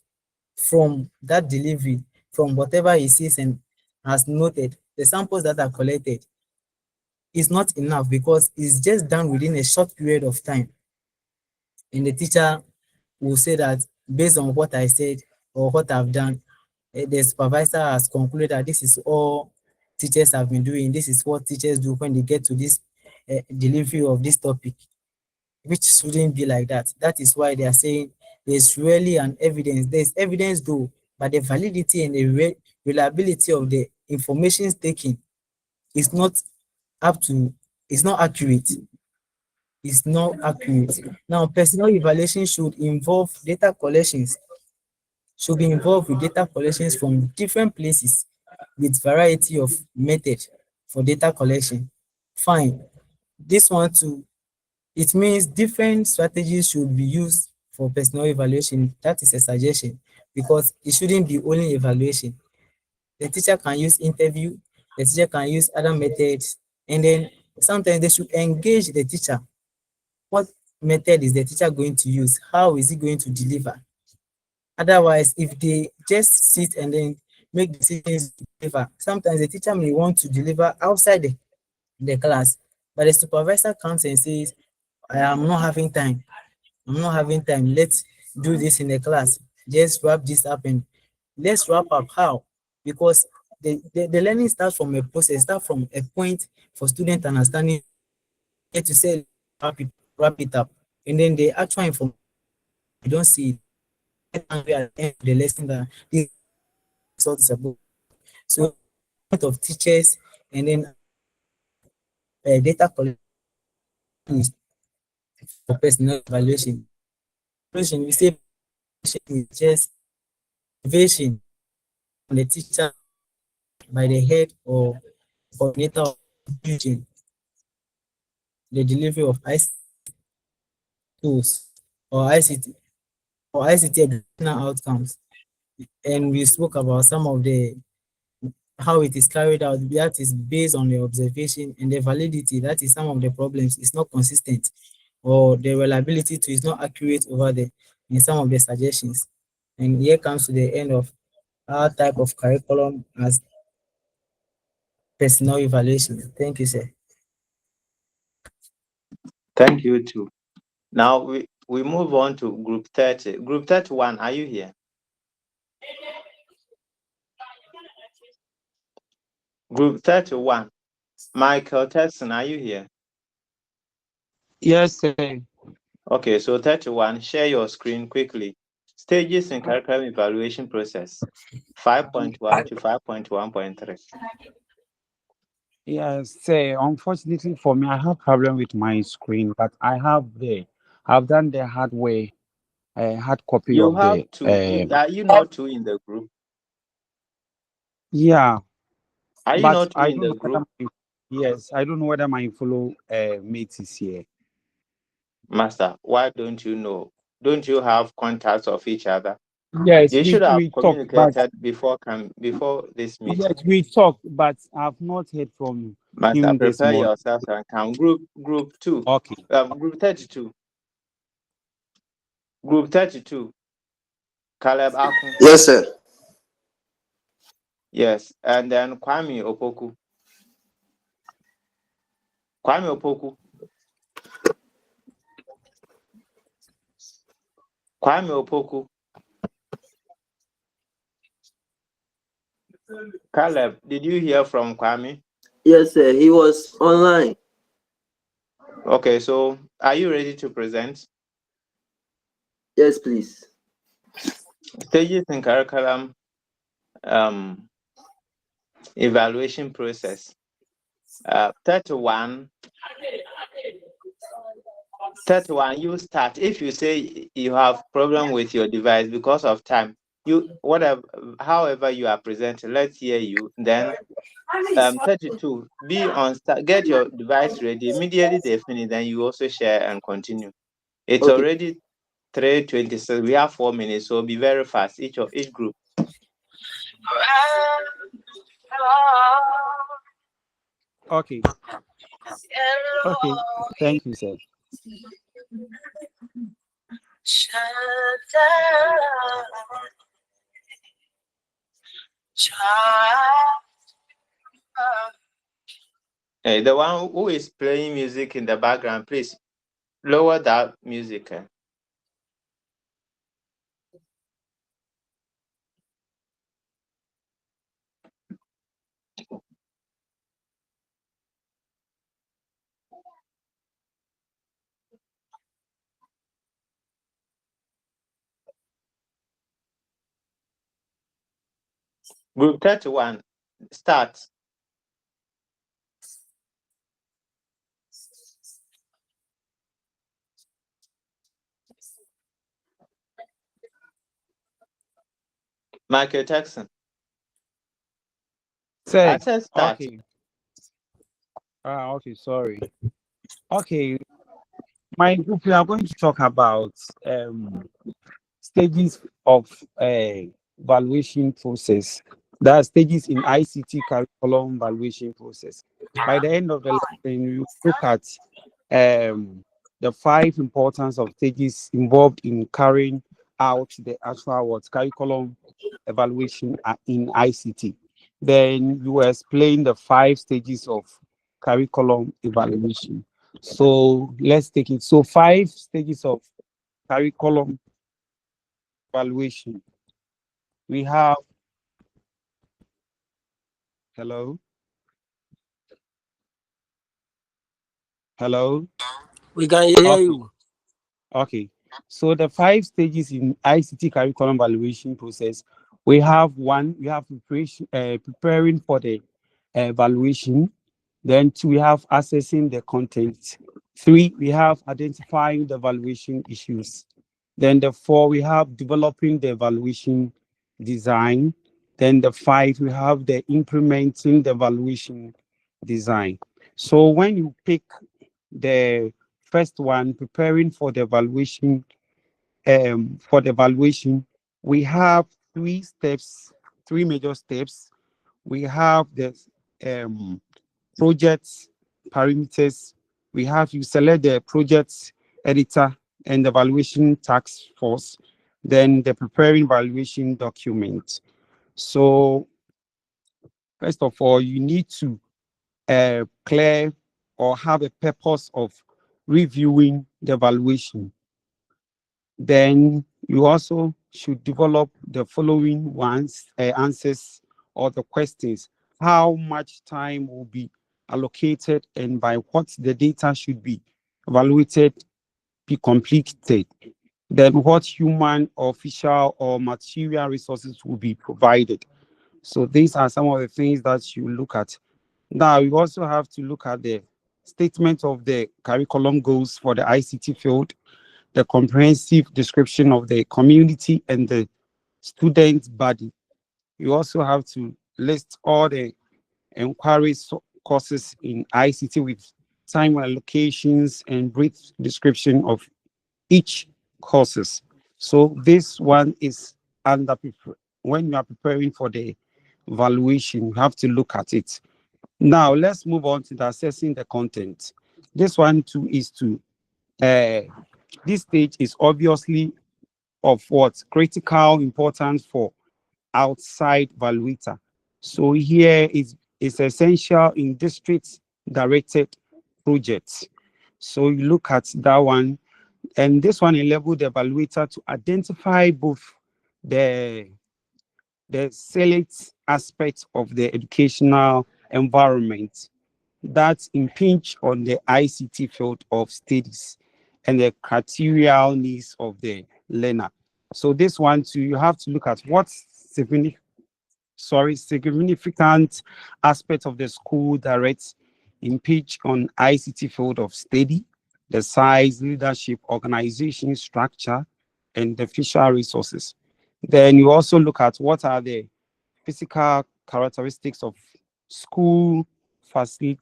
from that delivery, from whatever he sees and has noted, the samples that are collected is not enough, because it's just done within a short period of time. And the teacher will say that based on what I said or what I've done, the supervisor has concluded that this is all teachers have been doing. This is what teachers do when they get to this delivery of this topic, which shouldn't be like that. That is why they are saying there's really an evidence. There's evidence though, but the validity and the reliability of the information taken is not up to, it's not accurate. It's not accurate. Now, personal evaluation should involve data collections, should be involved with data collections from different places with variety of method for data collection. Fine. This one too, it means different strategies should be used for personal evaluation. That is a suggestion, because it shouldn't be only evaluation. The teacher can use interview, the teacher can use other methods, and then sometimes they should engage the teacher. What method is the teacher going to use? How is he going to deliver? Otherwise, if they just sit and then make decisions to deliver, sometimes the teacher may want to deliver outside the class, but the supervisor comes and says, I am not having time. I'm not having time. Let's do this in the class. Just wrap this up and let's wrap up. How? Because the learning starts from a process, start from a point for student understanding, get to say wrap it up. And then the actual information, you don't see it. Angry at the end of the lesson that this result is about. So of teachers and then data collection is for personal evaluation. Evaluation, we say is just evaluation on the teacher by the head or coordinator of teaching, the delivery of ICT tools or ICT educational outcomes. And we spoke about some of the how it is carried out. That is based on the observation, and the validity, that is some of the problems, is not consistent, or the reliability to is not accurate over there in some of the suggestions. And here comes to the end of our type of curriculum as personal evaluation. Thank you, sir. Thank you too. Now we move on to group 30. Group 31, are you here? Group 31. Michael Tesson, are you here? Yes, sir. Okay, so 31, share your screen quickly. Stages in curriculum evaluation process, 5.1 to 5.1.3. Yes, unfortunately for me, I have problem with my screen, but I've done the hard copy You of have the to, are you not two in the group? yeah, Are you but not two I in don't the know whether group? yes, I don't know whether my fellow mate is here. Master, why don't you know? Don't you have contacts of each other? Yes, You should have we talk, but communicated before this meeting. yes, we talk, but I've not heard from Master, him this prepare morning. yourself and come. Group 2. Okay. Group 32. Group 32. Caleb Akun. Yes, sir. Yes, and then Kwame Opoku. Kwame Opoku. Kwame Opoku. Caleb, did you hear from Kwame? Yes, sir. He was online. Okay, so are you ready to present? Yes, please. Stages in curriculum evaluation process. 31, you start. If you say you have problem with your device because of time, however you are presenting, let's hear you. Then 32, be on start, get your device ready. Immediately they finish, then you also share and continue. It's Okay. already 3:26. We have 4 minutes, so be very fast, each group. Okay. Okay. Thank you, sir. Hey, the one who is playing music in the background, please lower that music. Group 31, start. Michael Jackson. Say, I said start. okay. Okay, sorry. Okay, my group, we are going to talk about stages of evaluation process. There are stages in ICT curriculum evaluation process. By the end of the lesson, we will look at the 5 importance of stages involved in carrying out the actual curriculum evaluation in ICT. Then you will explain the 5 stages of curriculum evaluation. So let's take it. So 5 stages of curriculum evaluation. We have hello. Hello. We can hear you. Okay. So the 5 stages in ICT curriculum evaluation process, we have preparation, preparing for the evaluation. Then 2, we have assessing the content. 3, we have identifying the evaluation issues. Then the 4, we have developing the evaluation design. Then the 5, we have the implementing the evaluation design. So when you pick the first one, preparing for the evaluation, we have 3 steps, 3 major steps. We have the project parameters. We have you select the project editor and the evaluation task force, then the preparing evaluation document. So first of all, you need to clear or have a purpose of reviewing the evaluation. Then you also should develop the following answers or the questions. How much time will be allocated and by what the data should be evaluated, be completed. then what human, official, or material resources will be provided. So these are some of the things that you look at. Now, you also have to look at the statement of the curriculum goals for the ICT field, the comprehensive description of the community and the student body. You also have to list all the inquiry courses in ICT with time allocations and brief description of each courses. So this one is under when you are preparing for the evaluation, you have to look at it. Now let's move on to the assessing the content. This one too is to this stage is obviously of what critical importance for outside valuator. So here is essential in district directed projects. So you look at that one, and this one enable the evaluator to identify both the select aspects of the educational environment that impinge on the ICT field of studies and the criteria needs of the learner. So this one too, you have to look at what significant aspects of the school direct impinge on ICT field of study, the size, leadership, organization structure, and the fiscal resources. Then you also look at what are the physical characteristics of school facility,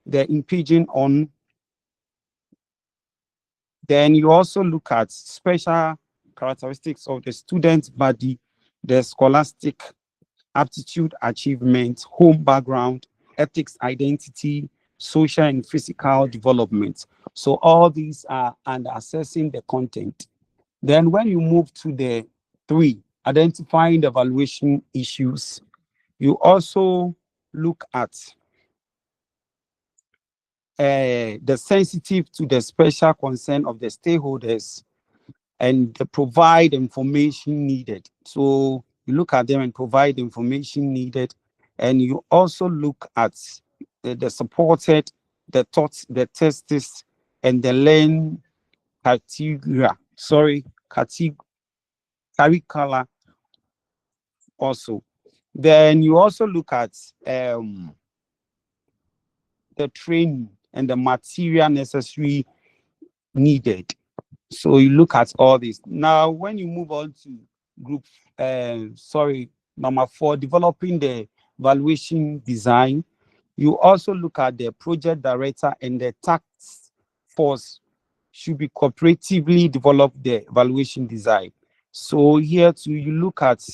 the impinging on. Then you also look at special characteristics of the student body, the scholastic aptitude achievement, home background, ethics, identity, social and physical development. So all these are under assessing the content. Then when you move to the 3, identifying the evaluation issues, you also look at the sensitive to the special concern of the stakeholders and provide information needed. So you look at them and provide information needed, and you also look at the supported, the thoughts, the tests, and the learn curricula also. Then you also look at the training and the material necessary needed. So you look at all this. Now, when you move on to group, number 4, developing the evaluation design, you also look at the project director and the task force should be cooperatively develop the evaluation design. So here too, you look at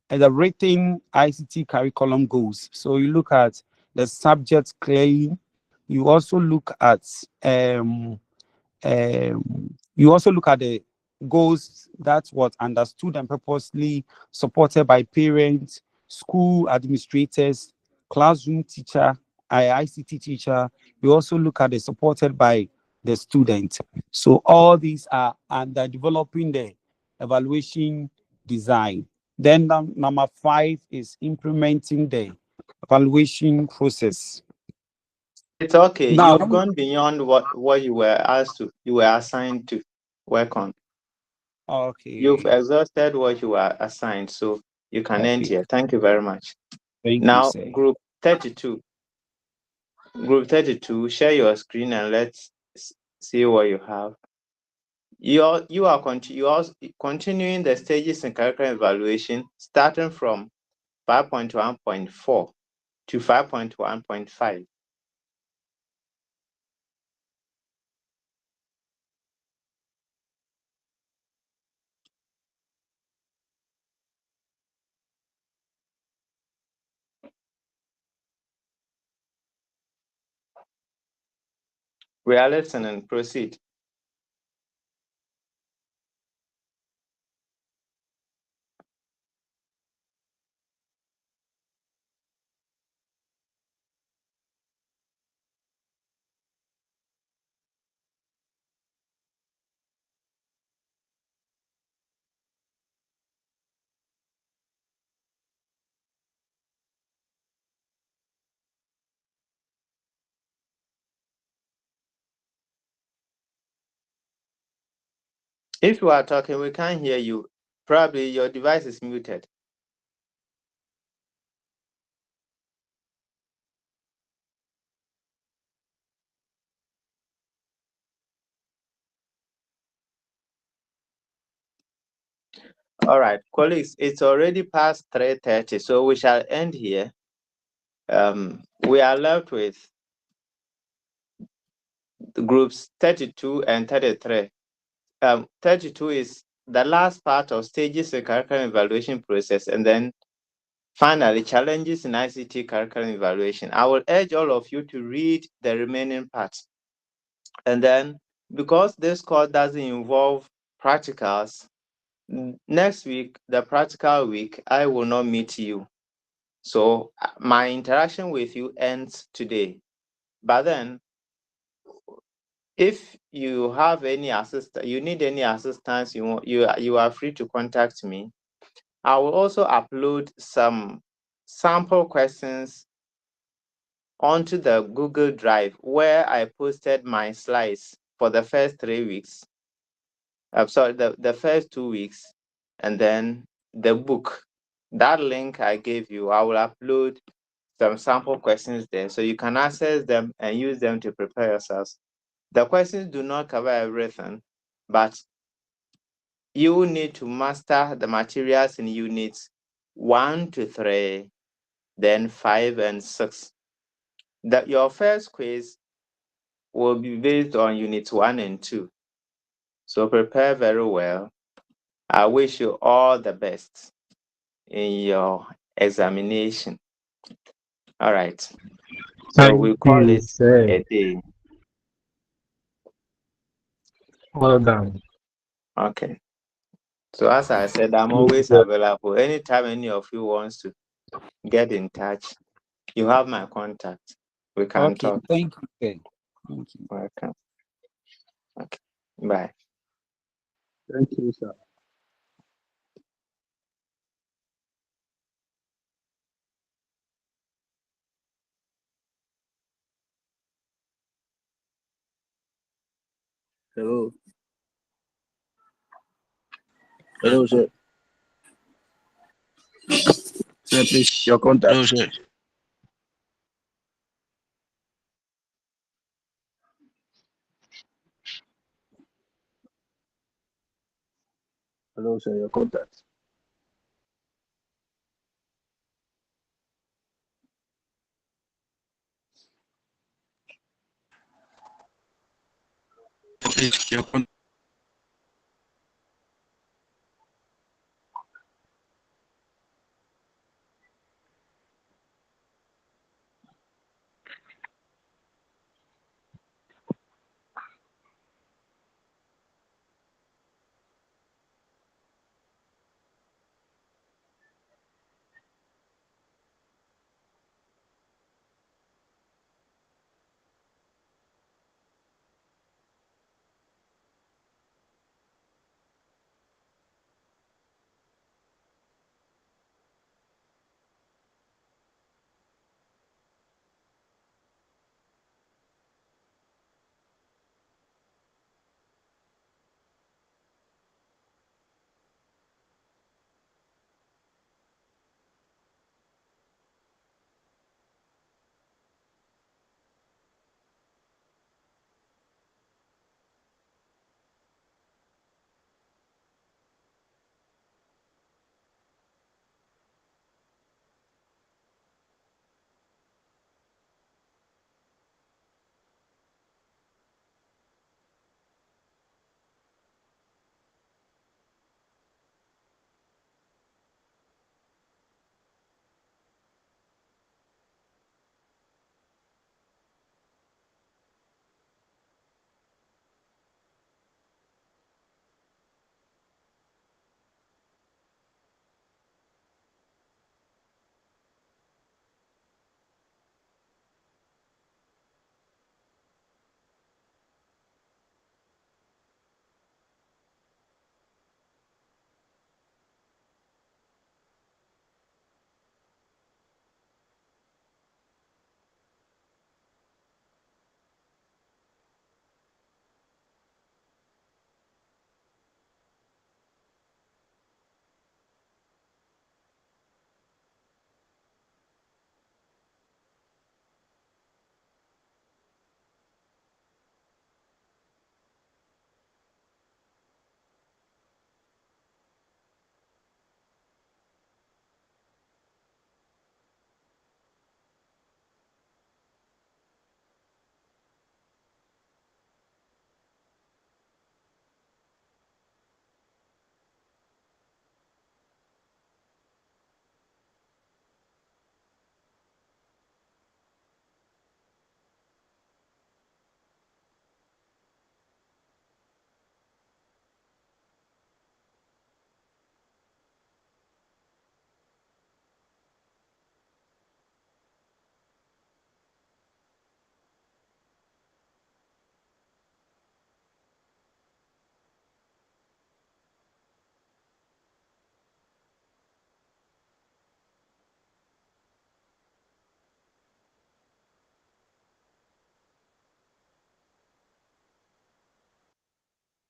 the written ICT curriculum goals. So you look at the subject claim. You also look at you also look at the goals that was understood and purposely supported by parents, school administrators, classroom teacher, ICT teacher. You also look at the supported by the student. So all these are under developing the evaluation design. Then number 5 is implementing the evaluation process. It's okay. Now, You've gone beyond what you were assigned to work on. okay. You've exhausted what you were assigned, so you can end here. Thank you very much. Thank you, now, sir. Group 32. Group 32, share your screen and let's see what you have. You are continuing the stages in curriculum evaluation, starting from 5.1.4 to 5.1.5. We are listening. Proceed. If you are talking, we can't hear you. Probably your device is muted. All right, colleagues, it's already past 3:30, so we shall end here. We are left with the groups 32 and 33. 32 is the last part of stages in curriculum evaluation process, and then finally, challenges in ICT curriculum evaluation. I will urge all of you to read the remaining parts. And then, because this course doesn't involve practicals, next week, the practical week, I will not meet you. So my interaction with you ends today. But then, if you have any assistance, you need any assistance, you are free to contact me. I will also upload some sample questions onto the Google Drive where I posted my slides for the first 3 weeks. I'm sorry, the first 2 weeks, and then the book. That link I gave you, I will upload some sample questions there so you can access them and use them to prepare yourselves. The questions do not cover everything, but you need to master the materials in units 1 to 3, then 5 and 6. Your first quiz will be based on units 1 and 2. So prepare very well. I wish you all the best in your examination. All right. So we Thank call you, it sir. a day. Well done. Okay. So as I said, I'm Yes, always sir. available. Anytime any of you wants to get in touch, you have my contact. We can Okay, talk. thank you, sir. Thank you. Welcome. Okay. Bye. Thank you, sir. Hello. Hello, sir. Sir, please, your contact. Hello, sir. Hello, sir. Your contact. Please, your contact.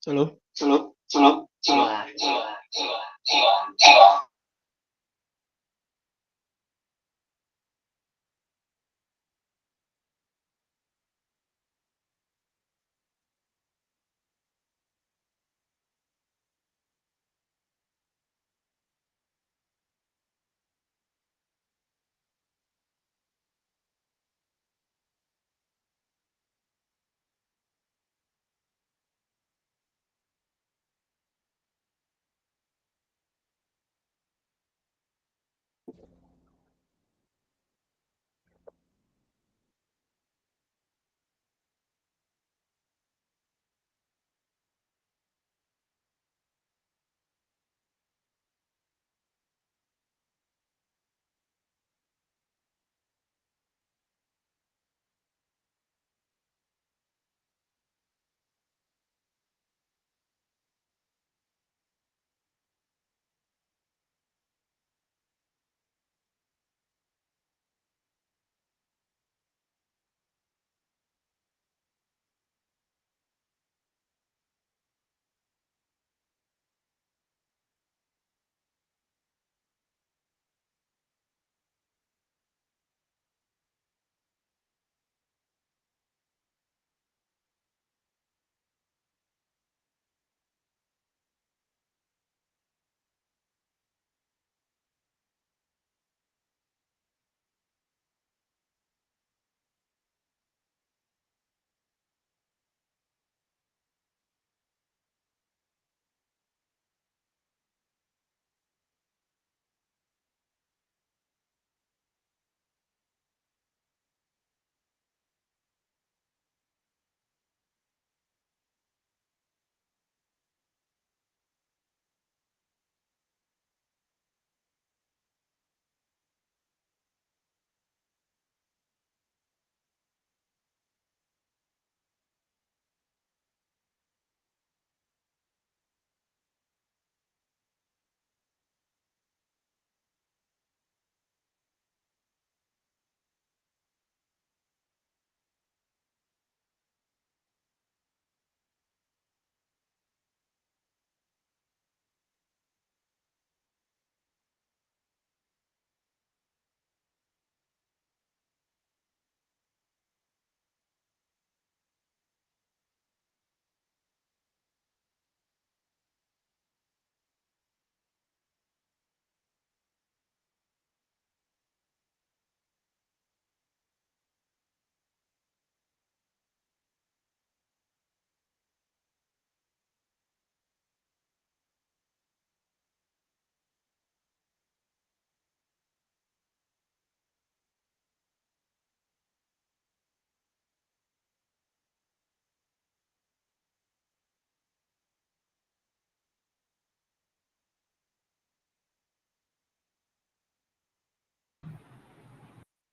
Hello?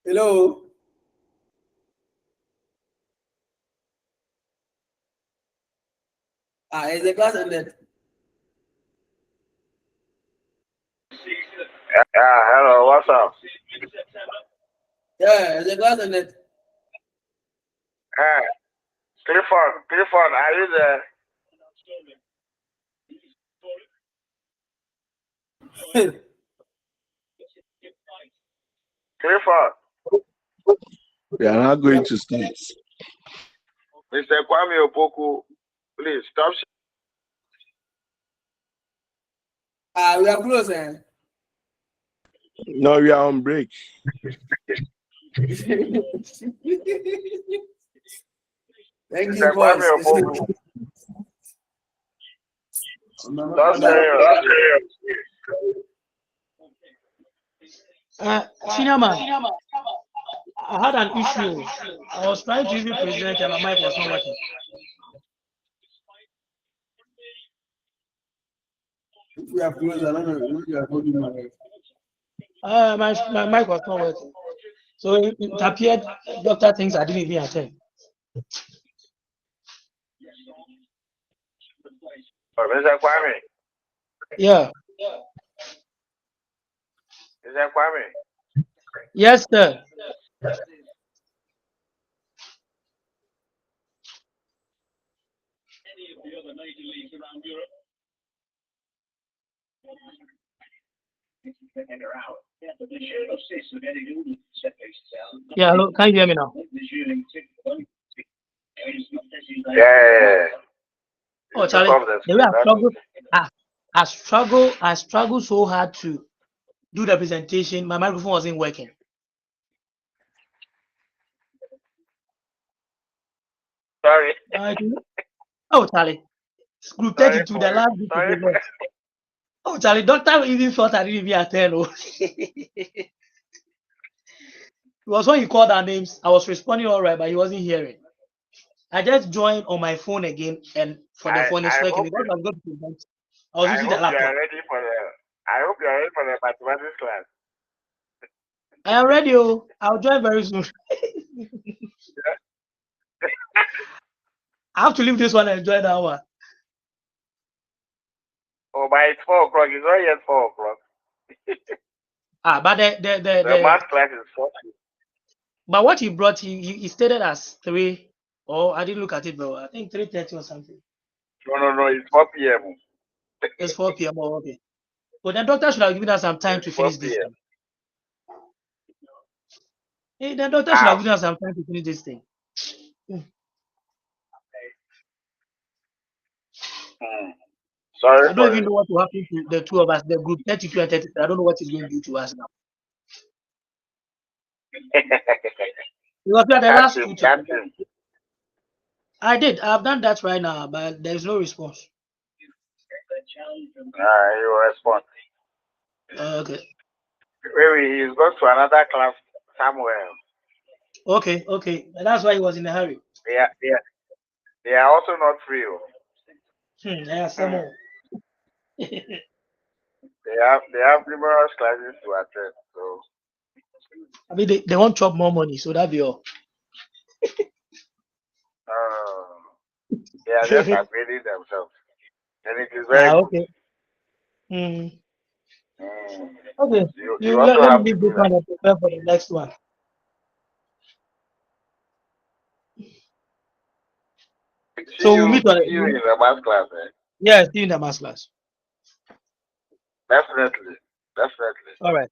Hello. Is the class ended? Yeah, hello, what's up? Yeah, is the class ended? Hey, Clifford, are you there? Clifford, We are not going to start. Mr. Kwame Opoku, please stop. We are closing. No, we are on break. Thank Mr. you, boss. Kwame Opoku, stop saying Senior man, I had an issue. I was trying to even present and my mic was not working. If we are closed, I don't know if you are holding my head. My mic was not working. So it appeared doctor thinks I didn't even attend. Mr. Kwame. Yeah. Mr. Kwame. Yes, sir. Yeah, hello. Can you hear me now? Yeah. Oh, Charlie, the way I struggled so hard to do the presentation. My microphone wasn't working. Sorry. Oh, Charlie, group Sorry 32, for the it. last group to Sorry for present. Oh, Charlie, doctor even thought I didn't even attend. Oh. It was when he called our names. I was responding all right, but he wasn't hearing. I just joined on my phone again, and for the phone is I working hope because I'm going to present. I was using the you laptop. are ready for the mathematics class. I am ready. Oh, I'll join very soon. I have to leave this one and join that one. Oh, by it's 4 o'clock. It's not yet 4 o'clock. But The math class is 4. But what he brought, he stated as 3, or I didn't look at it, bro. I think 3:30 or something. No. It's 4 p.m. It's 4 p.m. Oh, okay. But the doctor should have given us some time to finish this thing. Hey, the doctor should have given us some time to finish this thing. Sorry I don't for even it. know what will happen to the two of us, the group 32 and 33. I don't know what he's going to do to us now. Because we are the last two. I did. I've done that right now, but there's no response. He will respond. Okay. Maybe he's gone to another class somewhere. Okay. And that's why he was in a hurry. They are also not free. Yeah, some more. They have numerous classes to attend. So I mean, they want chop more money, so that'd be all. they are just upgrading themselves, and it is very okay. good. Okay. You also Let have me to leave do this that. one and prepare for the next one. So we'll meet on See you in the math class. Yeah, see you in the math class. Definitely. All right.